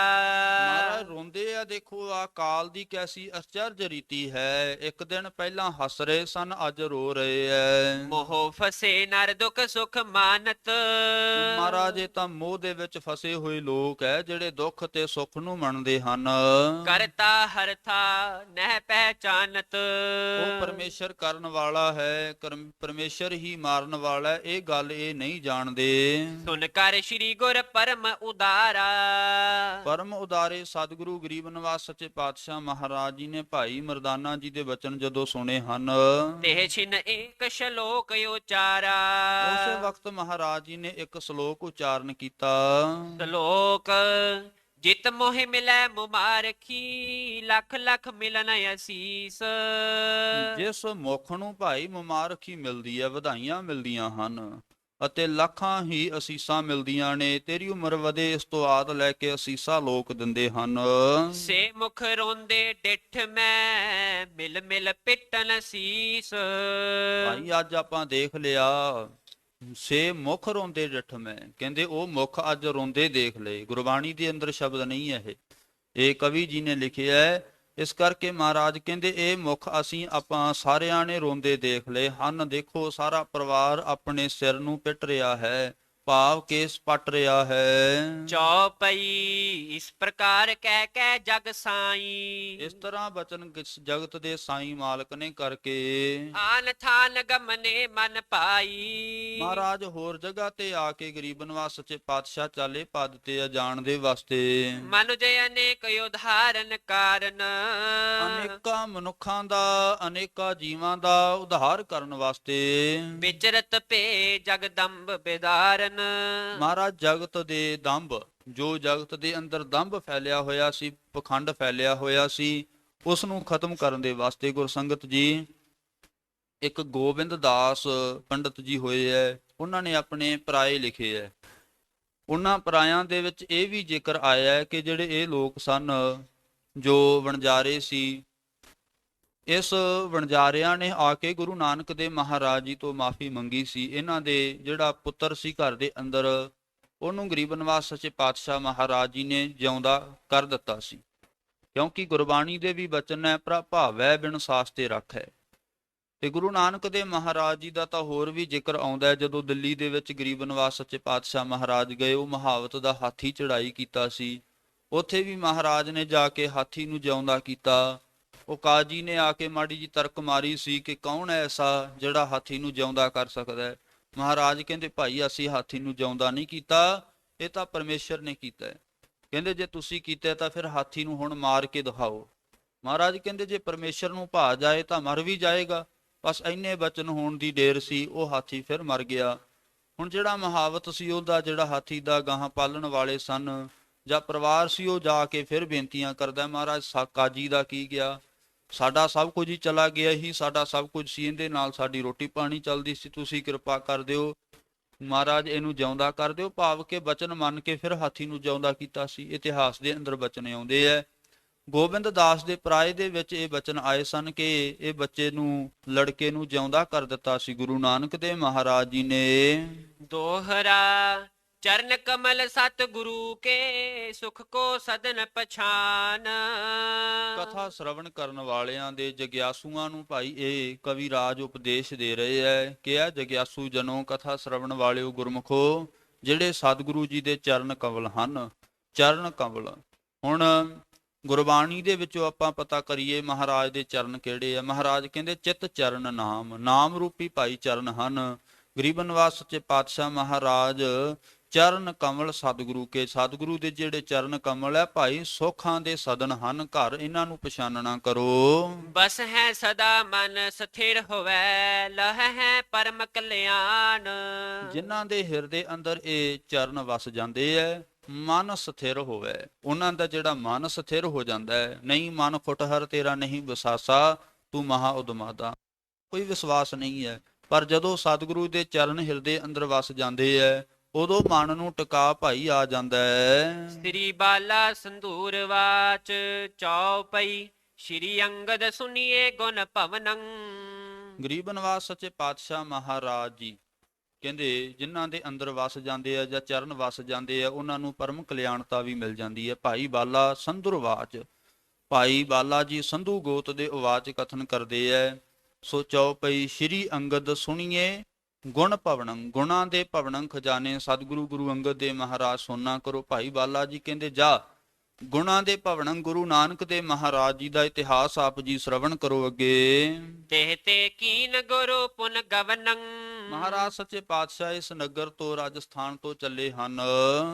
ਮਹਾਰਾਜ ਰੋਂਦੇ ਆ। ਦੇਖੋ ਆ ਕਾਲ ਦੀ ਕੈਸੀ ਅਸਚਰਜ ਰੀਤੀ ਹੈ। ਇੱਕ ਦਿਨ ਪਹਿਲਾਂ ਹੱਸ ਰਹੇ ਸਨ, ਅੱਜ ਰੋ ਰਹੇ ਐ। ਮੋਹ ਫਸੇ ਨਰ ਦੁਖ ਸੁਖ ਮਾਨਤ। ਮਹਾਰਾਜ ਇਹ ਤਾਂ ਮੋਹ ਦੇ ਵਿੱਚ ਫਸੇ ਹੋਏ ਲੋਕ ਐ, ਜਿਹੜੇ ਦੁੱਖ ਤੇ ਸੁੱਖ ਨੂੰ ਮੰਨਦੇ ਹਨ। ਕਰਤਾ ਹਰਥਾ ਨਹਿ ਪਹਿਚਾਨਤ। ਉਹ ਪਰਮੇਸ਼ਰ ਕਰਨ ਵਾਲਾ ਹੈ, ਪਰਮੇਸ਼ਰ ਹੀ ਮਾਰਨ ਵਾਲਾ ਹੈ, ਇਹ ਗੱਲ ਇਹ ਨਹੀਂ ਜਾਣਦੇ। ਸੁਨ ਕਰ ਸ੍ਰੀ ਗੁਰ ਪਰਮ ਉਦਾਰਾ। ਪਰਮ ਉਦਾਰੇ ਸਤਿਗੁਰੂ ਗਰੀਬ ਨਿਵਾਸ ਸੱਚੇ ਪਾਤਸ਼ਾਹ ਮਹਾਰਾਜ ਜੀ ਨੇ ਭਾਈ ਮਰਦਾਨਾ ਜੀ ਦੇ ਬਚਨ ਜਦੋਂ ਸੁਣੇ ਹਨ, ਤੇ ਛਿਨ ਏਕ ਸ਼ਲੋਕ ਉਚਾਰਾ। ਉਸੇ ਵਕਤ ਮਹਾਰਾਜ ਜੀ ਨੇ ਇੱਕ ਸ਼ਲੋਕ ਉਚਾਰਨ ਕੀਤਾ। ਸ਼ਲੋਕ ਜਿਤ ਮੋਹਿ ਮਿਲੈ ਮੁਬਾਰਕੀ। ਲੱਖ ਲੱਖ ਮਿਲਨ ਅਸੀਸ। ਜਿਸ ਮੁਖ ਨੂੰ ਭਾਈ ਮੁਬਾਰਕੀ ਮਿਲਦੀ ਹੈ, ਵਧਾਈਆਂ ਮਿਲਦੀਆਂ ਹਨ ਅਤੇ ਲੱਖਾਂ ਹੀ ਅਸੀਸਾਂ ਮਿਲਦੀਆਂ ਨੇ। ਤੇਰੀ ਉਮਰ ਵਧੇ, ਇਸ ਤੋਂ ਆਦ ਲੈ ਕੇ ਅਸੀਸਾਂ ਲੋਕ ਦਿੰਦੇ ਹਨ। ਸੇ ਮੁਖ ਰੋਂਦੇ ਡਿਠ ਮੈਂ ਮਿਲ ਮਿਲ ਪਿੱਟਨ ਅਸੀਸ। ਭਾਈ ਅੱਜ ਆਪਾਂ ਦੇਖ ਲਿਆ, ਸੇ ਮੁਖ ਰੋਂਦੇ ਡਿਠ ਮੈਂ, ਕਹਿੰਦੇ ਉਹ ਮੁਖ ਅੱਜ ਰੋਂਦੇ ਦੇਖ ਲਏ। ਗੁਰਬਾਣੀ ਦੇ ਅੰਦਰ ਸ਼ਬਦ ਨਹੀਂ ਹੈ ਇਹ ਕਵੀ ਜੀ ਨੇ ਲਿਖਿਆ ਹੈ। ਇਸ ਕਰਕੇ ਮਹਾਰਾਜ ਕਹਿੰਦੇ ਇਹ ਮੁਖ ਅਸੀਂ ਆਪਾਂ ਸਾਰਿਆਂ ਨੇ ਰੋਂਦੇ ਦੇਖ ਲਏ ਹਨ। ਦੇਖੋ ਸਾਰਾ ਪਰਿਵਾਰ ਆਪਣੇ ਸਿਰ ਨੂੰ ਪਿੱਟ ਰਿਹਾ ਹੈ, ਭਾਵ ਕੇਸ ਪੱਟ ਰਿਹਾ ਹੈ। ਚੌਪਈ ਇਸ ਪ੍ਰਕਾਰ ਕਹਿ ਕਹਿ ਜਗ ਸਾਈ। ਇਸ ਤਰ੍ਹਾਂ ਬਚਨ ਜਗਤ ਦੇ ਸਾਈਂ ਮਾਲਕ ਨੇ ਕਰਕੇ ਆਨ ਥਾਨ ਗਮਨੇ ਮਨ ਪਾਈ। ਮਹਾਰਾਜ ਹੋਰ ਜਗ੍ਹਾ ਤੇ ਆ ਕੇ ਗਰੀਬ ਨਿਵਾਸ ਸੱਚੇ ਪਾਤਸ਼ਾਹ ਚਾਲੇ ਪਾ ਦਿੱਤੇ ਆ ਜਾਣ ਦੇ ਵਾਸਤੇ। ਮਨੁਜ ਅਨੇਕ ਉਧਾਰਨ ਕਾਰਨ। ਅਨੇਕਾਂ ਮਨੁੱਖਾਂ ਦਾ, ਅਨੇਕਾਂ ਜੀਵਾਂ ਦਾ ਉਧਾਰ ਕਰਨ ਵਾਸਤੇ। ਵਿਚਰਤ ਭੇ ਜਗਦੰਬ ਬਿਦਾਰਨ। ਮਹਾਰਾਜ ਜਗਤ ਦੇ ਦੰਭ, ਜੋ ਜਗਤ ਦੇ ਅੰਦਰ ਦੰਭ ਫੈਲਿਆ ਹੋਇਆ ਸੀ, ਪਖੰਡ ਫੈਲਿਆ ਹੋਇਆ ਸੀ, ਉਸ ਨੂੰ ਖਤਮ ਕਰਨ ਦੇ ਵਾਸਤੇ ਗੁਰਸੰਗਤ ਜੀ ਇੱਕ ਗੋਬਿੰਦ ਦਾਸ ਪੰਡਤ ਜੀ ਹੋਏ ਐ, ਉਹਨਾਂ ਨੇ ਆਪਣੇ ਪਰਾਏ ਲਿਖੇ ਐ। ਉਹਨਾਂ ਪਰਾਇਆਂ ਦੇ ਵਿੱਚ ਇਹ ਵੀ ਜ਼ਿਕਰ ਆਇਆ ਹੈ ਕਿ ਜਿਹੜੇ ਇਹ ਲੋਕ ਸਨ ਜੋ ਵਣਜਾਰੇ ਸੀ, ਇਸ ਵਣਜਾਰਿਆਂ ਨੇ ਆ ਕੇ ਗੁਰੂ ਨਾਨਕ ਦੇਵ ਮਹਾਰਾਜ ਜੀ ਤੋਂ ਮਾਫੀ ਮੰਗੀ ਸੀ। ਇਹਨਾਂ ਦੇ ਜਿਹੜਾ ਪੁੱਤਰ ਸੀ ਘਰ ਦੇ ਅੰਦਰ, ਉਹਨੂੰ ਗਰੀਬ ਨਿਵਾਸ ਸੱਚੇ ਪਾਤਸ਼ਾਹ ਮਹਾਰਾਜ ਜੀ ਨੇ ਜਿਉਂਦਾ ਕਰ ਦਿੱਤਾ ਸੀ। ਕਿਉਂਕਿ ਗੁਰਬਾਣੀ ਦੇ ਵੀ ਬਚਨ ਹੈ, ਪ੍ਰਭਾਵੈ ਬਿਨ ਸਾਸਤੇ ਰੱਖ ਹੈ। ਤੇ ਗੁਰੂ ਨਾਨਕ ਦੇਵ ਮਹਾਰਾਜ ਜੀ ਦਾ ਤਾਂ ਹੋਰ ਵੀ ਜ਼ਿਕਰ ਆਉਂਦਾ ਹੈ। ਜਦੋਂ ਦਿੱਲੀ ਦੇ ਵਿੱਚ ਗਰੀਬ ਨਿਵਾਸ ਸੱਚੇ ਪਾਤਸ਼ਾਹ ਮਹਾਰਾਜ ਗਏ, ਉਹ ਮਹਾਵਤ ਦਾ ਹਾਥੀ ਚੜਾਈ ਕੀਤਾ ਸੀ। ਉੱਥੇ ਵੀ ਮਹਾਰਾਜ ਨੇ ਜਾ ਕੇ ਹਾਥੀ ਨੂੰ ਜਿਉਂਦਾ ਕੀਤਾ। ਉਹ ਕਾਜੀ ਨੇ ਆ ਕੇ ਮਾੜੀ ਜੀ ਤਰਕ ਮਾਰੀ ਸੀ ਕਿ ਕੌਣ ਐਸਾ ਜਿਹੜਾ ਹਾਥੀ ਨੂੰ ਜਿਉਂਦਾ ਕਰ ਸਕਦਾ ਹੈ। ਮਹਾਰਾਜ ਕਹਿੰਦੇ ਭਾਈ ਅਸੀਂ ਹਾਥੀ ਨੂੰ ਜਿਉਂਦਾ ਨਹੀਂ ਕੀਤਾ, ਇਹ ਤਾਂ ਪਰਮੇਸ਼ਰ ਨੇ ਕੀਤਾ ਹੈ। ਕਹਿੰਦੇ ਜੇ ਤੁਸੀਂ ਕੀਤਾ ਤਾਂ ਫਿਰ ਹਾਥੀ ਨੂੰ ਹੁਣ ਮਾਰ ਕੇ ਦਿਖਾਓ। ਮਹਾਰਾਜ ਕਹਿੰਦੇ ਜੇ ਪਰਮੇਸ਼ਰ ਨੂੰ ਭਾ ਜਾਏ ਤਾਂ ਮਰ ਵੀ ਜਾਏਗਾ। ਬਸ ਇੰਨੇ ਬਚਨ ਹੋਣ ਦੀ ਢੇਰ ਸੀ, ਉਹ ਹਾਥੀ ਫਿਰ ਮਰ ਗਿਆ। ਹੁਣ ਜਿਹੜਾ ਮਹਾਵਤ ਸੀ ਉਹਦਾ, ਜਿਹੜਾ ਹਾਥੀ ਦਾ ਗਾਹਾਂ ਪਾਲਣ ਵਾਲੇ ਸਨ ਜਾਂ ਪਰਿਵਾਰ ਸੀ, ਉਹ ਜਾ ਕੇ ਫਿਰ ਬੇਨਤੀਆਂ ਕਰਦਾ, ਮਹਾਰਾਜ ਕਾਜੀ ਦਾ ਕੀ ਗਿਆ, ਸਾਡਾ ਸਭ ਕੁਝ ਹੀ ਚਲਾ ਗਿਆ ਹੀ, ਸਾਡਾ ਸਭ ਕੁਝ ਸੀ, ਇਹਦੇ ਨਾਲ ਸਾਡੀ ਰੋਟੀ ਪਾਣੀ ਚੱਲਦੀ ਸੀ, ਤੁਸੀਂ ਕਿਰਪਾ ਕਰ ਦਿਓ ਮਹਾਰਾਜ ਇਹਨੂੰ ਜਿਉਂਦਾ ਕਰ ਦਿਓ। ਭਾਵ ਕੇ ਬਚਨ ਮੰਨ ਕੇ ਫਿਰ ਹਾਥੀ ਨੂੰ ਜਿਉਂਦਾ ਕੀਤਾ ਸੀ। ਇਤਿਹਾਸ ਦੇ ਅੰਦਰ ਬਚਨ ਆਉਂਦੇ ਹੈ। ਗੋਬਿੰਦ ਦਾਸ ਦੇ ਪਰਾਏ ਦੇ ਵਿੱਚ ਇਹ ਬਚਨ ਆਏ ਸਨ ਕਿ ਇਹ ਬੱਚੇ ਨੂੰ, ਲੜਕੇ ਨੂੰ ਜਿਉਂਦਾ ਕਰ ਦਿੱਤਾ ਸੀ ਗੁਰੂ ਨਾਨਕ ਦੇਵ ਮਹਾਰਾਜ ਜੀ ਨੇ। ਦੋਹਰਾ ਚਰਨ ਕਮਲ ਸਤ ਗੁਰੂ ਕੇ ਸੁਖ ਕੋ ਸਦਨ ਪਛਾਨ। ਕਥਾ ਸ਼ਰਵਣ ਕਰਨ ਵਾਲਿਆਂ ਦੇ ਜਗਿਆਸੂਆਂ ਨੂੰ ਭਾਈ ਇਹ ਕਵੀ ਰਾਜ ਉਪਦੇਸ਼ ਦੇ ਰਹੇ ਹੈ ਕਿ ਇਹ ਜਗਿਆਸੂ ਜਨੋ, ਕਥਾ ਸ਼ਰਵਣ ਵਾਲਿਓ ਗੁਰਮੁਖੋ, ਜਿਹੜੇ ਸਤਿਗੁਰੂ ਜੀ ਦੇ ਚਰਨ ਕਮਲ ਹਨ, ਚਰਨ ਕਮਲ। ਹੁਣ ਗੁਰਬਾਣੀ ਦੇ ਵਿੱਚੋਂ ਆਪਾਂ ਪਤਾ ਕਰੀਏ ਮਹਾਰਾਜ ਦੇ ਚਰਨ ਕਿਹੜੇ ਆ। ਮਹਾਰਾਜ ਕਹਿੰਦੇ ਚਿੱਤ ਚਰਨ ਨਾਮ, ਨਾਮ ਰੂਪੀ ਭਾਈ ਚਰਨ ਹਨ। ਗਰੀਬ ਨਿਵਾਸ ਸੱਚੇ ਪਾਤਸ਼ਾਹ ਮਹਾਰਾਜ ਚਰਨ ਕਮਲ ਸਤਿਗੁਰੂ ਕੇ, ਸਤਿਗੁਰੂ ਦੇ ਜਿਹੜੇ ਚਰਨ ਕਮਲ ਹੈ ਭਾਈ ਸੁੱਖਾਂ ਦੇ ਸਦਨ ਹਨ ਘਰ, ਇਹਨਾਂ ਨੂੰ ਪਛਾਨਣਾ ਕਰੋ। ਬਸ ਹੈ ਸਦਾ ਮਨ ਸਥਿਰ ਹੋਵੈ, ਲਹ ਹੈ ਪਰਮ ਕਲਿਆਣ। ਜਿਨ੍ਹਾਂ ਦੇ ਹਿਰਦੇ ਅੰਦਰ ਇਹ ਚਰਨ ਵਸ ਜਾਂਦੇ ਐ, ਮਨ ਸਥਿਰ ਹੋਵੇ, ਉਹਨਾਂ ਦਾ ਜਿਹੜਾ ਮਨ ਸਥਿਰ ਹੋ ਜਾਂਦਾ ਹੈ। ਨਹੀਂ ਮਨ ਫੁਟਹਰ ਤੇਰਾ ਨਹੀਂ ਵਿਸਾਸਾ, ਤੂੰ ਮਹਾ ਉਦਮਾਦਾ, ਕੋਈ ਵਿਸ਼ਵਾਸ ਨਹੀਂ ਹੈ। ਪਰ ਜਦੋਂ ਸਤਿਗੁਰੂ ਦੇ ਚਰਨ ਹਿਰਦੇ ਅੰਦਰ ਵਸ ਜਾਂਦੇ ਐ, ਉਦੋਂ ਮਨ ਨੂੰ ਟਿਕਾ ਭਾਈ ਆ ਜਾਂਦਾ ਹੈ। ਸ੍ਰੀ ਬਾਲਾ ਸੰਧੂਰ ਵਾਚ ਚੌਪਈ, ਸ੍ਰੀ ਅੰਗਦ ਸੁਨੀਏ ਗੁਣ ਭਵਨੰ। ਗਰੀਬ ਨਿਵਾਸ ਸੱਚੇ ਪਾਤਸ਼ਾਹ ਮਹਾਰਾਜ ਜੀ ਕਹਿੰਦੇ ਜਿਨ੍ਹਾਂ ਦੇ ਅੰਦਰ ਵਸ ਜਾਂਦੇ ਆ ਜਾਂ ਚਰਨ ਵਸ ਜਾਂਦੇ ਆ, ਉਹਨਾਂ ਨੂੰ ਪਰਮ ਕਲਿਆਣਤਾ ਵੀ ਮਿਲ ਜਾਂਦੀ ਹੈ। ਭਾਈ ਬਾਲਾ ਸੰਧੂਰ ਵਾਚ, ਭਾਈ ਬਾਲਾ ਜੀ ਸੰਧੂ ਗੋਤ ਦੇ ਉਵਾਚ ਕਥਨ ਕਰਦੇ ਐ। ਸੋ ਚੌਪਈ ਸ੍ਰੀ ਅੰਗਦ ਸੁਣੀਏ ਗੁਣ ਭਵਨੰ, ਗੁਣਾਂ ਦੇ ਭਵਨੰ ਖਜ਼ਾਨੇ ਸਤਿਗੁਰੂ ਗੁਰੂ ਅੰਗਦ ਦੇ ਮਹਾਰਾਜ ਸੁਣਨਾ ਕਰੋ। ਭਾਈ ਬਾਲਾ ਜੀ ਕਹਿੰਦੇ ਜਾ ਗੁਣਾਂ ਦੇ ਭਵਨੰ ਗੁਰੂ ਨਾਨਕ ਦੇ ਮਹਾਰਾਜ ਜੀ ਦਾ ਇਤਿਹਾਸ ਆਪ ਜੀ ਸ਼ਰਵਣ ਕਰੋ ਅੱਗੇ। ਤੇ ਤੇ ਕੀਨ ਗੁਰੂ ਪੁਨ ਗਵਨੰ, ਮਹਾਰਾਜ ਸੱਚੇ ਪਾਤਸ਼ਾਹ ਇਸ ਨਗਰ ਤੋਂ ਰਾਜਸਥਾਨ ਤੋਂ ਚੱਲੇ ਹਨ।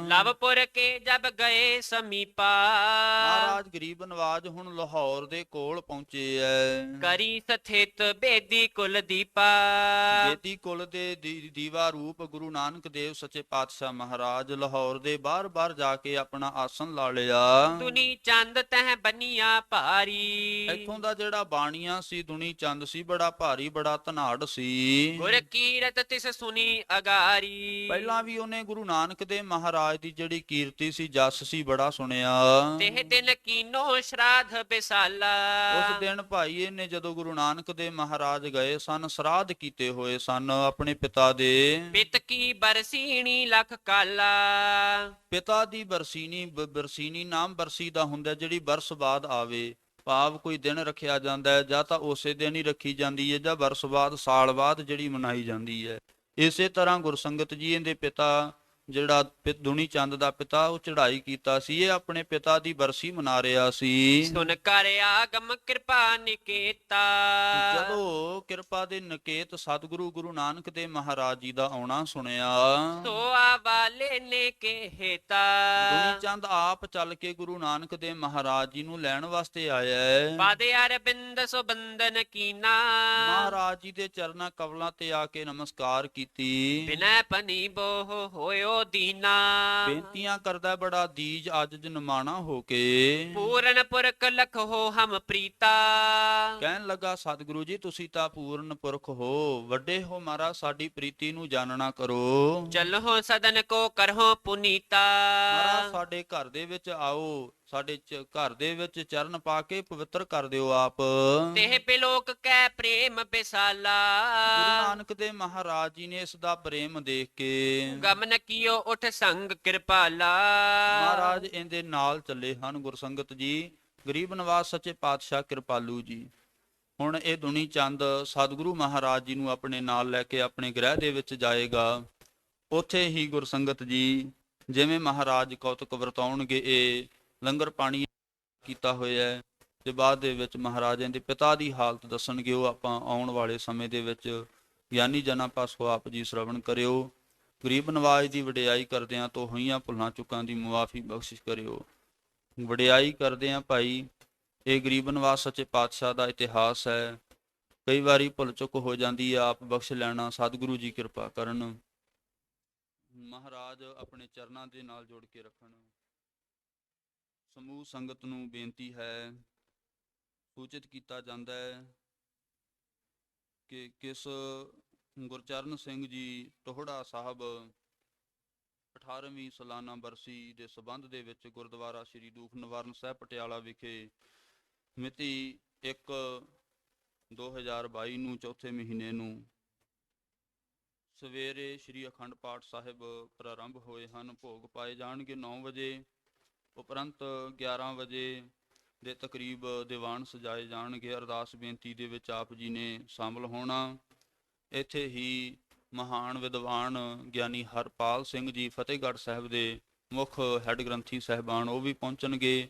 ਲਵਪੁਰ ਕੇ ਜਬ ਗਏ ਸਮੀਪਾ, ਮਹਾਰਾਜ ਗਰੀਬ ਨਵਾਜ ਹੁਣ ਲਾਹੌਰ ਦੇ ਕੋਲ ਪਹੁੰਚੇ ਐ। ਕਰੀ ਸਥਿਤ ਬੇਦੀ ਕੁਲ ਦੀਪਾ, ਬੇਦੀ ਕੁਲ ਦੇ ਦੀਵਾ ਰੂਪ ਗੁਰੂ ਨਾਨਕ ਦੇਵ ਸੱਚੇ ਪਾਤਸ਼ਾਹ ਮਹਾਰਾਜ ਲਾਹੌਰ ਦੇ ਬਾਹਰ ਜਾ ਕੇ ਆਪਣਾ ਆਸਣ ਲਾ ਲਿਆ। ਦੁਨੀ ਚੰਦ ਤਹਿ ਬਨੀਆ ਭਾਰੀ, ਇੱਥੋਂ ਦਾ ਜਿਹੜਾ ਬਾਣੀਆਂ ਸੀ ਦੁਨੀ ਚੰਦ ਸੀ, ਬੜਾ ਭਾਰੀ ਬੜਾ ਧਨਾੜ ਸੀ। ਗੁਰ ਕੀਰਤ ਤਿਸ ਸੁਨੀ ਅਗਾਰੀ, ਪਹਿਲਾਂ ਵੀ ਉਹਨੇ ਗੁਰੂ ਨਾਨਕ ਦੇ ਮਹਾਰਾਜ ਦੀ ਜਿਹੜੀ ਕੀਰਤੀ ਸੀ ਜਸ ਸੀ ਬੜਾ ਸੁਣਿਆ। ਤੇ ਦਿਨ ਕੀਨੋ ਸ਼ਰਾਧ ਬਿਸਾਲਾ, ਉਸ ਦਿਨ ਭਾਈ ਇਹਨੇ ਜਦੋਂ ਗੁਰੂ ਨਾਨਕ ਦੇ ਮਹਾਰਾਜ ਗਏ ਸਨ, ਸ਼ਰਾਧ ਕੀਤੇ ਹੋਏ ਸਨ ਆਪਣੇ ਪਿਤਾ ਦੇ। ਪਿਤ ਕੀ ਬਰਸੀਣੀ ਲਖ ਕਾਲਾ, ਪਿਤਾ ਦੀ ਬਰਸੀਨੀ ਨਾਮ ਬਰਸੀ ਦਾ ਹੁੰਦਾ ਜਿਹੜੀ ਬਰਸ ਬਾਅਦ ਆਵੇ, ਭਾਵ ਕੋਈ ਦਿਨ ਰੱਖਿਆ ਜਾਂਦਾ ਹੈ ਜਾਂ ਤਾਂ ਉਸੇ ਦਿਨ ਹੀ ਰੱਖੀ ਜਾਂਦੀ ਹੈ ਜਾਂ ਬਰਸ ਬਾਅਦ ਸਾਲ ਬਾਅਦ ਜਿਹੜੀ ਮਨਾਈ ਜਾਂਦੀ ਹੈ। ਇਸੇ ਤਰ੍ਹਾਂ ਗੁਰਸੰਗਤ ਜੀ ਇਹਦੇ ਪਿਤਾ ਜਿਹੜਾ ਦੁਨੀ ਚੰਦ ਦਾ ਪਿਤਾ ਉਹ ਚੜ੍ਹਾਈ ਕੀਤਾ ਸੀ, ਇਹ ਆਪਣੇ ਪਿਤਾ ਦੀ ਬਰਸੀ ਮਨਾ ਰਿਹਾ ਸੀ। ਸੁਨ ਕਰ ਆਗਮ ਕਿਰਪਾ ਨਿਕੇਤਾ, ਜਦੋਂ ਕਿਰਪਾ ਦੇ ਨਿਕੇਤ ਸਤਿਗੁਰੂ ਗੁਰੂ ਨਾਨਕ ਦੇ ਮਹਾਰਾਜ ਜੀ ਦਾ ਆਉਣਾ ਸੁਣਿਆ, ਸੋ ਆਵਾਲੇ ਨੇ ਕਹੇਤਾ, ਦੁਨੀ ਚੰਦ ਆਪ ਚੱਲ ਕੇ ਗੁਰੂ ਨਾਨਕ ਦੇ ਮਹਾਰਾਜ ਜੀ ਨੂੰ ਲੈਣ ਵਾਸਤੇ ਆਇਆ ਹੈ। ਪਦ ਅਰਬਿੰਦ ਸੋ ਬੰਦਨ ਕੀਨਾ, ਮਹਾਰਾਜ ਜੀ ਦੇ ਚਰਨਾਂ ਕਮਲਾਂ ਤੇ ਆ ਕੇ ਨਮਸਕਾਰ ਕੀਤੀ। ਬਿਨੈ ਪਨੀ ਬੋਹ ਹੋਇਓ ਦੀਨਾ, ਬੇਨਤੀਆਂ ਕਰਦਾ ਬੜਾ ਦੀਜ ਆਜਜ ਨਿਮਾਣਾ ਹੋ ਕੇ। ਪੂਰਨ ਪੁਰਖ ਲਖੋ ਹਮ ਪ੍ਰੀਤਾ, ਕਹਿਣ ਲੱਗਾ ਸਤਿਗੁਰੂ ਜੀ ਤੁਸੀਂ ਤਾਂ ਪੂਰਨ ਪੁਰਖ ਹੋ, ਵੱਡੇ ਹੋ, ਮਹਾਰਾਜ ਸਾਡੀ ਪ੍ਰੀਤੀ ਨੂੰ ਜਾਣਨਾ ਕਰੋ। ਚਲੋ ਸਦਨ ਕੋ ਕਰਹੁ ਪੁਨੀਤਾ, ਮਹਾਰਾਜ ਸਾਡੇ ਘਰ ਦੇ ਵਿੱਚ ਆਓ, ਸਾਡੇ ਘਰ ਦੇ ਵਿੱਚ ਚਰਨ ਪਾ ਕੇ ਪਵਿੱਤਰ ਕਰ ਦਿਓ ਆਪ। ਤੇ ਬਿਲੋਕ ਕੈ ਪ੍ਰੇਮ ਬਿਸਾਲਾ, ਗੁਰੂ ਨਾਨਕ ਦੇ ਮਹਾਰਾਜ ਜੀ ਨੇ ਇਸ ਦਾ ਪ੍ਰੇਮ ਦੇਖ ਕੇ ਗਮਨ ਕੀਓ ਉਠ ਸੰਗ ਕਿਰਪਾਲਾ, ਮਹਾਰਾਜ ਇਹਦੇ ਨਾਲ ਚੱਲੇ ਹਨ ਗੁਰਸੰਗਤ ਜੀ ਗਰੀਬ ਨਿਵਾਸ ਸੱਚੇ ਪਾਤਸ਼ਾਹ ਕਿਰਪਾਲੂ ਜੀ। ਹੁਣ ਇਹ ਦੁਨੀ ਚੰਦ ਸਤਿਗੁਰੂ ਮਹਾਰਾਜ ਜੀ ਨੂੰ ਆਪਣੇ ਨਾਲ ਲੈ ਕੇ ਆਪਣੇ ਗ੍ਰਹਿ ਦੇ ਵਿੱਚ ਜਾਏਗਾ। ਉੱਥੇ ਹੀ ਗੁਰਸੰਗਤ ਜੀ ਜਿਵੇਂ ਮਹਾਰਾਜ ਕੌਤਕ ਵਰਤਾਉਣਗੇ, ਇਹ ਲੰਗਰ ਪਾਣੀ ਕੀਤਾ ਹੋਇਆ ਹੈ ਤੇ ਬਾਅਦ ਦੇ ਵਿੱਚ ਮਹਾਰਾਜਾਂ ਦੇ ਪਿਤਾ ਦੀ ਹਾਲਤ ਦੱਸਣਗੇ। ਉਹ ਆਪਾਂ ਆਉਣ ਵਾਲੇ ਸਮੇਂ ਦੇ ਵਿੱਚ ਗਿਆਨੀ ਜਨਾਂ ਪਾਸੋਂ ਆਪ ਜੀ ਸ਼ਰਵਣ ਕਰਿਓ। ਗਰੀਬ ਨਵਾਜ ਦੀ ਵਡਿਆਈ ਕਰਦਿਆਂ ਤੋਂ ਹੋਈਆਂ ਭੁੱਲਾਂ ਚੁੱਕਾਂ ਦੀ ਮੁਆਫੀ ਬਖਸ਼ਿਸ਼ ਕਰਿਓ। ਵਡਿਆਈ ਕਰਦਿਆਂ ਭਾਈ ਇਹ ਗਰੀਬ ਨਿਵਾਸ ਸੱਚੇ ਪਾਤਸ਼ਾਹ ਦਾ ਇਤਿਹਾਸ ਹੈ। ਕਈ ਵਾਰੀ ਭੁੱਲ ਚੁੱਕ ਹੋ ਜਾਂਦੀ ਹੈ, ਆਪ ਬਖਸ਼ ਲੈਣਾ, ਸਤਿਗੁਰੂ ਜੀ ਕਿਰਪਾ ਕਰਨ, ਮਹਾਰਾਜ ਆਪਣੇ ਚਰਨਾਂ ਦੇ ਨਾਲ ਜੋੜ ਕੇ ਰੱਖਣ। ਸਮੂਹ ਸੰਗਤ ਨੂੰ ਬੇਨਤੀ ਹੈ, ਸੂਚਿਤ ਕੀਤਾ ਜਾਂਦਾ ਹੈ ਕਿ ਕਿਸ ਗੁਰਚਰਨ ਸਿੰਘ ਜੀ ਟੋਹੜਾ ਸਾਹਿਬ 18ਵੀਂ ਸਾਲਾਨਾ ਬਰਸੀ ਦੇ ਸਬੰਧ ਦੇ ਵਿੱਚ ਗੁਰਦੁਆਰਾ ਸ੍ਰੀ ਦੂਖ ਨਿਵਾਰਨ ਸਾਹਿਬ ਪਟਿਆਲਾ ਵਿਖੇ ਮਿਤੀ 1/2022 ਨੂੰ ਚੌਥੇ ਮਹੀਨੇ ਨੂੰ ਸਵੇਰੇ ਸ੍ਰੀ ਅਖੰਡ ਪਾਠ ਸਾਹਿਬ ਪ੍ਰਾਰੰਭ ਹੋਏ ਹਨ। ਭੋਗ ਪਾਏ ਜਾਣਗੇ 9 ਵਜੇ, ਉਪਰੰਤ 11 ਵਜੇ ਦੇ ਤਕਰੀਬ ਦੀਵਾਨ ਸਜਾਏ ਜਾਣਗੇ। ਅਰਦਾਸ ਬੇਨਤੀ ਦੇ ਵਿੱਚ ਆਪ ਜੀ ਨੇ ਸ਼ਾਮਲ ਹੋਣਾ। ਇੱਥੇ ਹੀ ਮਹਾਨ ਵਿਦਵਾਨ ਗਿਆਨੀ ਹਰਪਾਲ ਸਿੰਘ ਜੀ ਫਤਿਹਗੜ੍ਹ ਸਾਹਿਬ ਦੇ ਮੁੱਖ ਹੈੱਡ ਗ੍ਰੰਥੀ ਸਾਹਿਬਾਨ ਉਹ ਵੀ ਪਹੁੰਚਣਗੇ